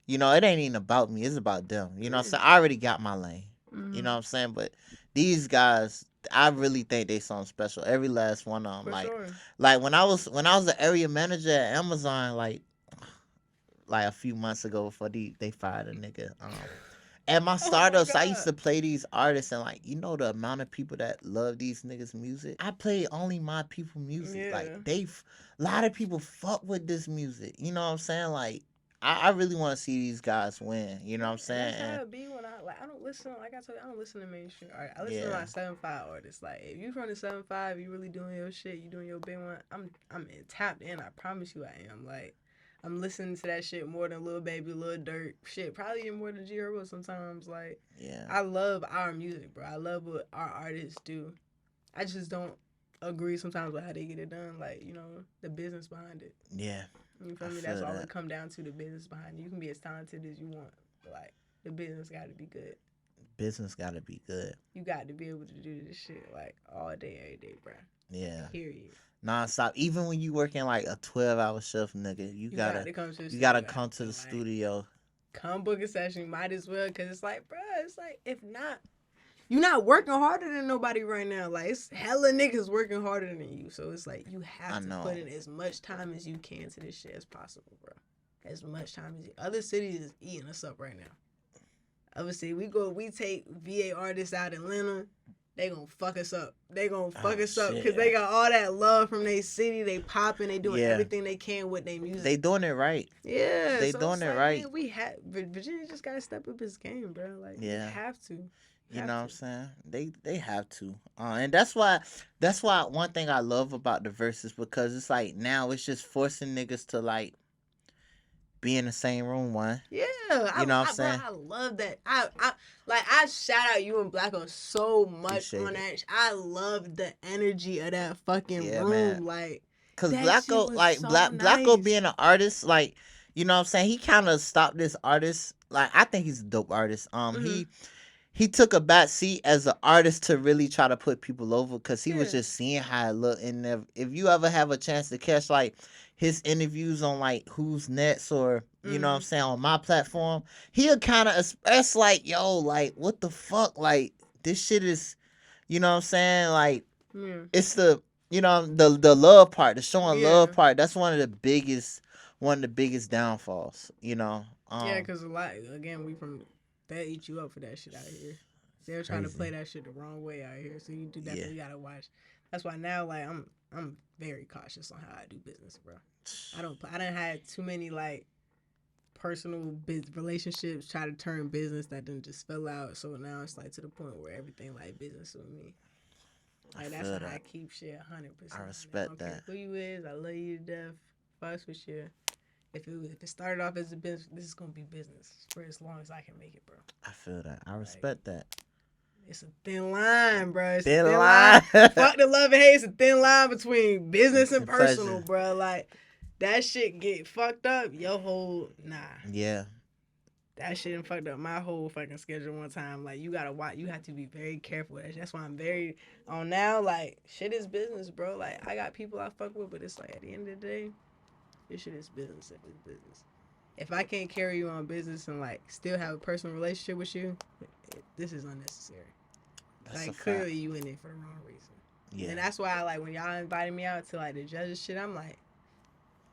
you know, it ain't even about me. It's about them. You know what I'm saying? I already got my lane. You know what I'm saying? But these guys, I really think they something special. Every last one of them. Like when I was the area manager at Amazon, like a few months ago before they fired a nigga. At my Oh my startups, I used God. to play these artists, and like, you know, the amount of people that love these niggas' music. I play only my people music. Like, Yeah. a lot of people fuck with this music. You know what I'm saying? Like, I really want to see these guys win. You know what I'm And saying? that's how it be when I don't listen. Like I told you, I don't listen to mainstream. I listen to Yeah, my 7-5 artists. Like if you from the 7-5, you really doing your shit. You doing your big one. Tapped in. I promise you, I am. Like I'm listening to that shit more than Lil Baby, Lil Durk. Shit, probably even more than G Herbo sometimes. Like yeah, I love our music, bro. I love what our artists do. I just don't agree sometimes with how they get it done. Like the business behind it. yeah. You I feel me? That's feel all that. it come down to, the business behind it. You can be as talented as you want, but like the business got to be good. Business got to be good. You got to be able to do this shit like all day, every day, bro. Yeah. Period. Non-stop. Even when you working like a 12-hour shift, nigga, you You got gotta to come to the you gotta studio. come to the Like, studio. come book a session. You might as well, cause it's like, bro, it's like if not, you not working harder than nobody right now. Like it's hella niggas working harder than you. So it's like you I have to know. put in as much time as you can to this shit as possible, bro. As much time as you. Other cities is eating us up right now. Obviously, we take VA artists out in Atlanta, they gonna fuck us up. They gonna fuck us up because they got all that love from their city. They popping, they doing everything they can with their music. They doing it right. Yeah, They so doing it's it like, right. Man, Virginia just gotta step up his game, bro. Like, you have to. You know what I'm saying? They have to. And that's why one thing I love about the verses, because it's like now it's just forcing niggas to like be in the same room one. Yeah, You know what I'm saying? Bro, I love that. I shout out you and Blacko so much Appreciate on it. that. I love the energy of that fucking Yeah, room. man. Like Cause that shit Blacko, was like so Blacko nice. being an artist, like, you know what I'm saying, he kind of stopped this artist. Like, I think he's a dope artist. He took a back seat as an artist to really try to put people over, because he was just seeing how it looked. And if you ever have a chance to catch like his interviews on like Who's Next, or you know what I'm saying, on my platform, he'll kind of express like, yo, like, what the fuck, like, this shit is, you know what I'm saying, like, it's the, the love part, the showing love part. That's one of the biggest downfalls, Yeah, because a lot, again, we from, they eat you up for that shit out here. They're trying to play that shit the wrong way out here, so you definitely gotta watch. That's why now, like, I'm very cautious on how I do business, bro. I done had too many like personal relationships try to turn business that then just fell out. So now it's like to the point where everything like business with me. Like that's how I keep shit 100%. I respect that. Who you is, I love you to death. Fucks with you. If it started off as a business, this is gonna be business for as long as I can make it, bro. I feel that. I respect that. It's a thin line, bro. It's thin a thin line. Fuck the love and hate. It's a thin line between business and personal, bro. Like that shit get fucked up. Your whole Yeah. That shit done fucked up my whole fucking schedule one time. Like you gotta watch. You have to be very careful with that. That's why I'm very on now. Like shit is business, bro. Like I got people I fuck with, but it's like at the end of the day, this shit is business. It's business. If I can't carry you on business and like still have a personal relationship with you, this is unnecessary. That's like clearly you in it for the wrong reason. Yeah. And that's why I like when y'all invited me out to like the judges shit, I'm like,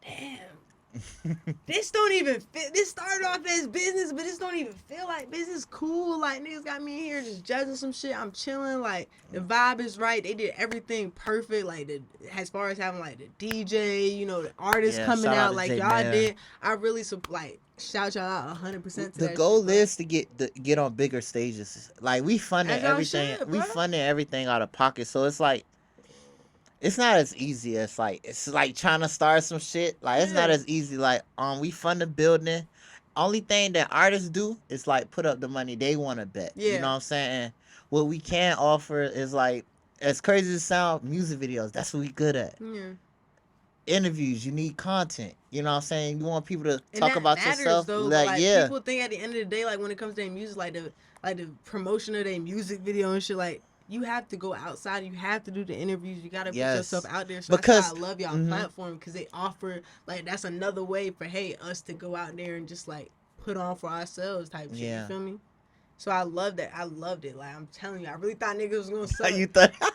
damn. This don't even fit. This started off as business, but this don't even feel like business. Cool, like niggas got me in here just judging some shit. I'm chilling, like the vibe is right. They did everything perfect, like as far as having like the DJ, the artists coming out, like y'all did. I really like shout y'all out 100%. The goal is to get on bigger stages. Like we funding everything. We funding everything out of pocket, so it's like. It's not as easy as it's like trying to start some shit. Like it's not as easy. Like we fund the building. Only thing that artists do is like put up the money they want to bet. You know what I'm saying? What we can offer is like, as crazy as it sound, music videos. That's what we good at. Yeah. Interviews. You need content. You know what I'm saying? You want people to talk about matters, yourself. Though, like people think at the end of the day, like when it comes to their music, like the promotion of their music video and shit, like. You have to go outside. You have to do the interviews. You got to put yourself out there. So that's why I love y'all platform, because they offer, like, that's another way for, us to go out there and just, like, put on for ourselves type shit. You feel me? So I love that. I loved it. Like, I'm telling you, I really thought niggas was going to suck.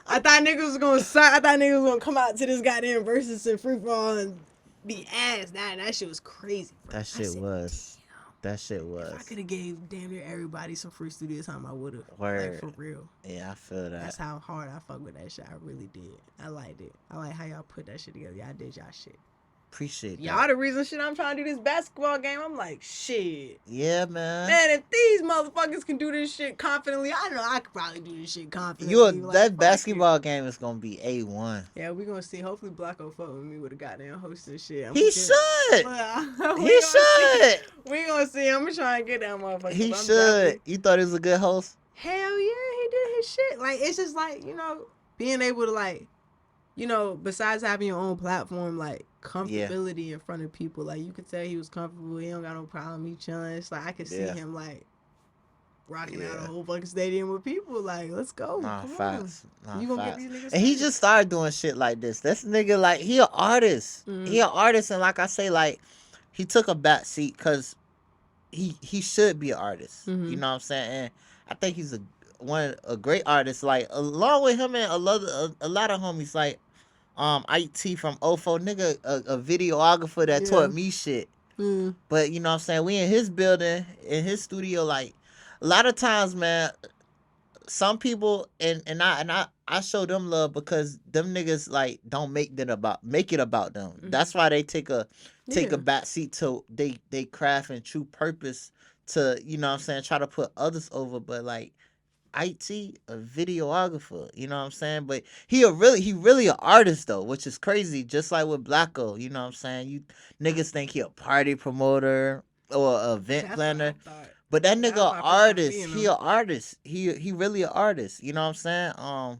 I thought niggas was going to suck. I thought niggas was going to come out to this goddamn versus and free for all and be ass. That shit was crazy, bro. That shit was. That shit If I was. could have gave damn near everybody some free studio time, I would have. Like, Word. for real. Yeah, I feel that. That's how hard I fuck with that shit. I really did. I liked it. I like how y'all put that shit together. Y'all did y'all shit. Appreciate Y'all that. the reason shit I'm trying to do this basketball game. I'm like, shit. Yeah, man. Man, if these motherfuckers can do this shit confidently, I know I could probably do this shit confidently. You Like, that fuck basketball you. game is gonna be A1. Yeah, we gonna see. Hopefully, Blacko fuck with me with a goddamn host and shit. He should. We He gonna should. see. We gonna see. I'm gonna try and get that motherfucker. He I'm should. definitely- You thought he was a good host? Hell yeah, he did his shit. Like, it's just like, being able to, like, besides having your own platform, like, comfortability in front of people. Like, you could tell he was comfortable. He don't got no problem. He chilling. It's like, I could see him, like, rocking out a whole fucking stadium with people. Like, let's go. Nah, Come facts. on. Nah, You gonna facts. get these niggas And he started. just started doing shit like this. This nigga, like, he an artist. He an artist, and like I say, like, he took a back seat because he should be an artist. You know what I'm saying? And I think he's a great artist. Like, along with him and a lot of homies, like, IT from OFO, nigga, a videographer that taught me shit. But you know what I'm saying, we in his building, in his studio. Like, a lot of times, man, some people and I show them love because them niggas, like, don't make it about them. That's why they take a back seat to they craft and true purpose to, you know what I'm saying, try to put others over. But like, IT, a videographer, you know what I'm saying? But he really an artist though, which is crazy. Just like with Blacko, you know what I'm saying? You niggas think he a party promoter or a event planner. But that nigga an artist. He an artist. He really an artist. You know what I'm saying?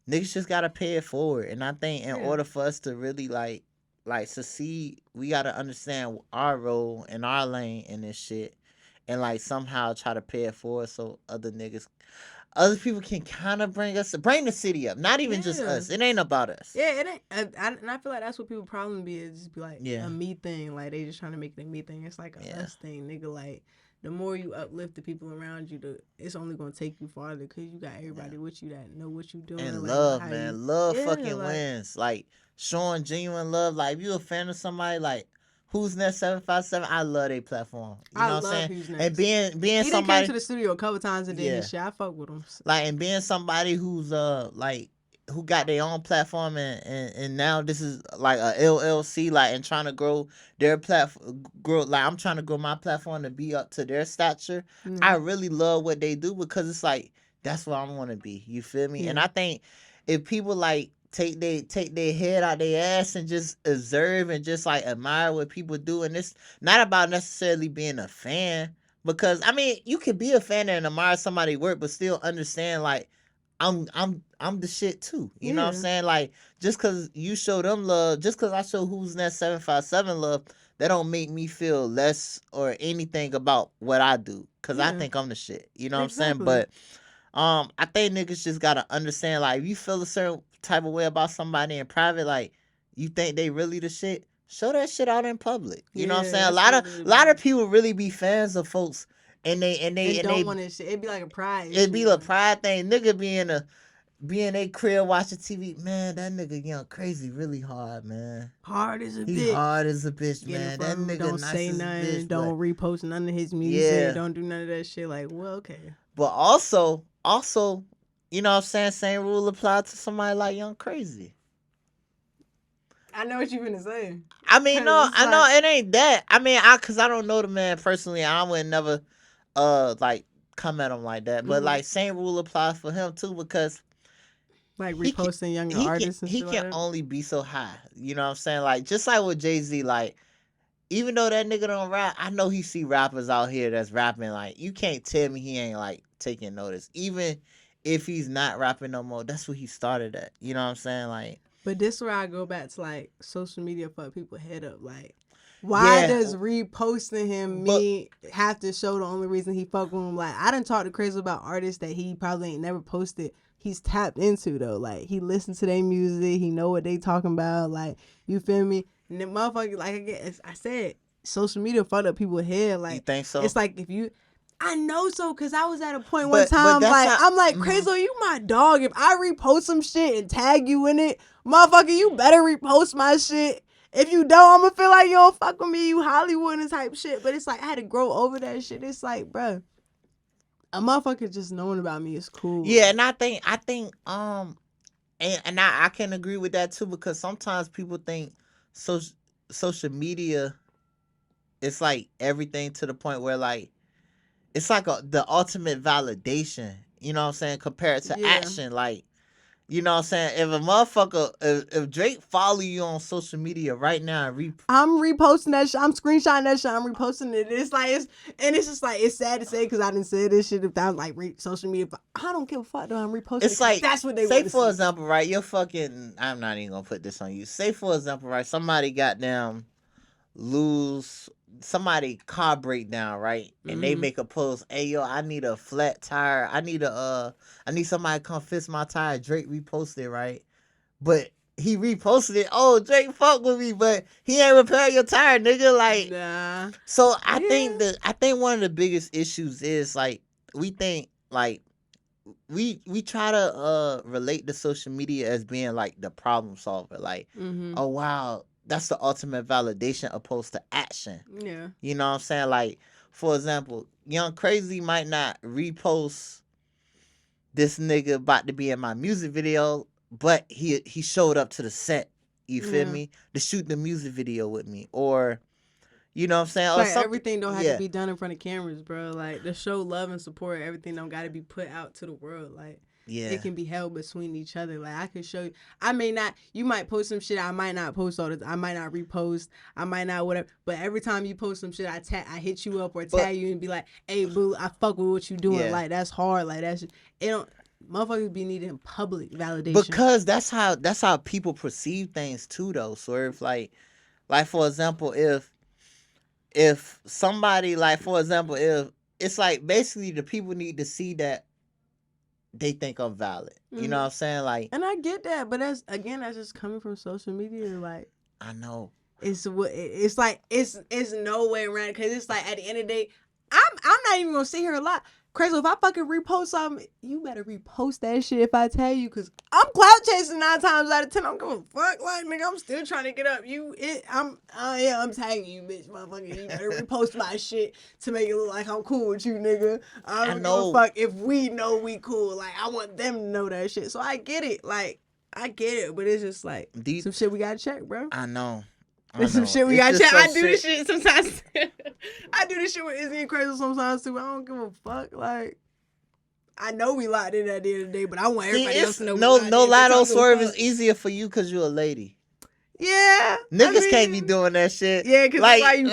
Niggas just gotta pay it forward. And I think in order for us to really like succeed, we gotta understand our role and our lane in this shit. And like somehow try to pay it forward so other people can kind of bring the city up. Not even just us. It ain't about us. Yeah, it ain't. And I feel like that's what people problem be, is just be like Yeah. a me thing. Like, they just trying to make it a me thing. It's like a us thing, nigga. Like, the more you uplift the people around you, it's only gonna take you farther because you got everybody with you that know what you doing. And like, love, man. Love fucking like, wins. Like, showing genuine love. Like, if you a fan of somebody, like, Who's Next 757, I love their platform. You know what I'm saying? Who's Next. And being he somebody, came to the studio a couple times and did his shit. I fuck with him. Like, and being somebody who's like, who got their own platform, and now this is like a LLC, like, and trying to grow their platform, like, I'm trying to grow my platform to be up to their stature. I really love what they do because it's like, that's what I want to be. You feel me? And I think if people like take their head out their ass and just observe and just like admire what people do, and it's not about necessarily being a fan, because I mean, you could be a fan and admire somebody's work but still understand, like, I'm the shit too. You know what I'm saying? Like, just cause you show them love, just cause I show Who's Next 757 love, that don't make me feel less or anything about what I do. Cause I think I'm the shit. You know what I'm saying? But I think niggas just gotta understand, like, if you feel a certain type of way about somebody in private, like, you think they really the shit, show that shit out in public. You know what I'm saying? A lot of people really be fans of folks and they don't want to shit. It'd be like a pride. It'd be a pride thing. Nigga be in a crib watching TV. Man, that nigga Young Crazy really hard, man. Hard as a bitch. He hard as a bitch, man. That nigga don't nice say as nothing. a bitch, don't repost none of his music. Don't do none of that shit. Like, well, okay. But also, you know what I'm saying? Same rule applies to somebody like Young Crazy. I know what you finna say. I mean, no, I know it ain't that. I mean, cause I don't know the man personally. I would never, like, come at him like that. But like, same rule applies for him too, because like reposting younger artists. He can only be so high. You know what I'm saying? Like, just like with Jay-Z, like, even though that nigga don't rap, I know he see rappers out here that's rapping. Like, you can't tell me he ain't like taking notice. Even if he's not rapping no more, that's what he started at. You know what I'm saying? Like, but this is where I go back to, like, social media fuck people head up. Like, why does reposting him have to show the only reason he fuck with him? Like, I done talked to Crazy about artists that he probably ain't never posted. He's tapped into, though. Like, he listens to their music. He know what they talking about. Like, you feel me? And then motherfucker, like I said, social media fucked up people's head. Like, you think so? It's like, if you... I know so, because I was at a point one time, like, I'm like, Crazy, you my dog. If I repost some shit and tag you in it, motherfucker, you better repost my shit If you don't, I'm gonna feel like you don't fuck with me. You Hollywood and type shit. But it's like I had to grow over that shit. It's like, bruh, a motherfucker just knowing about me is cool. Yeah, and I think and I can agree with that too, because sometimes people think social media it's like everything, to the point where like it's like the ultimate validation, you know what I'm saying, compared to action. Like, you know what I'm saying, if a motherfucker, if Drake follow you on social media right now, I'm reposting that shit. I'm screenshotting that shit. I'm reposting it. It's like it's just like, it's sad to say because I didn't say this shit if that was like social media. But I don't give a fuck though. I'm reposting. It's like, that's what they say want for see. example, right? You're fucking. I'm not even gonna put this on you. Say for example, right? Somebody somebody car breakdown, right? And they make a post, hey yo, I need a flat tire. I need somebody to come fix my tire. Drake reposted, right? But he reposted it. Oh, Drake fuck with me, but he ain't repair your tire, nigga. Like, nah. So I think one of the biggest issues is like we think like we try to relate to social media as being like the problem solver. Like, oh wow, that's the ultimate validation opposed to action. Yeah. You know what I'm saying? Like, for example, Young Crazy might not repost this nigga about to be in my music video, but he showed up to the set, you feel me, to shoot the music video with me. Or, you know what I'm saying? Or like everything don't have to be done in front of cameras, bro. Like, to show love and support, everything don't got to be put out to the world. Like, it can be held between each other. Like, I can show you. You might post some shit. I might not post all this. I might not repost. I might not whatever. But every time you post some shit, I hit you up or tag you and be like, hey, boo, I fuck with what you doing. Yeah. Like, that's hard. Like, it don't. Motherfuckers be needing public validation. Because that's how people perceive things too, though. So if like for example, if somebody, like, for example, if it's like basically the people need to see that they think I'm valid. You know what I'm saying? Like, and I get that, but that's just coming from social media. Like, I know it's like it's no way around it, because it's like at the end of the day, I'm not even gonna sit here a lot. Crazy, if I fucking repost something, you better repost that shit if I tell you, because I'm clout chasing 9 times out of 10. I'm going fuck, like, nigga, I'm still trying to get up. I'm tagging you, bitch, motherfucker. You better repost my shit to make it look like I'm cool with you, nigga. I don't give a fuck if we know we cool. Like, I want them to know that shit. So I get it. Like, I get it, but it's just like some shit we gotta check, bro. I know. There's some shit we gotta check. I do this shit sometimes. I do this shit with Izzy and Crazy sometimes too. I don't give a fuck. Like, I know we locked in at the end of the day, but I want everybody else to know. No Lotto Swerve is easier for you because you're a lady. Yeah, niggas can't be doing that shit. Yeah, because imagine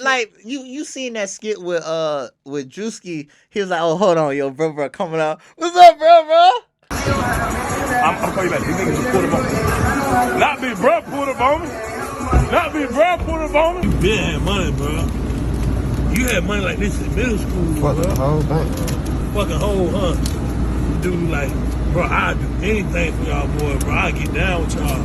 like you seen that skit with Drewski. He was like, oh, hold on, yo, bro, coming out. What's up, bro? I'm calling you back. These niggas just pulled up on me. Not big bro pulled up on me. Not big bro pulled up on me. You been had money, bro. You had money like this in middle school, bro. Fucking whole thing. Fucking whole, huh? Dude, like, bro, I'd do anything for y'all boys, bro. I'd get down with y'all.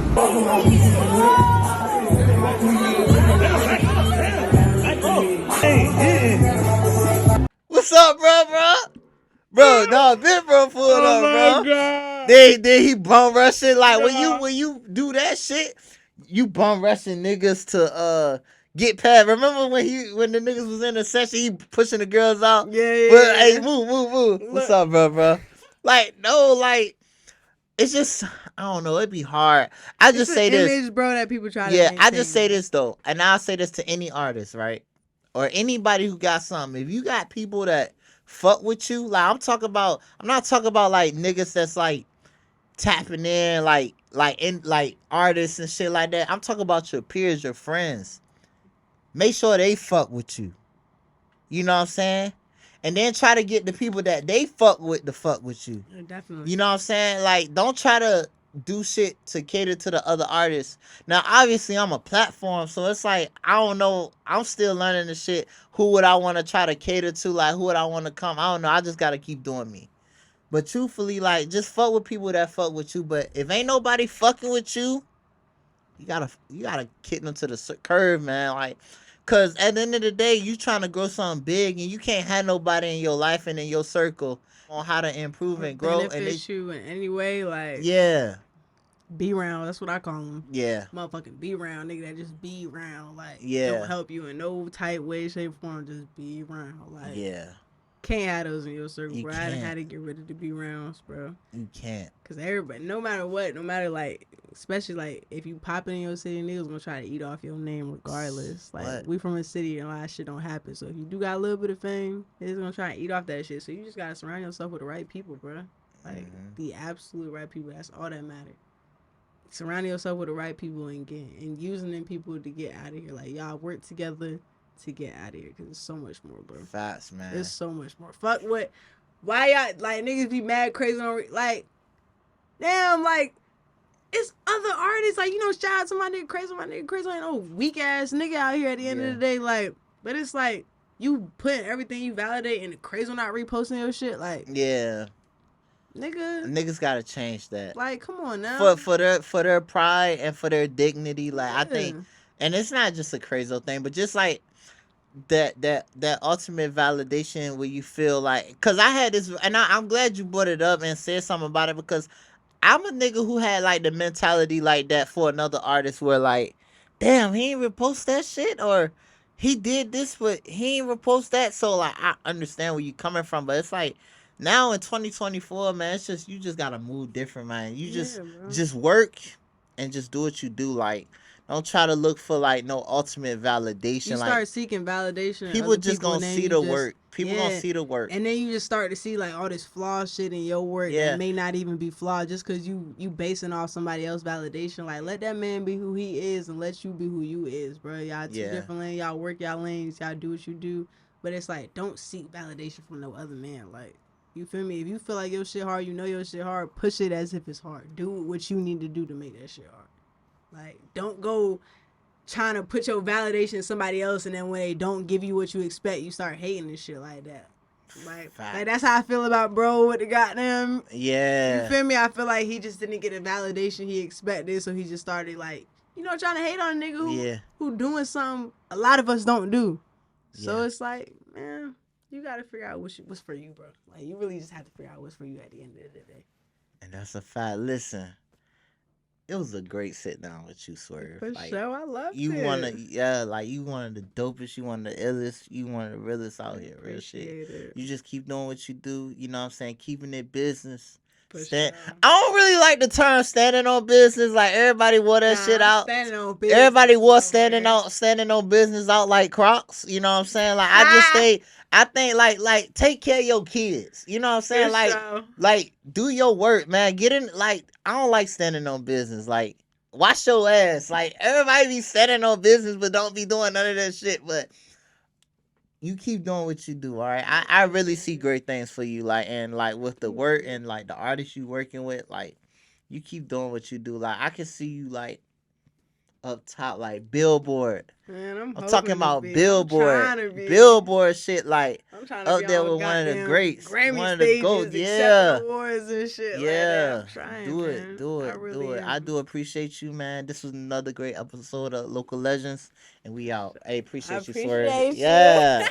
What's up, bro? Bro, no, Big Bro pulled up, bro. God. Then he bum rushing. Like, when you do that shit, you bum rushing niggas to get past. Remember when the niggas was in the session, he pushing the girls out? Yeah. But, hey, move. What's up, bro? Like, no, like, it's just, I don't know, it'd be hard. I just say this. Image, bro, that people try to maintain. I just say this, though, and I'll say this to any artist, right? Or anybody who got something. If you got people that fuck with you, like, I'm not talking about like niggas that's like tapping in like artists and shit like that. I'm talking about your peers, your friends. Make sure they fuck with you. You know what I'm saying? And then try to get the people that they fuck with to fuck with you. Yeah, definitely. You know what I'm saying? Like, don't try to do shit to cater to the other artists. Now, obviously, I'm a platform, so it's like, I don't know. I'm still learning the shit. Who would I want to try to cater to? Like, who would I want to come? I don't know. I just got to keep doing me. But truthfully, like, just fuck with people that fuck with you. But if ain't nobody fucking with you, you gotta kick them to the curve, man. Like, cause at the end of the day, you trying to grow something big, and you can't have nobody in your life and in your circle on how to improve and grow. Benefit you in any way, like, yeah. Be round. That's what I call them. Yeah. Motherfucking be round, nigga. That just be round. Like, Yeah. don't help you in no type way, shape, form. Just be round. Like, Yeah. can't have those in your circle, You bro. I can't. had to get rid of the be rounds, bro. You can't. Cause everybody, no matter what, no matter like, especially like if you pop in your city, niggas gonna try to eat off your name regardless. Like What? we from a city and a lot of shit don't happen. So if you do got a little bit of fame, they're gonna try to eat off that shit. So you just gotta surround yourself with the right people, bro. Like the absolute right people. That's all that matters. Surrounding yourself with the right people and using them people to get out of here. Like y'all work together to get out of here. Cause it's so much more, bro. Facts, man. It's so much more. Fuck what? Why y'all like niggas be mad crazy on like? Damn, like it's other artists. Like you know, shout out to my nigga Crazy. My nigga Crazy ain't no weak ass nigga out here at the end of the day. Like, but it's like you putting everything you validate and the Crazy not reposting your shit. Like, Yeah. Niggas gotta change that. Like, come on now. For their pride and for their dignity. Like I think, and it's not just a crazy thing, but just like that ultimate validation where you feel like, because I had this, and I'm glad you brought it up and said something about it, because I'm a nigga who had like the mentality like that for another artist where like, damn, he ain't repost that shit, or he did this but he ain't repost that. So like I understand where you coming from, but it's like now in 2024, man, it's just you just gotta move different, man. You just work and just do what you do. Like don't try to look for like no ultimate validation. You like start seeking validation. People just gonna see the work. People gonna see the work, and then you just start to see like all this flawed shit in your work that may not even be flawed just because you basing off somebody else's validation. Like let that man be who he is and let you be who you is, bro. Y'all two different lanes. Y'all work y'all lanes. Y'all do what you do. But it's like don't seek validation from no other man. Like you feel me? If you feel like your shit hard, you know your shit hard. Push it as if it's hard. Do what you need to do to make that shit hard. Like, don't go trying to put your validation in somebody else, and then when they don't give you what you expect, you start hating and shit like that. Like that's how I feel about bro with the goddamn. Yeah. You feel me? I feel like he just didn't get the validation he expected, so he just started like, you know, trying to hate on a nigga who doing something a lot of us don't do. So it's like, man, you gotta figure out what's for you, bro. Like you really just have to figure out what's for you at the end of the day. And that's a fact. Listen. It was a great sit down with you, Swerve. For like, sure, I love it. You you one of the dopest, you one of the illest, you one of the realest out here, real shit. It. You just keep doing what you do, you know what I'm saying? Keeping it business. Sure. I don't really like the term standing on business. Like everybody wore that shit out. Standing on business. Everybody was standing on business out like Crocs. You know what I'm saying? Like I think like take care of your kids. You know what I'm saying? Like do your work, man. Get in. Like I don't like standing on business. Like wash your ass. Like everybody be standing on business, but don't be doing none of that shit. But you keep doing what you do, all right? I really see great things for you, like, and like with the work and like the artists you working with, like you keep doing what you do. Like I can see you like up top, like Billboard. Man, I'm talking about Billboard. Billboard shit, like up there with one of the greats, Grammy one of the GOATs. Yeah, awards and shit. Yeah, like that. I'm trying, do man. it. I do appreciate you, man. This was another great episode of Local Legends, and we out. Hey, appreciate you, Swerve. Yeah.